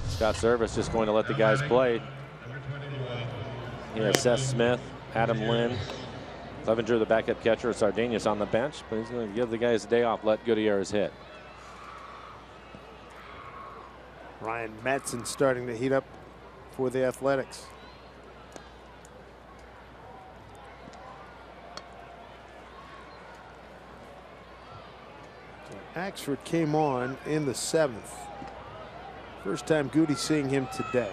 Scott Service just going to let the guys play. He has Seth Smith, Adam Lynn, Clevenger, the backup catcher, Sardinius on the bench, but he's going to give the guys a day off, let Gutierrez hit. Ryan Madsen starting to heat up for the Athletics. So Axford came on in the 7th. First time Goody seeing him today.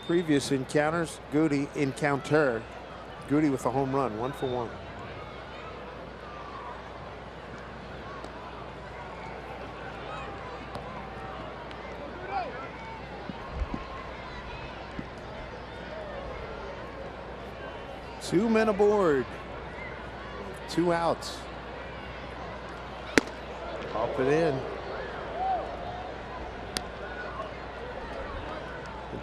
Previous encounters, Goody with a home run, 1 for 1. Two men aboard. 2 outs. Pop it in.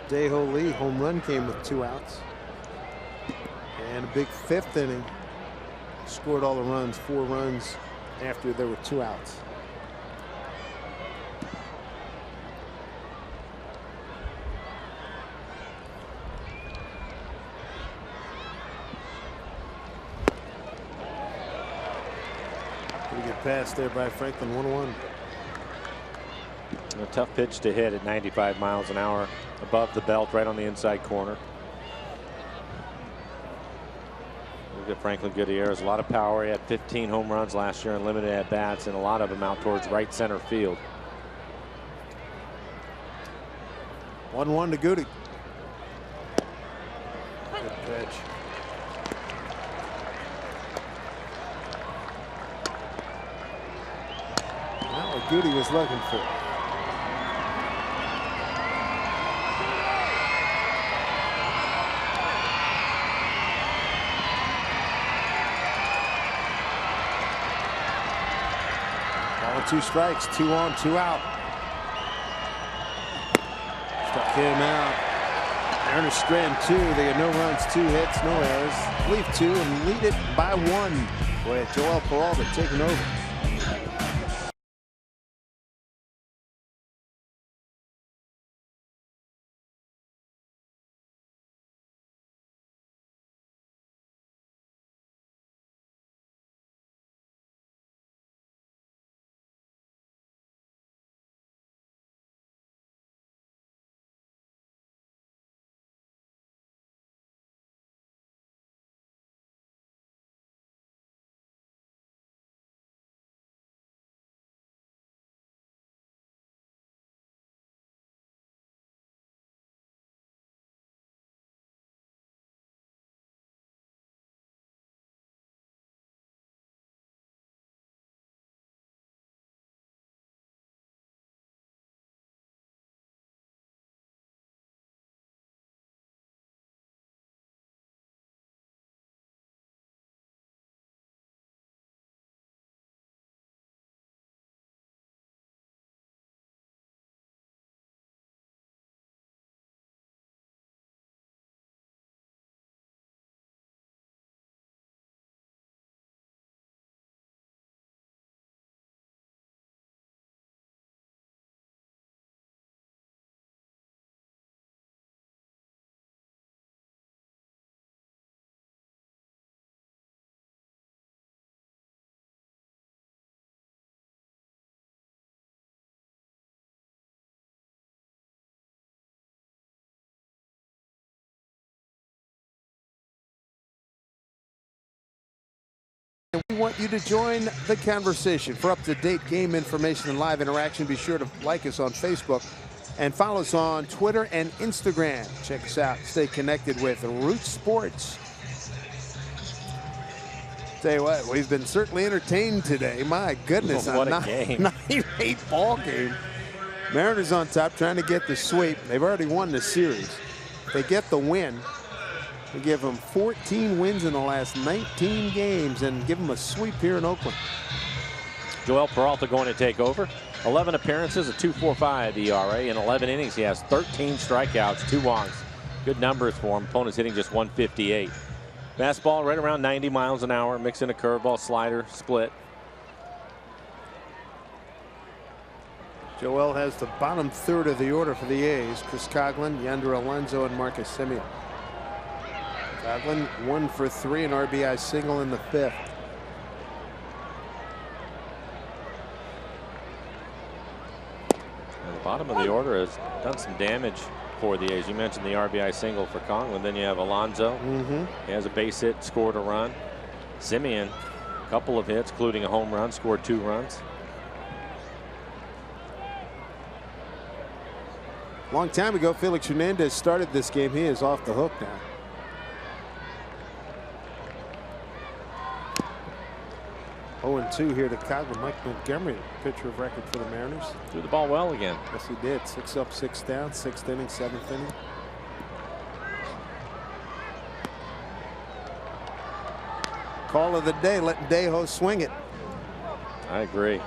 Daeho Lee home run came with 2 outs. And a big 5th inning. Scored all the runs, 4 runs after there were 2 outs. Pretty good pass there by Franklin, 1-1. A tough pitch to hit at 95 miles an hour above the belt right on the inside corner. Look at Franklin Gutierrez, a lot of power. He had 15 home runs last year and limited at bats, and a lot of them out towards right center field. 1-1 to Goody. Good pitch. Not what Goody was looking for. Ball 2 strikes, 2 on, 2 out. Struck him out. Ernest Strand 2. They get no runs, 2 hits, no errors. Leave 2 and lead it by 1. Boy, Joel Peralta taking over. And we want you to join the conversation. For up-to-date game information and live interaction, be sure to like us on Facebook and follow us on Twitter and Instagram. Check us out. Stay connected with Root Sports. Tell you what, we've been certainly entertained today. My goodness, what a 9-8 ball game. Mariners on top trying to get the sweep. They've already won the series. If they get the win, we give them 14 wins in the last 19 games and give them a sweep here in Oakland. Joel Peralta going to take over. 11 appearances, a 2.45 ERA. In 11 innings, he has 13 strikeouts, 2 walks. Good numbers for him. Opponent's hitting just 158. Fastball right around 90 miles an hour, mixing a curveball, slider, split. Joel has the bottom third of the order for the A's. Chris Coghlan, Yonder Alonso, and Marcus Semien. Coghlan 1 for 3, an RBI single in the 5th. And the bottom of the order has done some damage for the A's. You mentioned the RBI single for Conklin. Then you have Alonso. He has a base hit, scored a run. Simeon, a couple of hits, including a home run, scored 2 runs. Long time ago, Felix Hernandez started this game. He is off the hook now. Oh, 0-2 here to Coghlan. Mike Montgomery, pitcher of record for the Mariners. Threw the ball well again. Yes, he did. 6 up, 6 down, 6th inning, 7th inning. Call of the day, letting Dejo swing it. I agree.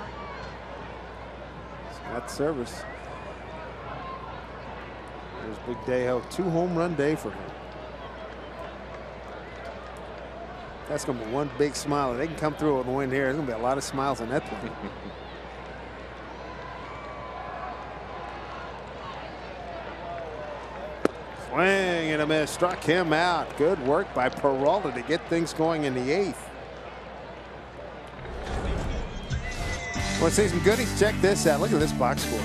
Scott Service. There's Big Dejo. 2-home-run day for him. That's going to be one big smile. If they can come through with a win here, there's going to be a lot of smiles on that plane. Swing and a miss. Struck him out. Good work by Peralta to get things going in the 8th. Want to see some goodies? Check this out. Look at this box score.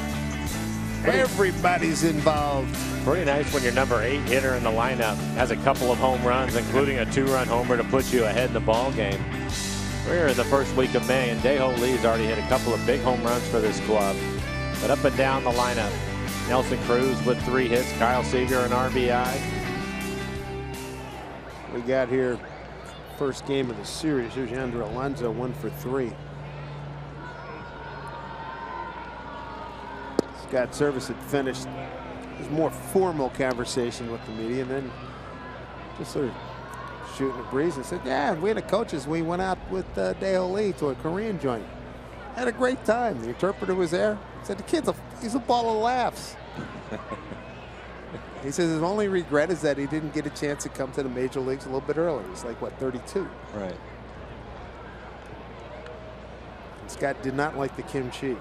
Everybody's involved. Pretty nice when your number 8 hitter in the lineup has a couple of home runs, including a 2-run homer to put you ahead in the ball game. We're in the first week of May, and Dejo Lee's already hit a couple of big home runs for this club. But up and down the lineup, Nelson Cruz with 3 hits, Kyle Seager an RBI. We got here first game of the series. Here's Yonder Alonso, 1 for 3. Scott Service had finished his more formal conversation with the media, and then just sort of shooting a breeze and said, yeah, we had the coaches. We went out with Dejo Lee to a Korean joint. Had a great time. The interpreter was there. Said the kid's he's a ball of laughs. He says his only regret is that he didn't get a chance to come to the major leagues a little bit earlier. He's like, what, 32? Right. And Scott did not like the kimchi.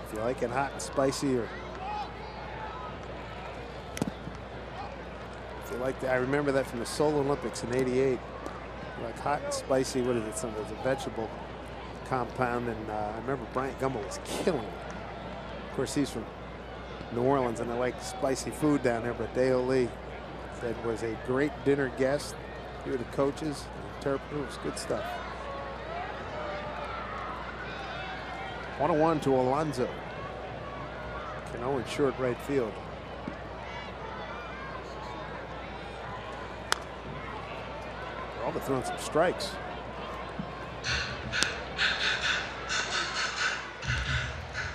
If you like it hot and spicy, or if you like that, I remember that from the Seoul Olympics in '88. Like hot and spicy, what is it? There's a vegetable compound, and I remember Bryant Gumbel was killing it. Of course, he's from New Orleans, and I like spicy food down there, but Dejo Lee said was a great dinner guest. Here the coaches, the interpreter, was good stuff. 1-1 to Alonso. Cano in short right field. Peralta throwing some strikes.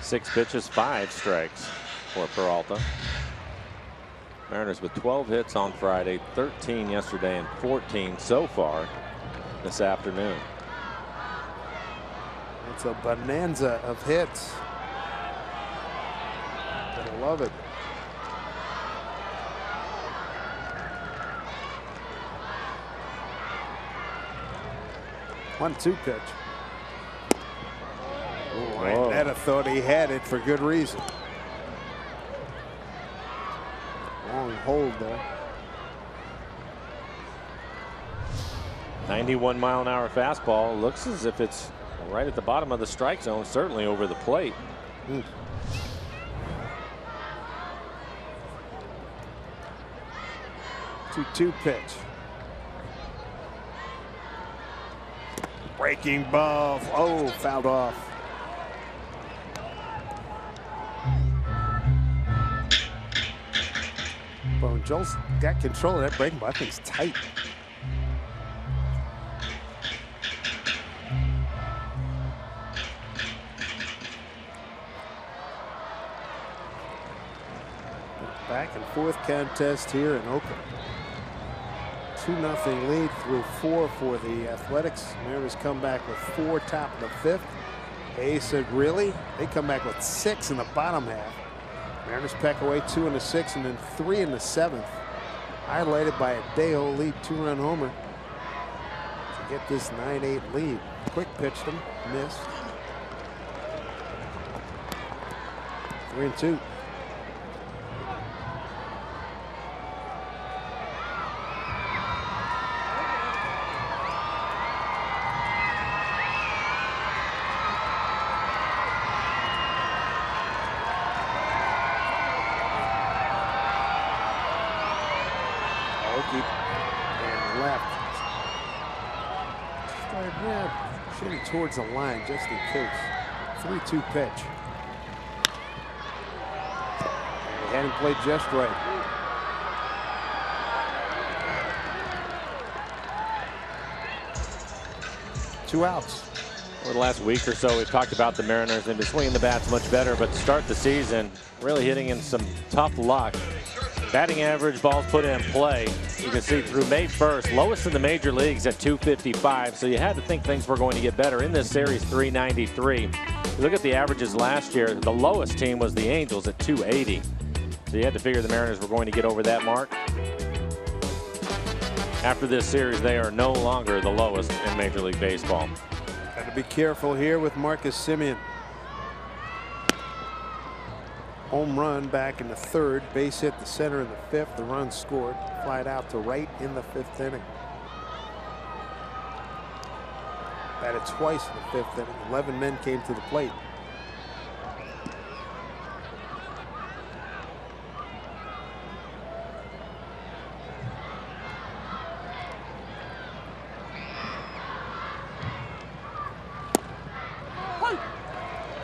Six pitches, 5 strikes for Peralta. Mariners with 12 hits on Friday, 13 yesterday, and 14 so far this afternoon. It's a bonanza of hits. I love it. One-two pitch. Oh, Netta thought he had it for good reason. Long hold there. 91-mile-an-hour fastball. Looks as if it's right at the bottom of the strike zone, certainly over the plate. 2-2 pitch. Breaking ball. Oh, fouled off. Well, Joel's got control of that breaking ball. That thing's tight. Back and forth contest here in Oakland. 2-0 lead through 4 for the Athletics. Mariners come back with 4 top of the 5th. Hayes said, really? They come back with 6 in the bottom half. Mariners pack away 2 in the 6th and then 3 in the 7th. Highlighted by a Dejo Lee 2-run homer to get this 9-8 lead. Quick pitched him, missed. 3-2. Shooting towards the line just in case. 3-2 pitch. He hadn't played just right. Two outs. Over the last week or so, we've talked about the Mariners. They've been swinging the bats much better, but to start the season, really hitting in some tough luck. Batting average, balls put in play. You can see through May 1st, lowest in the major leagues at 255. So you had to think things were going to get better. In this series, 393. You look at the averages last year, the lowest team was the Angels at 280. So you had to figure the Mariners were going to get over that mark. After this series, they are no longer the lowest in Major League Baseball. Got to be careful here with Marcus Semien. Home run back in the third. Base hit the center in the fifth. The run scored. Flied out to right in the fifth inning. Batted twice in the fifth inning. 11 men came to the plate.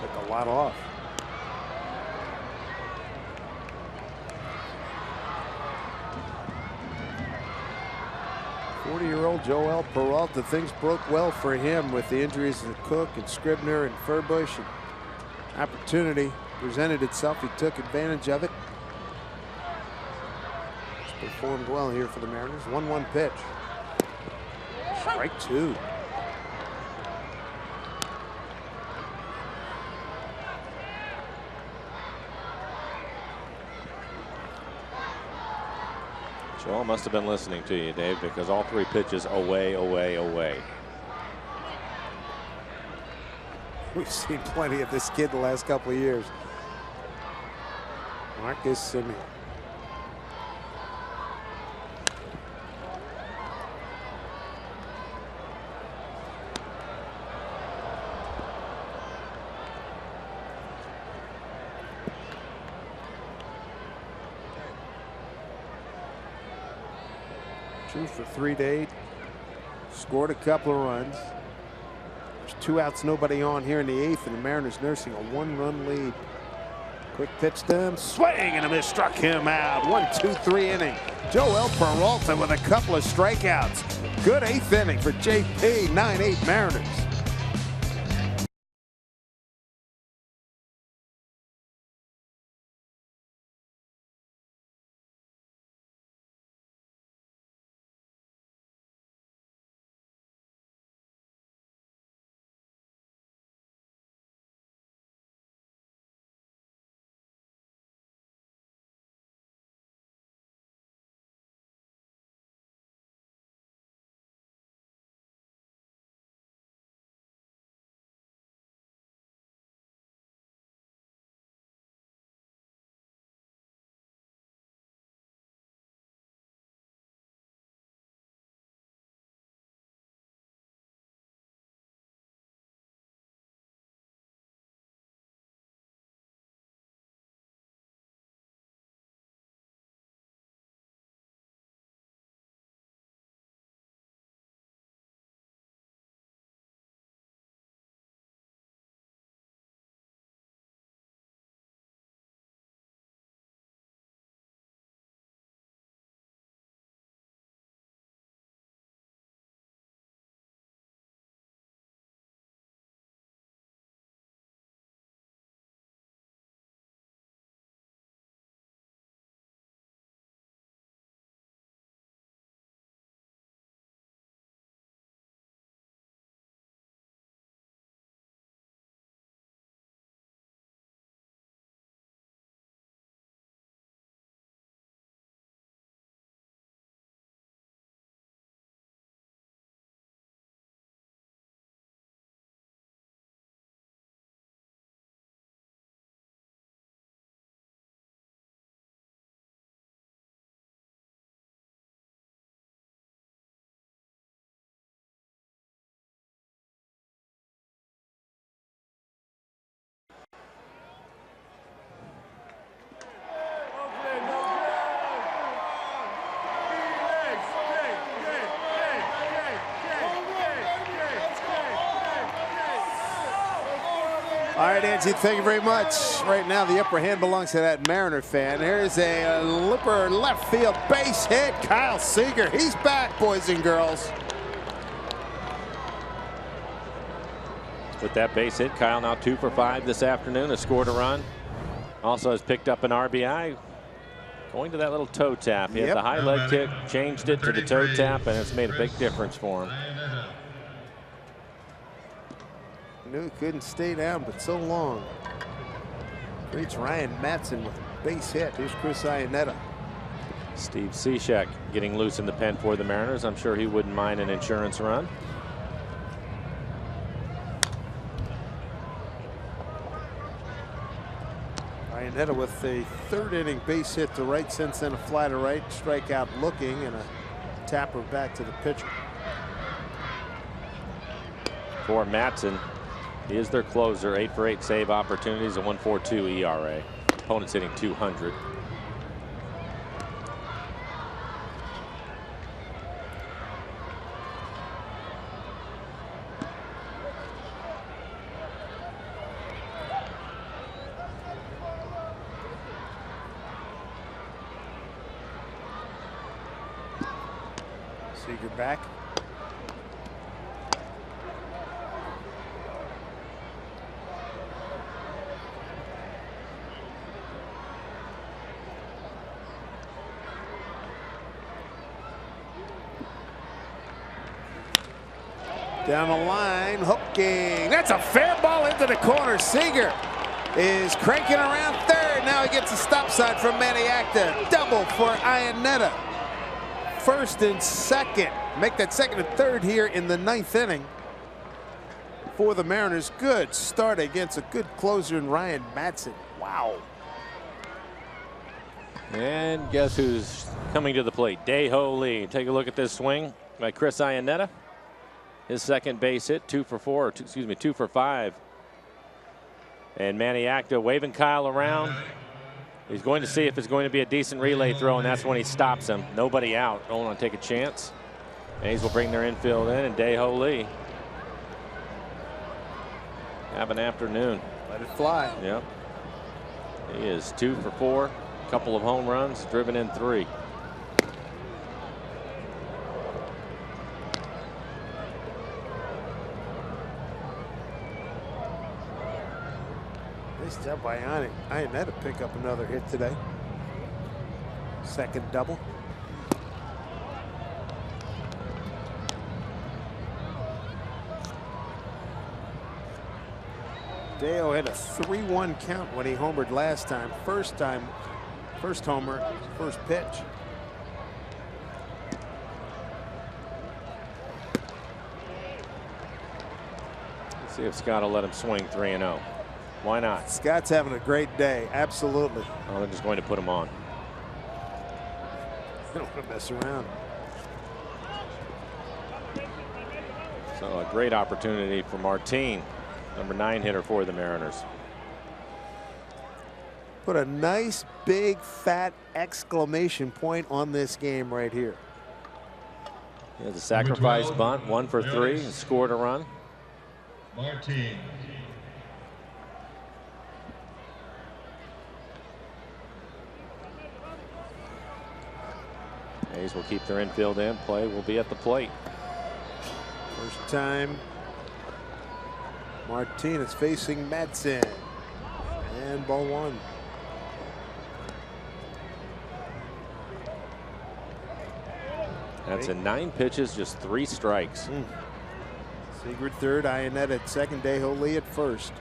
Took a lot off. Year-old Joel Peralta, things broke well for him with the injuries to Cook and Scribner and Furbush. And opportunity presented itself. He took advantage of it. He's performed well here for the Mariners. 1-1 pitch. Strike two. Joel must have been listening to you, Dave, because all three pitches away, away, away. We've seen plenty of this kid the last couple of years. Marcus Semien. For 3 to 8. Scored a couple of runs. There's 2 outs, nobody on here in the 8th, and the Mariners nursing a 1-run lead. Quick pitch to him, swing and a miss, struck him out. 1-2-3 inning. Joel Peralta with a couple of strikeouts. Good 8th inning for JP. 9-8 Mariners. All right, Angie, thank you very much. Right now, the upper hand belongs to that Mariner fan. Here's a looper left field base hit. Kyle Seager, he's back, boys and girls. With that base hit, Kyle now 2 for 5 this afternoon, has scored a run. Also has picked up an RBI. Going to that little toe tap. He had the high leg kick, changed it to the toe tap, and it's made a big difference for him. Knew he couldn't stay down, but so long. Reach Ryan Matson with a base hit. Here's Chris Iannetta. Steve Cishek getting loose in the pen for the Mariners. I'm sure he wouldn't mind an insurance run. Iannetta with a 3rd inning base hit to right, since then a fly to right, strikeout looking, and a tapper back to the pitcher. For Matson, he is their closer. 8 for 8 save opportunities, a 1.42 ERA. Opponent's hitting 200. Seager back. Down the line, hooking. That's a fair ball into the corner. Seager is cranking around 3rd. Now he gets a stop sign from Maniacta. Double for Iannetta. 1st and 2nd. Make that 2nd and 3rd here in the 9th inning for the Mariners. Good start against a good closer in Ryan Matson. Wow. And guess who's coming to the plate? Dae-Ho Lee. Take a look at this swing by Chris Iannetta. His 2nd base hit, 2 for 5. And Maniacta waving Kyle around. He's going to see if it's going to be a decent relay throw, and that's when he stops him. Nobody out. Don't want to take a chance. A's will bring their infield in, and Dae-Ho Lee have an afternoon. Let it fly. Yep. He is 2 for 4. A couple of home runs, driven in 3. Nice job by Iannetta to pick up another hit today. 2nd double. Dae-Ho had a 3-1 count when he homered last time. First homer, first pitch. Let's see if Scott will let him swing 3-0. Why not? Scott's having a great day. Absolutely. Oh, they're just going to put him on. They don't want to mess around. So a great opportunity for Martin, number 9 hitter for the Mariners. Put a nice big fat exclamation point on this game right here. He has a sacrifice bunt, 1 for 3, and scored a run. Martin. A's will keep their infield in. Play will be at the plate. First time Martin is facing Matson. And ball 1. That's in 9 pitches, just 3 strikes. Seager 3rd, Iannetta at 2nd, Dae-Ho Lee at 1st.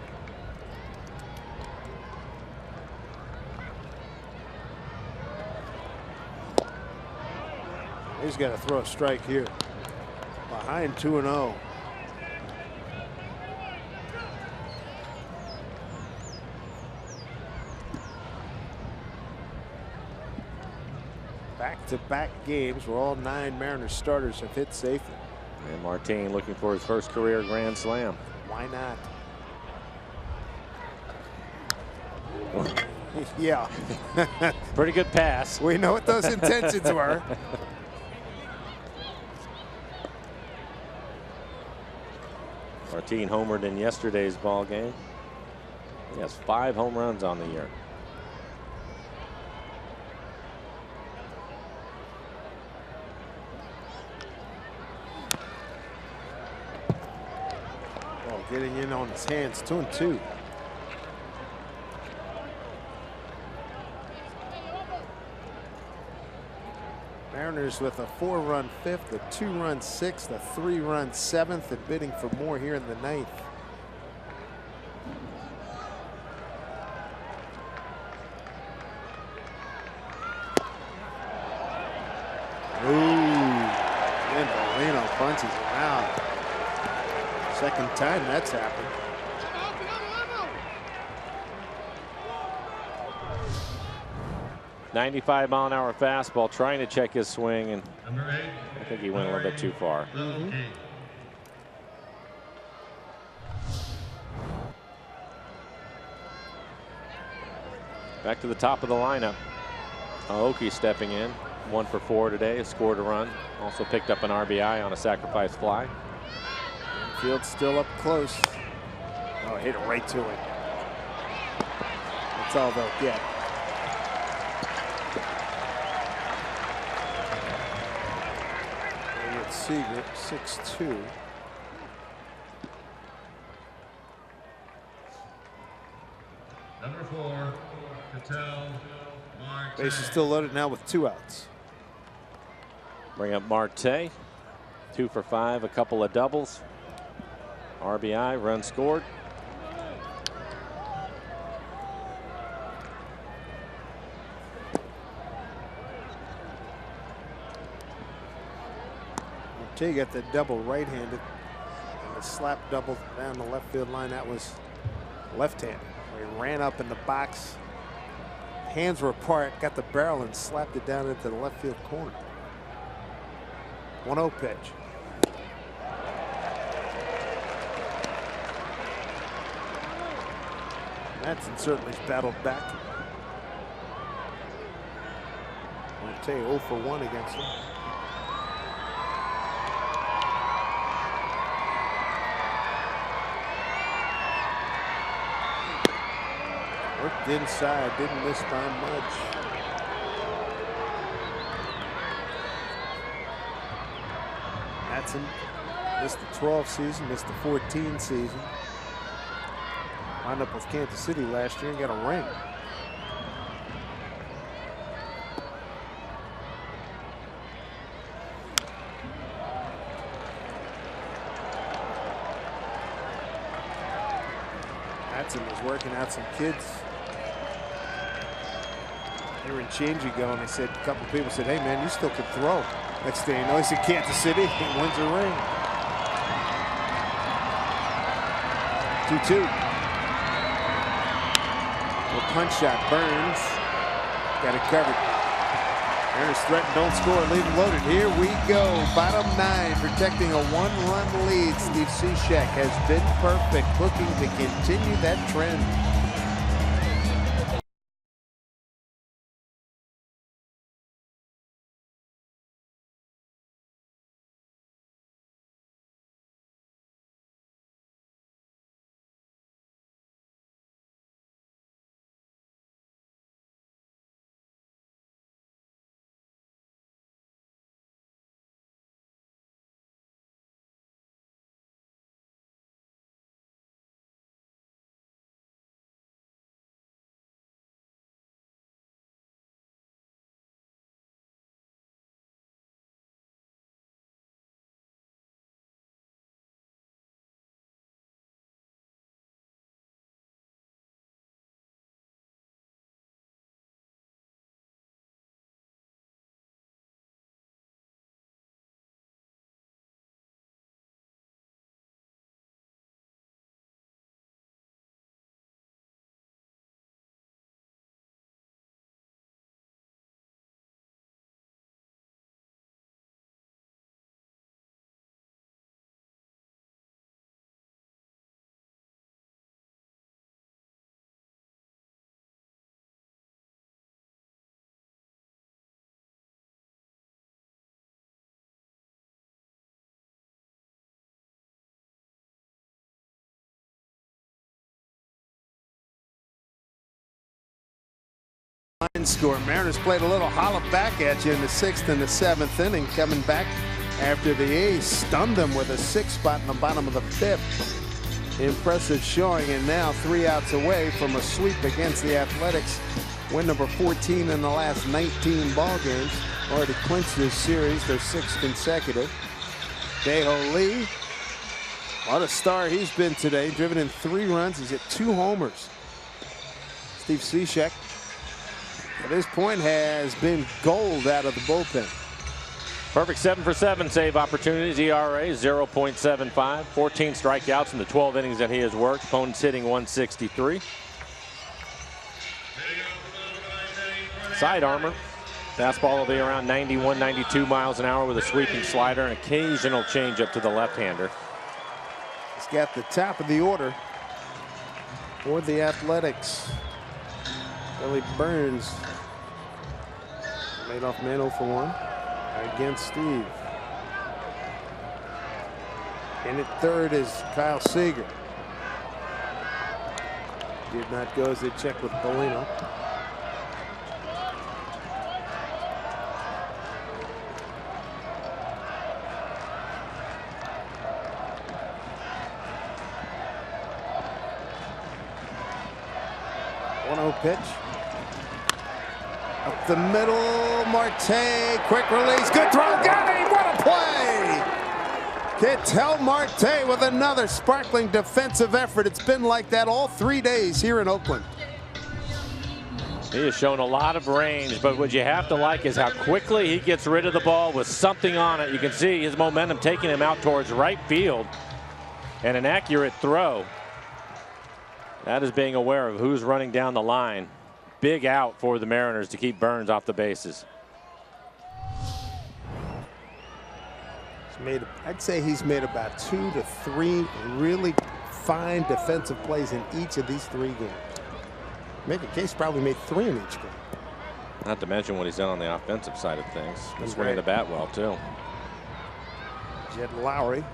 He's got to throw a strike here. Behind 2-0. Back-to-back games where all 9 Mariners starters have hit safely. And Martin looking for his first career grand slam. Why not? Yeah. Pretty good pass. We know what those intentions were. Martin homered in yesterday's ball game. He has 5 home runs on the year. Oh, getting in on his hands. 2-2. Mariners with a 4-run 5th, a 2-run 6th, a 3-run 7th, and bidding for more here in the 9th. And Molino punches him out. Second time that's happened. .95-mile-an-hour fastball, trying to check his swing, and Number 8. I think he went a little bit too far. Back to the top of the lineup. Aoki stepping in. 1 for 4 today. Scored a run. Also picked up an RBI on a sacrifice fly. Field's still up close. Oh, hit it right to him. That's all they'll get. Seager, 6-2. Number 4, Cattell Marte. Base is still loaded now with 2 outs. Bring up Marte. 2 for 5, a couple of doubles. RBI, run scored. Marte got the double right-handed, and the slap double down the left field line. That was left-handed. He ran up in the box. Hands were apart, got the barrel and slapped it down into the left field corner. 1-0 pitch. Madsen certainly battled back. Marte 0 for 1 against him. Worked inside, didn't miss by much. Madsen missed the 12 season, missed the 14 season. Wound up with Kansas City last year and got a ring. Madsen was working out some kids. They were in change ago, and they said, a couple people said, hey man, you still can throw. Next thing you know, he's in Kansas City, he wins a ring. 2-2. Punch shot, Burns got it covered. Mariners threatened, don't score, leave them loaded. Here we go, bottom 9, protecting a 1-run lead. Steve Cishek has been perfect, looking to continue that trend. run score. Mariners played a little holler back at you in the 6th and the 7th inning, coming back after the A's stunned them with a 6 spot in the bottom of the 5th. Impressive showing, and now 3 outs away from a sweep against the Athletics. Win number 14 in the last 19 ball games. Already clinched this series, their 6th consecutive. Dae-Ho Lee, what a star he's been today. Driven in 3 runs. He's hit 2 homers. Steve Cishek, at this point, has been gold out of the bullpen. Perfect 7 for 7 save opportunities. ERA 0.75. 14 strikeouts in the 12 innings that he has worked. Opponents hitting 163. Side armor. Fastball will be around 91, 92 miles an hour with a sweeping slider and occasional changeup to the left-hander. He's got the top of the order for the Athletics. Billy Burns, leadoff man 0 for 1 against Steve. In at third is Kyle Seager. Did not go as they check with Polino. Pitch. Up the middle, Marte, quick release, good throw, got him, what a play! Ketel Marte with another sparkling defensive effort. It's been like that all 3 days here in Oakland. He has shown a lot of range, but what you have to like is how quickly he gets rid of the ball with something on it. You can see his momentum taking him out towards right field, and an accurate throw. That is being aware of who's running down the line. Big out for the Mariners to keep Burns off the bases. I'd say he's made about 2 to 3 really fine defensive plays in each of these 3 games. Make a case probably made 3 in each game. Not to mention what he's done on the offensive side of things. He's swinging the bat well, too. Jed Lowry.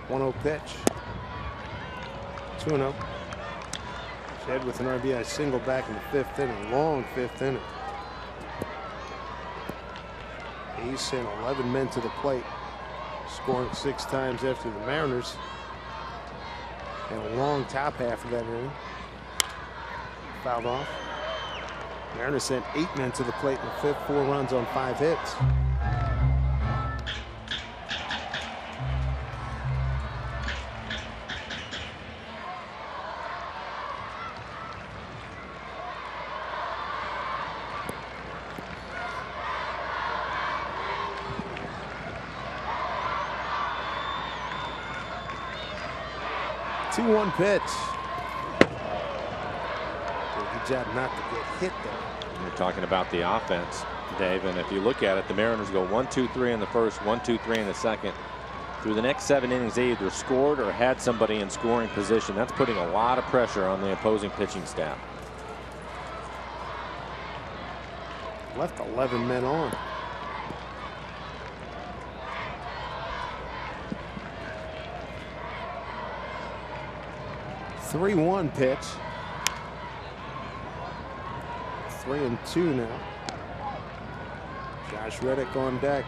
1-0 pitch. 2-0. Jed with an RBI single back in the 5th inning. Long 5th inning. He's sent 11 men to the plate, scoring 6 times after the Mariners. And a long top half of that inning. Fouled off. Mariners sent 8 men to the plate in the 5th, 4 runs on 5 hits. One pitch. Good job not to get hit there. You're talking about the offense, Dave, and if you look at it, the Mariners go 1-2-3 in the first, 1-2-3 in the second. Through the next 7 innings, they either scored or had somebody in scoring position. That's putting a lot of pressure on the opposing pitching staff. Left 11 men on. 3-1 pitch. 3-2 now. Josh Reddick on deck.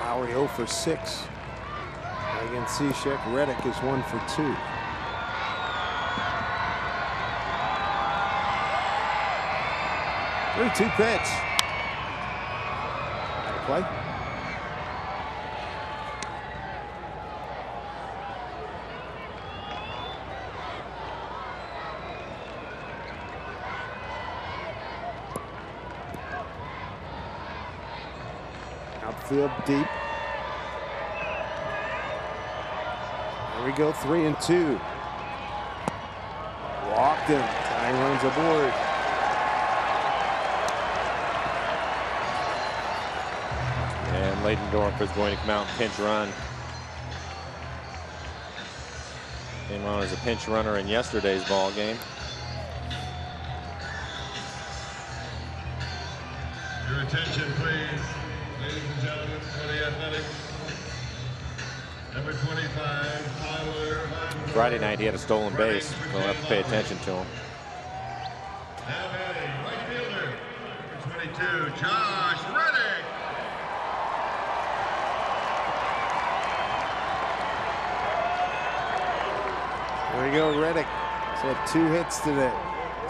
Lowry 0 for 6 against Cishek. Reddick is 1 for 2. Three-two pitch. Play. Outfield deep. There we go, 3-2. Walked him. Tying runs aboard. And Leydendorf is going to come out and pinch run. Came on as a pinch runner in yesterday's ball game. Your attention, please, ladies and gentlemen, for the Athletics. Number 25, Tyler. Friday night he had a stolen base. We'll have to pay attention to him. Now batting, right fielder, number 22, Josh Reddick. There we go, Reddick. He's had 2 hits today.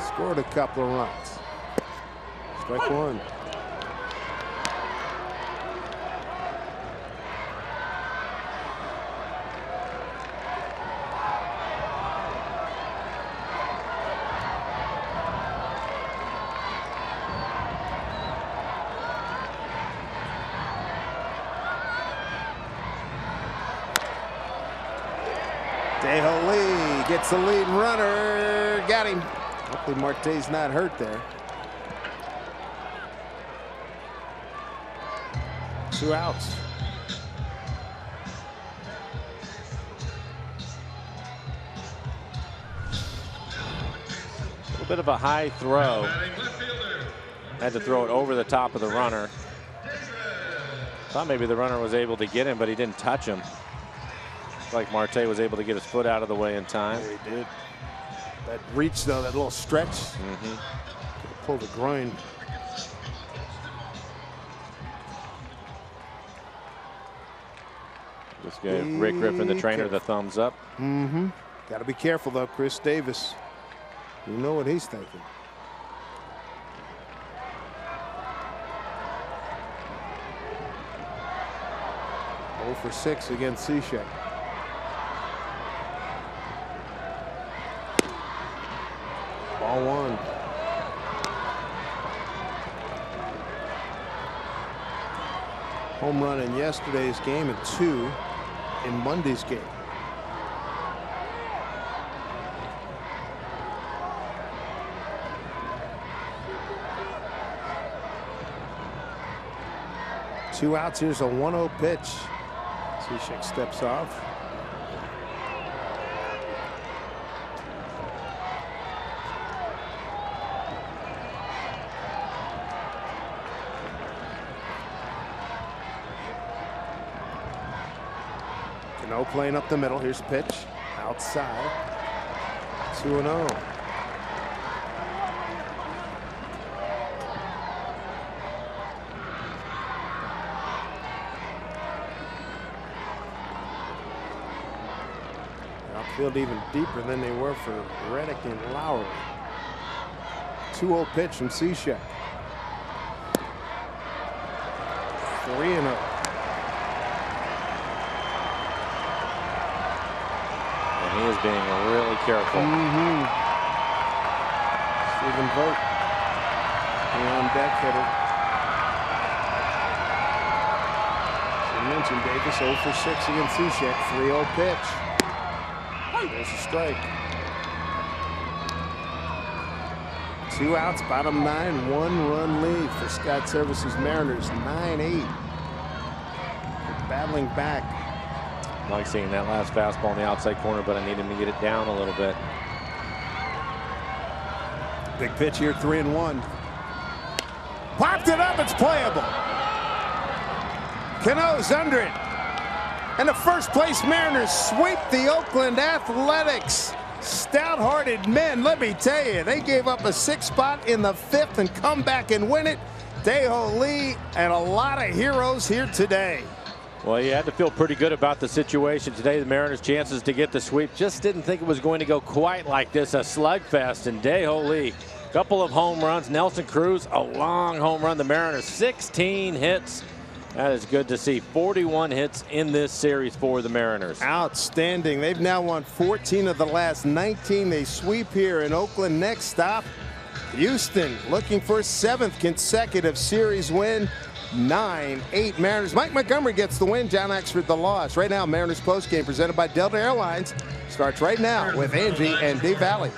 Scored a couple of runs. Strike one. Lee gets the lead runner. Got him. Hopefully Marte's not hurt there. 2 outs. A little bit of a high throw. Had to throw it over the top of the runner. Thought maybe the runner was able to get him, but he didn't touch him. Like Marte was able to get his foot out of the way in time. Yeah, he did. That reach, though, that little stretch. Pull the groin. Just gave Rick Griffin, the trainer, the thumbs up. Got to be careful, though, Chris Davis. You know what he's thinking. For 6 against Cishek. Ball 1. Home run in yesterday's game and 2 in Monday's game. Two outs. Here's a 1-0 pitch. Cishek steps off. Cano playing up the middle. Here's a pitch. Outside. 2-0. Outfield even deeper than they were for Reddick and Lowry. 2-0 pitch from Cishek. 3-0. And he is being really careful. Stephen Vogt, the on-deck hitter. As I mentioned, Davis 0 for 6 against Cishek. 3-0 pitch. There's a strike. 2 outs, bottom 9, 1-run lead for Scott Services Mariners, 9-8. Battling back. I like seeing that last fastball in the outside corner, but I need him to get it down a little bit. Big pitch here, 3-1. Popped it up, it's playable. Cano's under it. And the first place Mariners sweep the Oakland Athletics. Stout-hearted men, let me tell you. They gave up a 6th spot in the 5th and come back and win it. Dae-Ho Lee and a lot of heroes here today. Well, you had to feel pretty good about the situation today. The Mariners' chances to get the sweep. Just didn't think it was going to go quite like this. A slugfest. And Dae-Ho Lee, a couple of home runs. Nelson Cruz, a long home run. The Mariners, 16 hits. That is good to see. 41 hits in this series for the Mariners. Outstanding. They've now won 14 of the last 19. They sweep here in Oakland. Next stop, Houston, looking for a 7th consecutive series win. 9-8 Mariners. Mike Montgomery gets the win. John Axford the loss. Right now, Mariners postgame presented by Delta Airlines starts right now with Angie and Dave Valley.